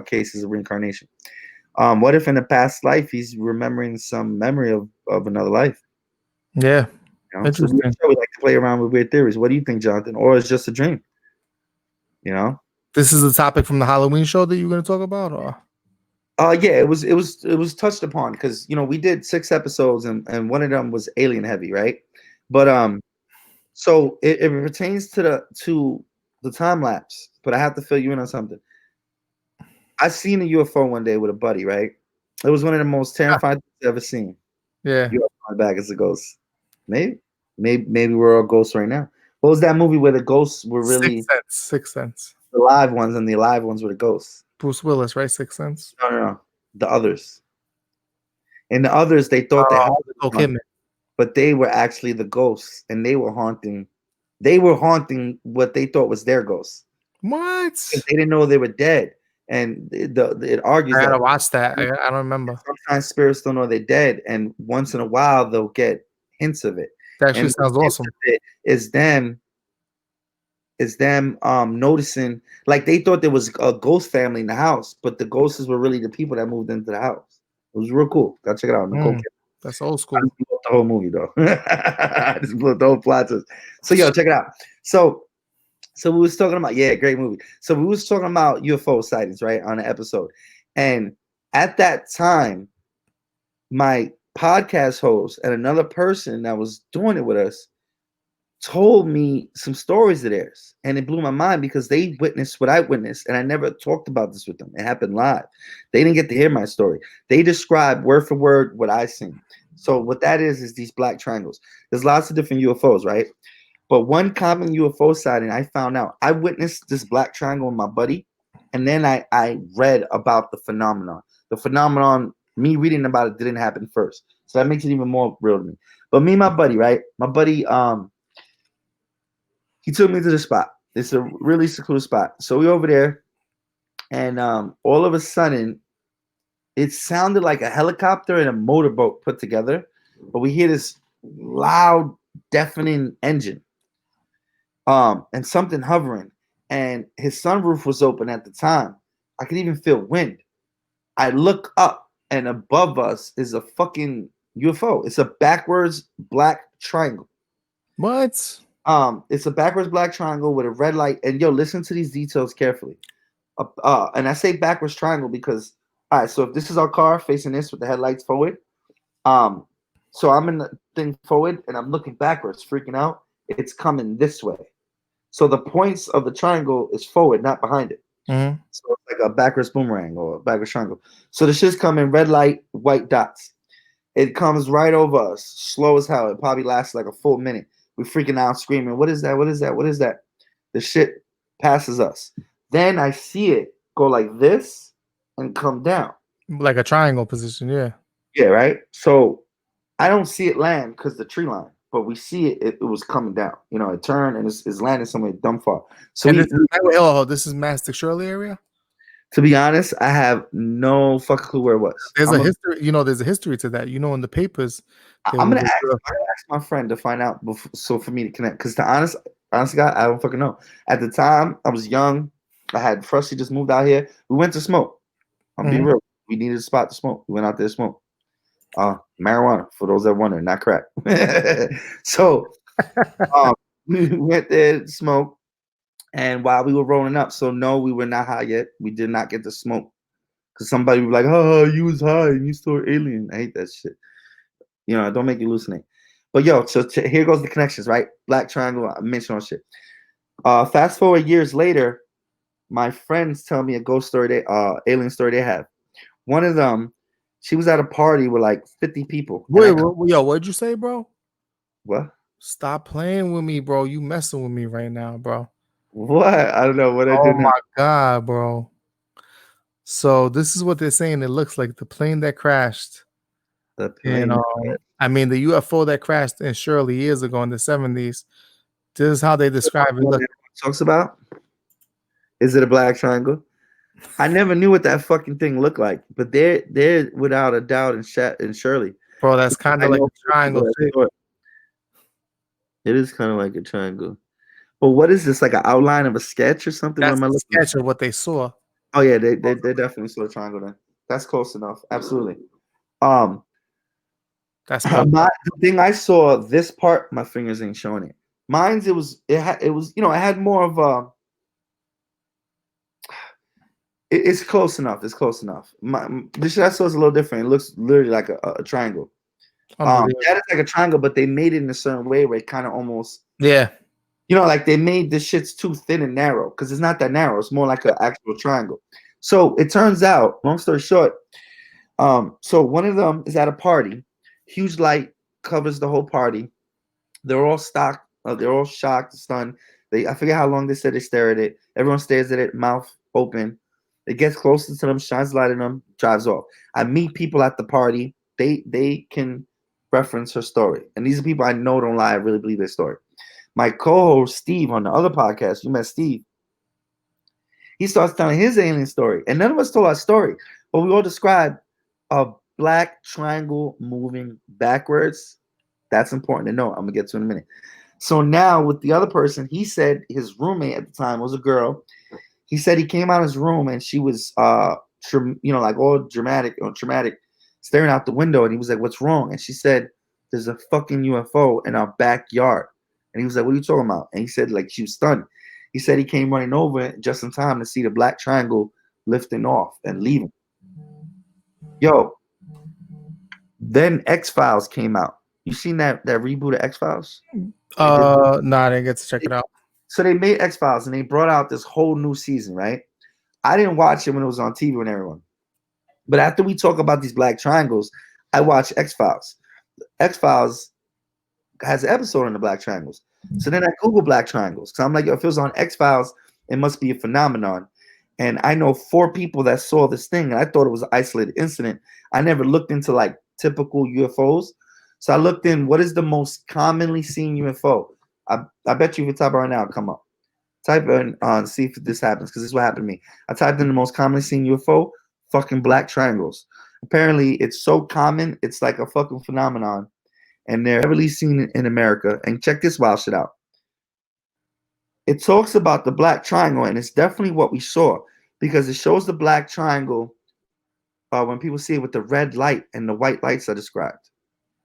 cases of reincarnation. What if in a past life he's remembering some memory of another life? Yeah. So we like to play around with weird theories. What do you think, Jonathan? Or it's just a dream? This is a topic from the Halloween show that you're going to talk about, or? Yeah, it was touched upon because we did 6 episodes and one of them was alien heavy, right? But so it pertains to the time lapse. But I have to fill you in on something. I seen a UFO one day with a buddy, right? It was one of the most terrifying things I've ever seen. Yeah, UFO back as a ghost. Maybe we're all ghosts right now. What was that movie where the ghosts were really Sixth Sense? The live ones and the alive ones were the ghosts. Bruce Willis, right? Sixth Sense. No. The others. And the others, they thought but they were actually the ghosts, and they were haunting. They were haunting what they thought was their ghosts. What? They didn't know they were dead, and it argues. I gotta watch that. I don't remember. Sometimes spirits don't know they're dead, and once in a while they'll get hints of it. That actually sounds awesome. Is them noticing, like they thought there was a ghost family in the house, but the ghosts were really the people that moved into the house. It was real cool. Gotta check it out. That's old school. the whole movie though. I just blew up the whole plot twist. So yo, check it out. So we was talking about great movie. So we was talking about UFO sightings, right, on the episode, and at that time, my podcast host and another person that was doing it with us told me some stories of theirs, and it blew my mind because they witnessed what I witnessed, and I never talked about this with them. It happened live. They didn't get to hear my story. They described word for word what I seen. So what that is these black triangles. There's lots of different UFOs, right? But one common UFO sighting I found out, I witnessed this black triangle with my buddy, and then I read about the phenomenon. The phenomenon, me reading about it didn't happen first. So that makes it even more real to me. But me and my buddy, right? My buddy, he took me to the spot. It's a really secluded spot. So we over there, and all of a sudden, it sounded like a helicopter and a motorboat put together. But we hear this loud, deafening engine, and something hovering. And his sunroof was open at the time. I could even feel wind. I look up, and above us is a fucking UFO. It's a backwards black triangle. What? It's a backwards black triangle with a red light. And yo, listen to these details carefully. And I say backwards triangle because, all right, so if this is our car facing this with the headlights forward, so I'm in the thing forward and I'm looking backwards, freaking out. It's coming this way. So the points of the triangle is forward, not behind it. Mm-hmm. So it's like a backwards boomerang or a backwards triangle. So the shit's coming red light, white dots. It comes right over us, slow as hell. It probably lasts like a full minute. We freaking out, screaming, "What is that? What is that? What is that?" The shit passes us. Then I see it go like this and come down. Like a triangle position, yeah. Yeah, right? So I don't see it land because the tree line, but we see it was coming down. You know, it turned and it's landing somewhere dumb far. So this is Mastic Shirley area? To be honest, I have no fucking clue where it was. There's a history, there's a history to that. In the papers. I'm gonna ask my friend to find out so for me to connect. Because honest God, I don't fucking know. At the time, I was young. I had freshly just moved out here. We went to smoke. I'm being real. We needed a spot to smoke. We went out there to smoke. Marijuana, for those that wonder, not crack. So we went there to smoke. And while we were rolling up, so no, we were not high yet. We did not get to smoke. Because somebody would be like, "Oh, you was high and you saw an alien." I hate that shit. Don't make you hallucinate. But yo, so here goes the connections, right? Black triangle, I mentioned all shit. Fast forward years later, my friends tell me a ghost story, alien story they have. One of them, she was at a party with like 50 people. Wait, what'd you say, bro? What? Stop playing with me, bro. You messing with me right now, bro. What? I don't know what I did. Oh my God, bro. So this is what they're saying. It looks like the plane that crashed. The plane. And the UFO that crashed in Shirley years ago in the 70s. This is how they describe it. Look. Talks about? Is it a black triangle? I never knew what that fucking thing looked like, but they're without a doubt in Shirley. Bro, that's kind of like a triangle. It is kind of like a triangle. But what is this? Like an outline of a sketch or something? That's a sketch of what they saw. Oh yeah, they definitely saw a triangle then. That's close enough. Absolutely. That's the thing I saw. This part, my fingers ain't showing it. Mine's it had more of a. It's close enough. It's close enough. The shit I saw is a little different. It looks literally like a triangle. That is like a triangle, but they made it in a certain way where it kind of almost. Yeah. Like they made the shits too thin and narrow because it's not that narrow. It's more like an actual triangle. So it turns out, long story short, so one of them is at a party. Huge light covers the whole party. They're all they're all shocked, stunned. I forget how long they said they stare at it. Everyone stares at it, mouth open. It gets closer to them, shines light on them, drives off. I meet people at the party. They can reference her story. And these are people I know don't lie. I really believe their story. My co-host, Steve, on the other podcast, you met Steve. He starts telling his alien story. And none of us told our story. But we all described a black triangle moving backwards. That's important to know. I'm going to get to in a minute. So now with the other person, he said his roommate at the time was a girl. He said he came out of his room and she was, like all dramatic or traumatic, staring out the window. And he was like, "What's wrong?" And she said, there's a fucking UFO in our backyard. And he was like, what are you talking about? And he said, like, she was stunned. He said he came running over just in time to see the black triangle lifting off and leaving. Yo, then X-Files came out. You seen that reboot of X-Files? No, I didn't get to check it out. So they made X-Files and they brought out this whole new season, right? I didn't watch it when it was on TV with everyone. But after we talk about these black triangles, I watched X-Files. X-Files has an episode on the black triangles. So then I Google black triangles. So I'm like, if it was on X-Files, it must be a phenomenon. And I know 4 people that saw this thing, and I thought it was an isolated incident. I never looked into like typical UFOs. So I looked in what is the most commonly seen UFO. I bet you if you type it right now, it'll come up. Type in see if this happens, because this is what happened to me. I typed in the most commonly seen UFO, fucking black triangles. Apparently, it's so common, it's like a fucking phenomenon. And they're heavily seen in America. And check this wild shit out. It talks about the black triangle, and it's definitely what we saw, because it shows the black triangle when people see it with the red light and the white lights are described.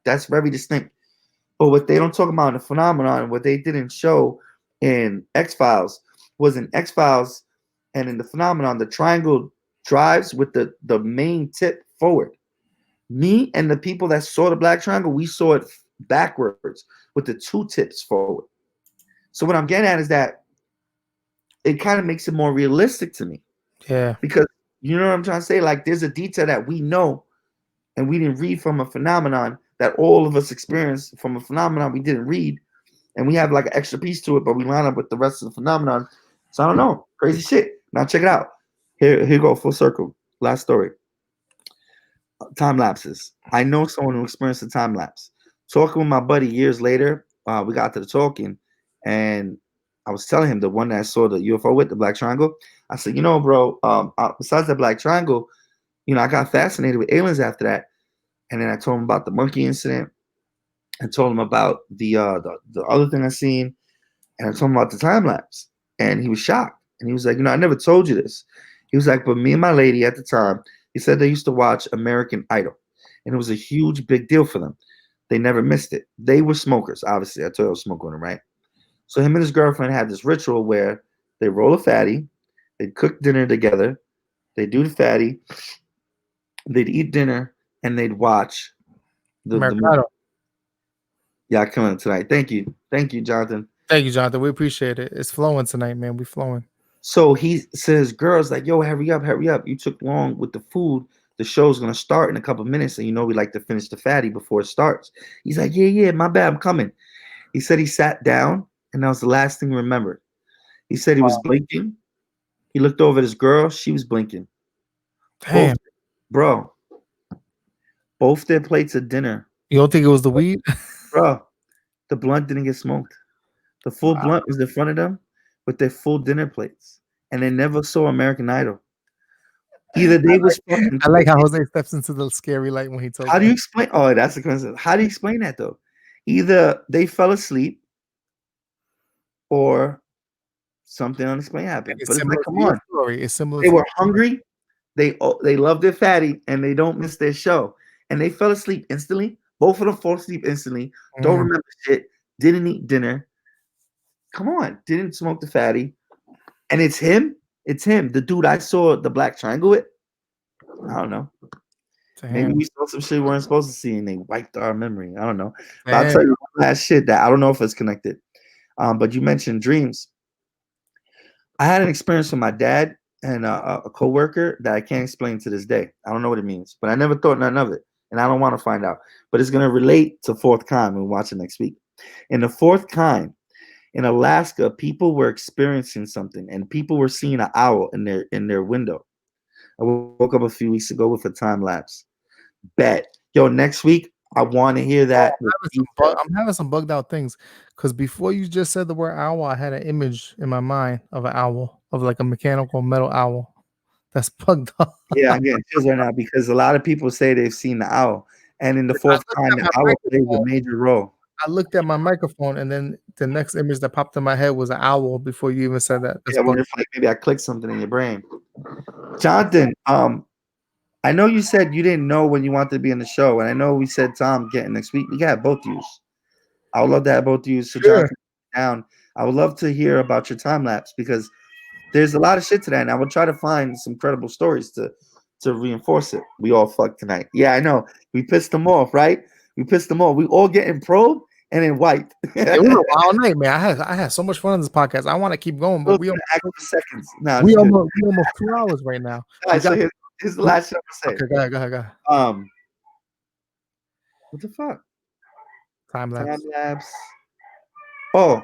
That's very distinct. But what they don't talk about in the phenomenon, what they didn't show in X-Files, was in X-Files and in the phenomenon, the triangle drives with the main tip forward. Me and the people that saw the black triangle, we saw it backwards with the 2 tips forward. So what I'm getting at is that it kind of makes it more realistic to me. Yeah. Because you know what I'm trying to say? Like, there's a detail that we know and we didn't read from a phenomenon that all of us experienced from a phenomenon we didn't read. And we have like an extra piece to it, but we line up with the rest of the phenomenon. So I don't know. Crazy shit. Now check it out. Here you go, full circle. Last story. Time lapses. I know someone who experienced a time lapse. Talking with my buddy years later, we got to the talking, and I was telling him, the one that I saw the UFO with, the black triangle. I said, you know, bro, besides that black triangle, you know, I got fascinated with aliens after that. And then I told him about the monkey incident. I told him about the other thing I seen, and I told him about the time lapse. And he was shocked. And he was like, you know, I never told you this. He was like, but me and my lady at the time, he said they used to watch American Idol, and it was a huge, big deal for them. They never missed it. They were smokers, obviously. I told you I was smoking them, right? So him and his girlfriend had this ritual where they roll a fatty, they'd cook dinner together, they'd do the fatty, they'd eat dinner, and they'd watch the movie. Yeah, coming tonight. Thank you, Jonathan. Thank you, Jonathan. We appreciate it. It's flowing tonight, man. We flowing. So he says, girls, like, yo, hurry up. You took long with the food. The show's going to start in a couple of minutes. And you know we like to finish the fatty before it starts. He's like, yeah, my bad, I'm coming. He said he sat down, and that was the last thing he remembered. He said he was blinking. He looked over at his girl. She was blinking. Damn. Both their plates of dinner. You don't think it was the weed? Bro, the blunt didn't get smoked. The full blunt was in front of them with their full dinner plates, and they never saw American Idol. Either they was fucking. I like how Jose steps into the scary light when he told. How do you explain? Oh, that's the coincidence. How do you explain that though? Either they fell asleep, or something unexplained happened. But it's like, come on, story. It's similar. They were hungry. They loved their fatty, and they don't miss their show. And they fell asleep instantly. Both of them fall asleep instantly. Don't remember shit. Didn't eat dinner. Come on, didn't smoke the fatty. And it's him. It's him, the dude I saw the black triangle with. I don't know. Damn. Maybe we saw some shit we weren't supposed to see, and they wiped our memory. I don't know. But I'll tell you one last shit that I don't know if it's connected. But you mentioned dreams. I had an experience with my dad and a coworker that I can't explain to this day. I don't know what it means, but I never thought none of it, and I don't want to find out. But it's going to relate to Fourth Kind when we watch it next week. In the Fourth Kind, in Alaska, people were experiencing something, and people were seeing an owl in their window. I woke up a few weeks ago with a time lapse. Bet. Yo, next week, I want to hear that. I'm having some bugged out things, because before you just said the word owl, I had an image in my mind of an owl, of like a mechanical metal owl. That's bugged up. Yeah, I'm getting chills right now, because a lot of people say they've seen the owl. And in the Fourth Kind, the owl plays a major role. I looked at my microphone, and then the next image that popped in my head was an owl before you even said that. Yeah, I wonder if maybe I clicked something in your brain. Jonathan, I know you said you didn't know when you wanted to be in the show, and I know we said Tom getting next week. We got both yous. I would love to have both of you. So Sure. Jonathan, down. I would love to hear about your time lapse because there's a lot of shit to that, and I will try to find some credible stories to reinforce it. We all fucked tonight. Yeah, I know. We pissed them off, right? We pissed them off. We all getting probed and then wiped. It was a wild night, man. I had so much fun on this podcast. I want to keep going, but we seconds. No, we almost 2 hours right now. All right, so here's the last shit I'm Okay, go ahead. What the fuck? Time lapse. Oh,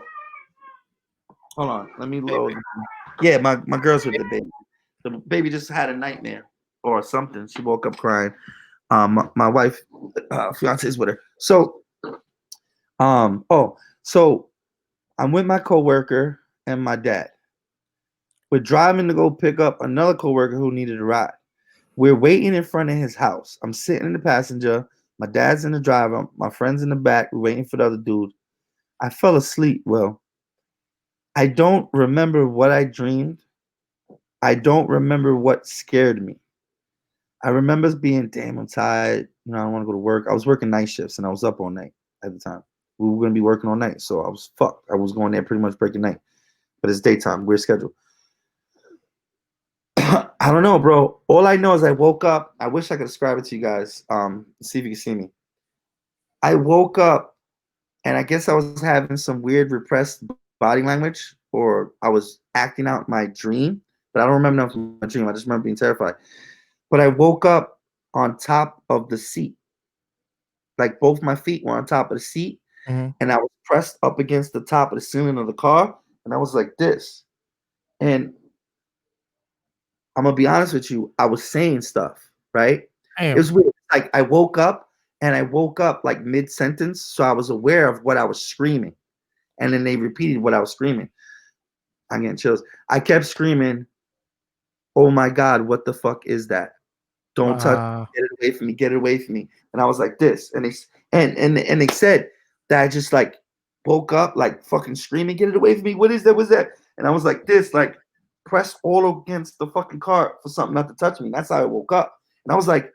hold on. Let me load. Yeah, my girl's with the baby. The baby just had a nightmare or something. She woke up crying. My wife, fiance is with her. So, so I'm with my coworker and my dad. We're driving to go pick up another coworker who needed a ride. We're waiting in front of his house. I'm sitting in the passenger. My dad's in the driver. My friend's in the back. We're waiting for the other dude. I fell asleep. Well, I don't remember what I dreamed. I don't remember what scared me. I remember being, damn, I'm tired. You know, I don't want to go to work. I was working night shifts and I was up all night at the time. We were going to be working all night. So I was fucked. I was going there pretty much breaking night. But it's daytime. Weird schedule. I don't know, bro. All I know is I woke up. I wish I could describe it to you guys. See if you can see me. I woke up and I guess I was having some weird repressed body language or I was acting out my dream. But I don't remember enough of my dream. I just remember being terrified. But I woke up on top of the seat. Like both my feet were on top of the seat. Mm-hmm. And I was pressed up against the top of the ceiling of the car. And I was like this. And I'm going to be honest with you. I was saying stuff, right? Damn. It was weird. Like I woke up like mid-sentence. So I was aware of what I was screaming. And then they repeated what I was screaming. I'm getting chills. I kept screaming, oh my God, what the fuck is that? Don't touch me. Get it away from me. Get it away from me. And I was like this. And they said that I just like woke up like fucking screaming, get it away from me. What is that? What's that? And I was like this, like pressed all against the fucking car for something not to touch me. That's how I woke up. And I was like,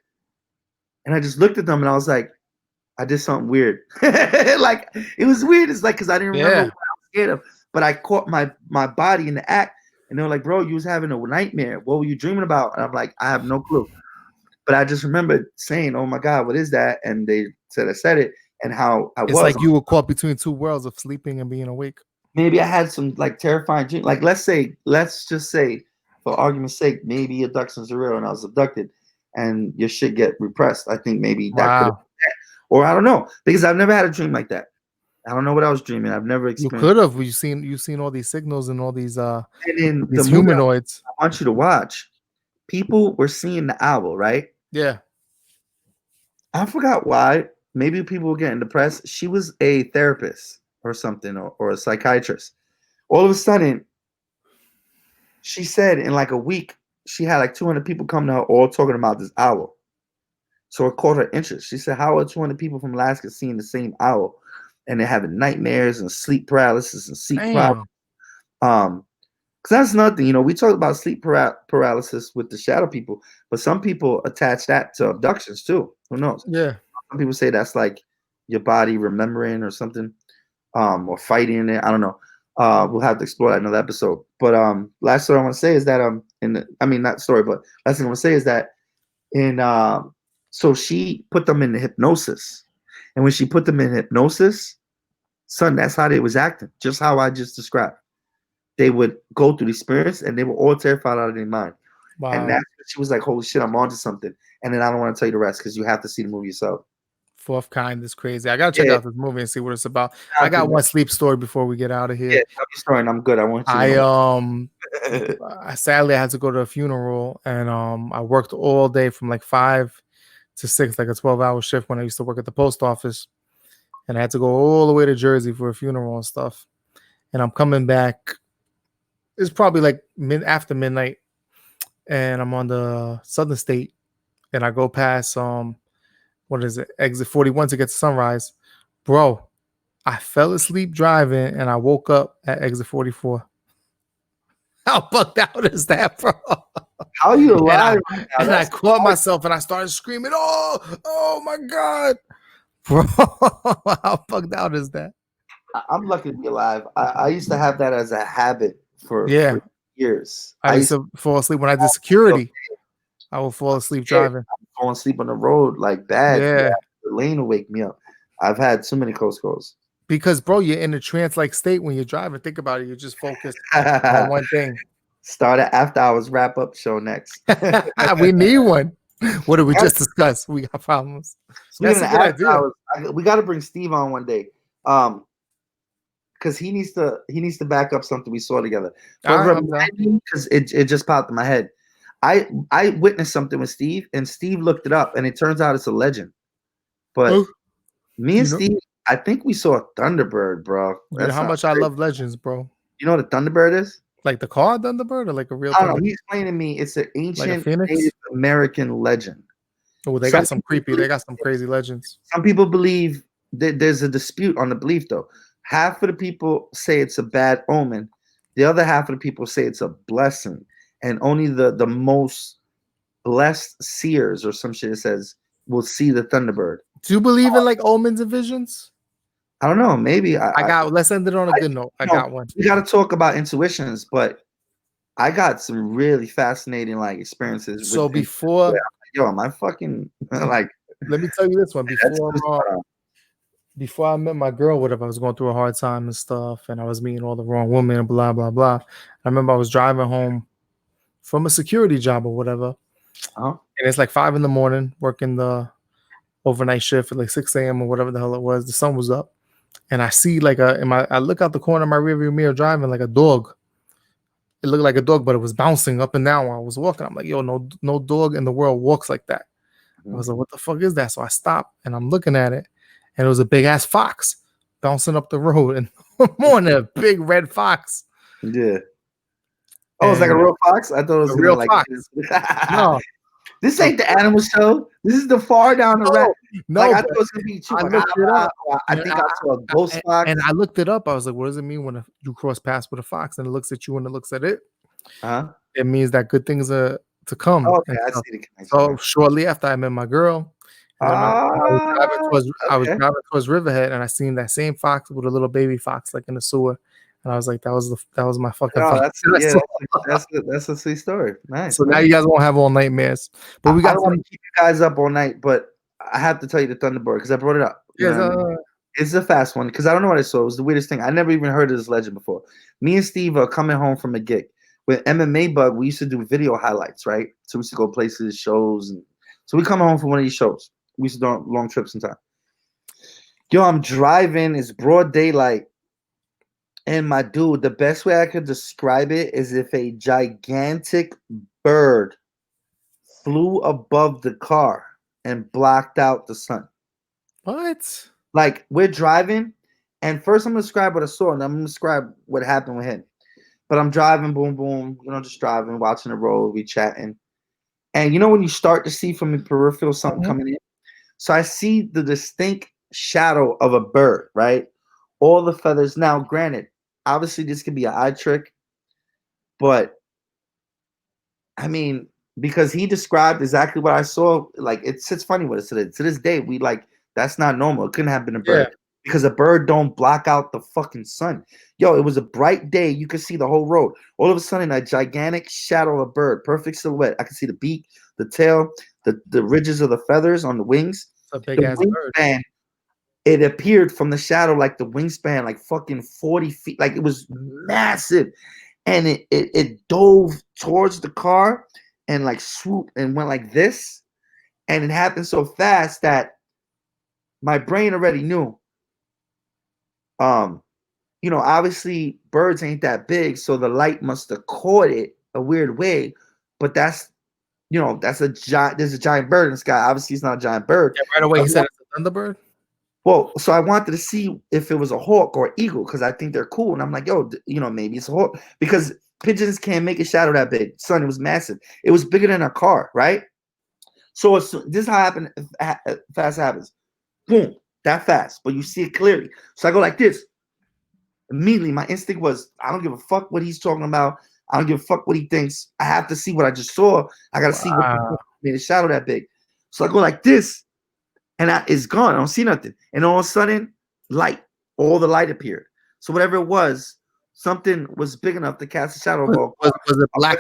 and I just looked at them and I was like, I did something weird. Like it was weird. It's like because I didn't remember what I was scared of. But I caught my body in the act. And they were like, bro, you was having a nightmare. What were you dreaming about? And I'm like, I have no clue. But I just remember saying, oh my God, what is that? And they said I said it and how I was. It's like you were caught between two worlds of sleeping and being awake. Maybe I had some like terrifying dream. Like let's just say, for argument's sake, maybe abductions are real and I was abducted and your shit get repressed. I think maybe that could have been that. Or I don't know. Because I've never had a dream like that. I don't know what I was dreaming. I've never experienced. You could have. You've seen all these signals and all these and in these humanoids. I want you to watch. People were seeing the owl, right? Yeah. I forgot why. Maybe people were getting depressed. She was a therapist or something, or a psychiatrist. All of a sudden, she said in like a week, she had like 200 people come to her all talking about this owl. So it caught her interest. She said, how are 200 people from Alaska seeing the same owl? And they're having nightmares and sleep paralysis and sleep problems. Because that's nothing. You know, we talk about sleep paralysis with the shadow people, but some people attach that to abductions too. Who knows? Yeah. Some people say that's like your body remembering or something, or fighting in it. I don't know. We'll have to explore that in another episode. But last story I want to say is that not story, but last thing I want to say is that so she put them into hypnosis, and when she put them in hypnosis, son, that's how they was acting, just how I just described. They would go through the experience and they were all terrified out of their mind. Wow. And that's when she was like, holy shit, I'm onto something. And then I don't want to tell you the rest because you have to see the movie yourself. Fourth Kind is crazy. I gotta check out this movie and see what it's about. I got one sleep story before we get out of here. Yeah, tell me story and I'm good. I want you to know. Sadly I had to go to a funeral and I worked all day from like 5 to 6, like a 12-hour shift when I used to work at the post office. And I had to go all the way to Jersey for a funeral and stuff. And I'm coming back. It's probably like after midnight, and I'm on the Southern State, and I go past what is it, exit 41 to get to Sunrise. Bro, I fell asleep driving, and I woke up at exit 44. How bugged out is that, bro? How are you alive? And I caught myself and I started screaming, oh my God. Bro, how bugged out is that? I'm lucky to be alive. I used to have that as a habit for years. I used to fall asleep when I did security. I would fall asleep driving. Falling asleep on the road like bad. Yeah. The lane will wake me up. I've had too many close calls. Because, bro, you're in a trance-like state when you're driving. Think about it. You're just focused on one thing. Start an after hours wrap-up show next. We need one. What did we just discuss? We got problems. That's a good idea. We got to bring Steve on one day. Because he needs to back up something we saw together. Because it just popped in my head. I witnessed something with Steve, and Steve looked it up, and it turns out it's a legend. But me and Steve, I think we saw a Thunderbird, bro. You know how much I love legends, bro. You know what a Thunderbird is? Like the car Thunderbird or like a real? I don't know. He explained to me it's an ancient Native American legend. Oh, they got some creepy. They got some crazy legends. Some people believe that there's a dispute on the belief, though. Half of the people say it's a bad omen. The other half of the people say it's a blessing. And only the most blessed seers or some shit says will see the Thunderbird. Do you believe in like omens and visions? I don't know. Maybe let's end it on a good note. I got one. We got to talk about intuitions, but I got some really fascinating like experiences. So before, am I fucking like? Let me tell you this one. Before I met my girl, whatever, I was going through a hard time and stuff, and I was meeting all the wrong women and blah blah blah. I remember I was driving home from a security job or whatever, and it's like 5 a.m, working the overnight shift at like 6 a.m. or whatever the hell it was. The sun was up, and I see like I look out the corner of my rearview mirror driving like a dog. It looked like a dog, but it was bouncing up and down while I was walking. I'm like, yo, no dog in the world walks like that. I was like, what the fuck is that? So I stopped and I'm looking at it, and it was a big ass fox bouncing up the road, and more than a big red fox. Yeah. Oh, it's like a real fox? I thought it was a real fox. No. This ain't the animal show. This is the far down the road. No, like, I thought it was gonna be I think I saw a ghost fox. And I looked it up. I was like, what does it mean when you cross paths with a fox and it looks at you and it looks at it? It means that good things are to come. Okay, I see the connection. So shortly after I met my girl, I was driving towards Riverhead, and I seen that same fox with a little baby fox like in the sewer. And I was like, that was my fucking. That's a sweet story. Nice. So now you guys won't have all nightmares. But we got. I don't want to keep you guys up all night, but I have to tell you the Thunderbird because I brought it up. It's a fast one because I don't know what I saw. It was the weirdest thing. I never even heard of this legend before. Me and Steve are coming home from a gig with MMA Bug. We used to do video highlights, right? So we used to go places, shows, and so we come home from one of these shows. We used to do long trips in time. Yo, I'm driving. It's broad daylight. And my dude, the best way I could describe it is if a gigantic bird flew above the car and blocked out the sun. What? Like, we're driving, and first I'm going to describe what I saw, and then I'm going to describe what happened with him. But I'm driving, boom, boom, just driving, watching the road, we chatting. And you know when you start to see from the peripheral something coming in? So I see the distinct shadow of a bird, right? All the feathers. Now, granted, obviously this could be an eye trick, but I mean, because he described exactly what I saw, like it's funny with us today. To this day, we like that's not normal. It couldn't have been a bird because a bird don't block out the fucking sun. Yo, it was a bright day. You could see the whole road. All of a sudden, a gigantic shadow of a bird, perfect silhouette. I could see the beak, the tail, the ridges of the feathers on the wings. A big ass bird. And it appeared from the shadow like the wingspan, like fucking 40 feet. Like it was massive. And it dove towards the car and like swooped and went like this. And it happened so fast that my brain already knew. Obviously birds ain't that big, so the light must have caught it a weird way. But that's a giant. There's a giant bird in the sky. Obviously, it's not a giant bird. Yeah, right away, he said it's a Thunderbird. Well, so I wanted to see if it was a hawk or eagle because I think they're cool. And I'm like, yo, maybe it's a hawk because pigeons can't make a shadow that big. Son, it was massive. It was bigger than a car, right? So this is how fast happens. Boom, that fast. But you see it clearly. So I go like this. Immediately, my instinct was, I don't give a fuck what he's talking about. I don't give a fuck what he thinks. I have to see what I just saw. I gotta see what made a shadow that big. So I go like this, and it's gone. I don't see nothing. And all of a sudden, light. All the light appeared. So whatever it was, something was big enough to cast a shadow. Was it black?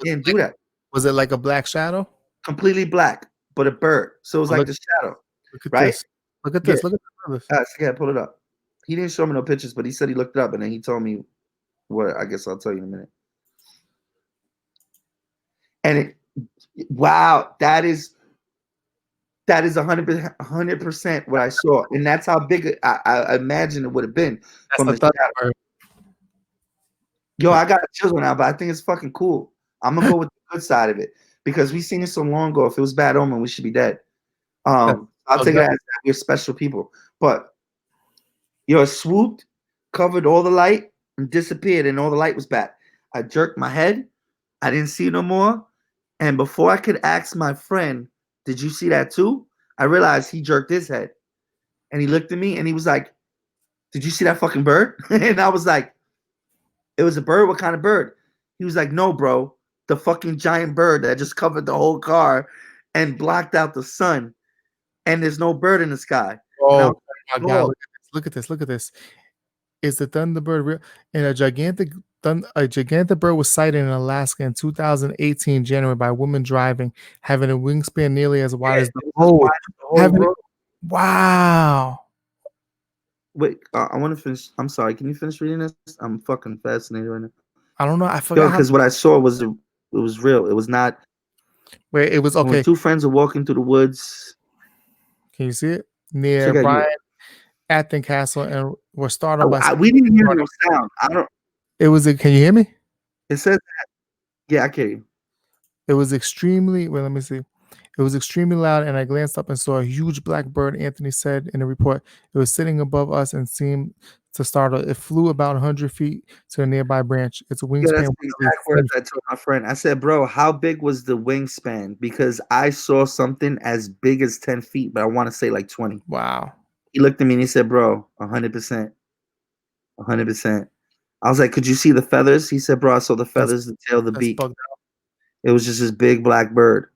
Didn't do that. Was it like a black shadow? Completely black, but a bird. So it was like the shadow. Look at this. Look at this. Look at this. Yeah, pull it up. He didn't show me no pictures, but he said he looked it up, and then he told me what. I guess I'll tell you in a minute. And wow, that is 100% what I saw, and that's how big I imagine it would have been from the shadow. Yo, I got chills now, but I think it's fucking cool. I'm gonna go with the good side of it because we seen it so long ago. If it was bad omen, we should be dead. I'll take it as we're special people. But yo, it swooped, covered all the light, and disappeared, and all the light was back. I jerked my head. I didn't see it no more. And before I could ask my friend, did you see that too? I realized he jerked his head. And he looked at me and he was like, did you see that fucking bird? And I was like, it was a bird? What kind of bird? He was like, no, bro. The fucking giant bird that just covered the whole car and blocked out the sun. And there's no bird in the sky. Oh, my God. Look at this. Look at this. Is the Thunderbird real? And a gigantic bird was sighted in Alaska in 2018 January by a woman driving, having a wingspan nearly as wide as the road. Wow. Wait, I want to finish. I'm sorry. Can you finish reading this? I'm fucking fascinated right now. I don't know. I forgot. Because what I saw was it was real. It was not. Wait, it was okay. When two friends are walking through the woods. Can you see it? Near Brian Acton Castle, and we're startled by. We didn't hear no sound. I don't. It was. Can you hear me? It says that. Yeah, I can hear you. It was extremely. Well, let me see. It was extremely loud, and I glanced up and saw a huge black bird. Anthony said in a report, it was sitting above us and seemed to startle. It flew about 100 feet to a nearby branch. Its wingspan. Yeah, that's the exact words I told my friend. I said, "Bro, how big was the wingspan?" Because I saw something as big as 10 feet, but I want to say like 20. Wow. He looked at me and he said, "Bro, 100%, 100%." I was like, "Could you see the feathers?" He said, "Bro, I saw the feathers, the tail, the beak. It was just this big black bird."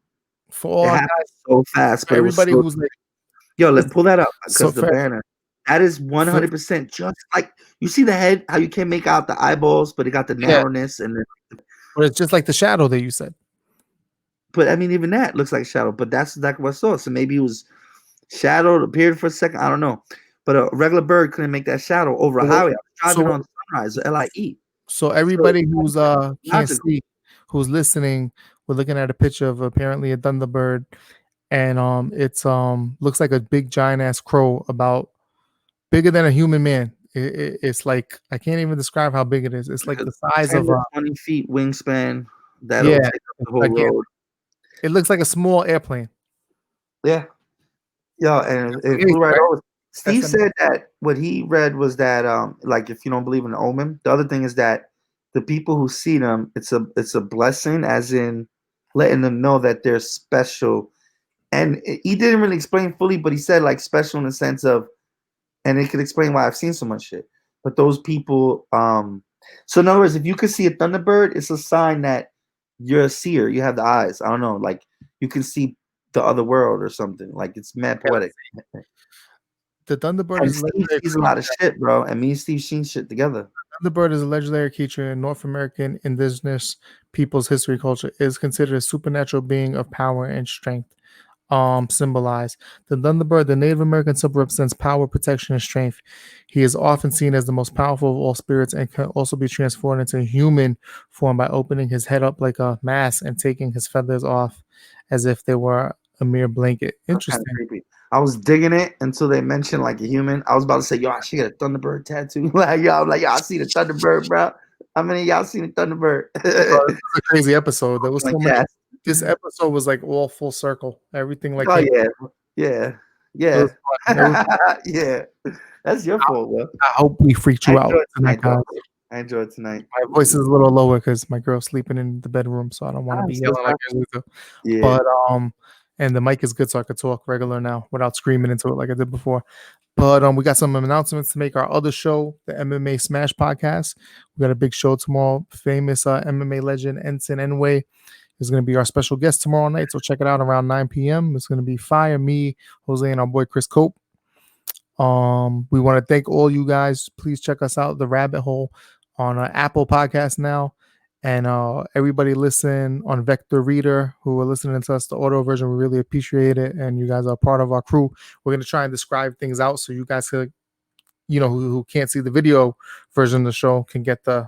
For all guys, so fast, but everybody who's like, yo, let's pull that up because the banner. That is 100% just like you see the head, how you can't make out the eyeballs, but it got the narrowness and but it's just like the shadow that you said. But I mean, even that looks like shadow, but that's exactly what I saw. So maybe it was shadowed, appeared for a second. I don't know. But a regular bird couldn't make that shadow over a highway. I was driving on Sunrise, LIE. So everybody who's can't see, who's listening, we're looking at a picture of apparently a Thunderbird, and it's looks like a big giant ass crow, about bigger than a human man. It's like I can't even describe how big it is. It's like the size of 20 feet wingspan. That'll take up the whole road. It looks like a small airplane. Yeah. Yeah, and it flew right over. Steve said that what he read was that like if you don't believe in the omen, the other thing is that the people who see them, it's a blessing, as in letting them know that they're special. And he didn't really explain fully, but he said like special in the sense of, and it could explain why I've seen so much shit. But those people, so in other words, if you could see a Thunderbird, it's a sign that you're a seer. You have the eyes. I don't know, like you can see the other world or something. Like it's mad poetic. The Thunderbird is a lot of shit, bro. And me and Steve seen shit together. Thunderbird is a legendary creature in North American indigenous people's history culture. It is considered a supernatural being of power and strength. Symbolized. The Thunderbird, the Native American symbol, represents power, protection, and strength. He is often seen as the most powerful of all spirits and can also be transformed into human form by opening his head up like a mask and taking his feathers off as if they were a mere blanket. Interesting. I was digging it until they mentioned like a human. I was about to say, yo, I should get a Thunderbird tattoo. Like, yo, I'm like, yo, I see the Thunderbird, bro. How many of y'all seen the Thunderbird? This was a crazy episode. There was so much. This episode was like all full circle. Everything like yeah. That's your fault, bro. I hope we freaked you out tonight, guys. I enjoyed tonight. My voice is a little lower because my girl's sleeping in the bedroom, so I don't want to be yelling like I usually do. But and the mic is good, so I could talk regular now without screaming into it like I did before. But we got some announcements to make. Our other show, the MMA Smash podcast, we got a big show tomorrow. Famous MMA legend Ensign Enway is going to be our special guest tomorrow night. So check it out around 9 p.m. It's going to be fire. Me, Jose, and our boy Chris Cope. We want to thank all you guys. Please check us out, The Rabbit Hole, on Apple Podcast now. And everybody listen on Vector Reader who are listening to us, the audio version. We really appreciate it. And you guys are part of our crew. We're going to try and describe things out so you guys could, who can't see the video version of the show can get the,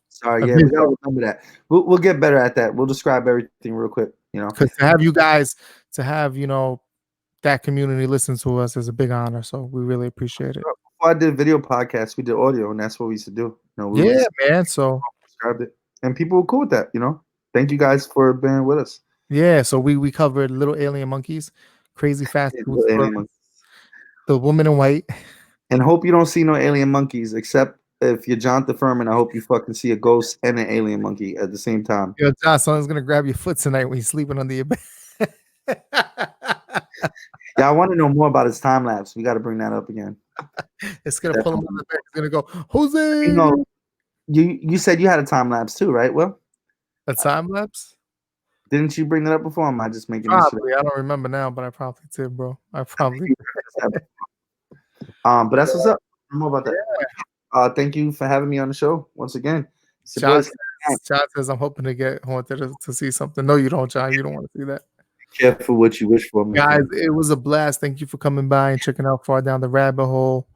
Sorry, yeah, we got to remember that. We'll get better at that. We'll describe everything real quick, Because to have you guys, that community listen to us is a big honor. So we really appreciate it. Before I did video podcasts, we did audio, and that's what we used to do. Man. So described it. And people were cool with that, Thank you guys for being with us. Yeah, so we covered Little Alien Monkeys, Crazy Fast Food, The Woman in White. And hope you don't see no alien monkeys, except if you're Jonathan Furman. I hope you fucking see a ghost and an alien monkey at the same time. Yo, John, someone's gonna grab your foot tonight when you're sleeping under your bed. Yeah, I want to know more about his time lapse. We got to bring that up again. It's gonna pull him on the back. It's gonna go, Jose. You said you had a time lapse too, right? Well, a time lapse? Didn't you bring that up before? Am I just making probably? I don't remember now, but I probably did, bro. I probably did. But that's what's up. More about that. Yeah. Thank you for having me on the show once again. John says I'm hoping to get Haunted to see something. No, you don't, John. You don't want to see that. Careful what you wish for, guys. It was a blast. Thank you for coming by and checking out Far Down the Rabbit Hole.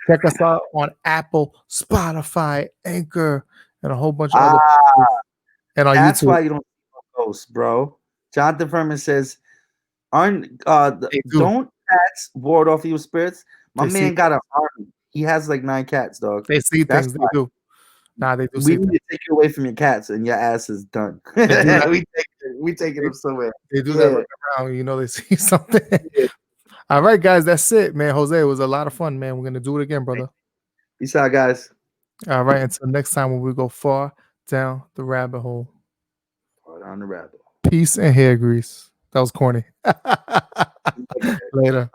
Check us out on Apple, Spotify, Anchor, and a whole bunch of other places. And on that's YouTube. Why you don't see no ghosts, bro. Jonathan Furman says, don't cats ward off evil spirits? My man got an army. He has like 9 cats, dog. They see things. They do. Nah, they do. We need to take you away from your cats, and your ass is done. we taking them somewhere. They do that around. They see something. All right, guys, that's it, man. Jose, it was a lot of fun, man. We're gonna do it again, brother. Peace out, guys. All right, until next time when we go far down the rabbit hole. Far down the rabbit hole. Peace and hair grease. That was corny. Later.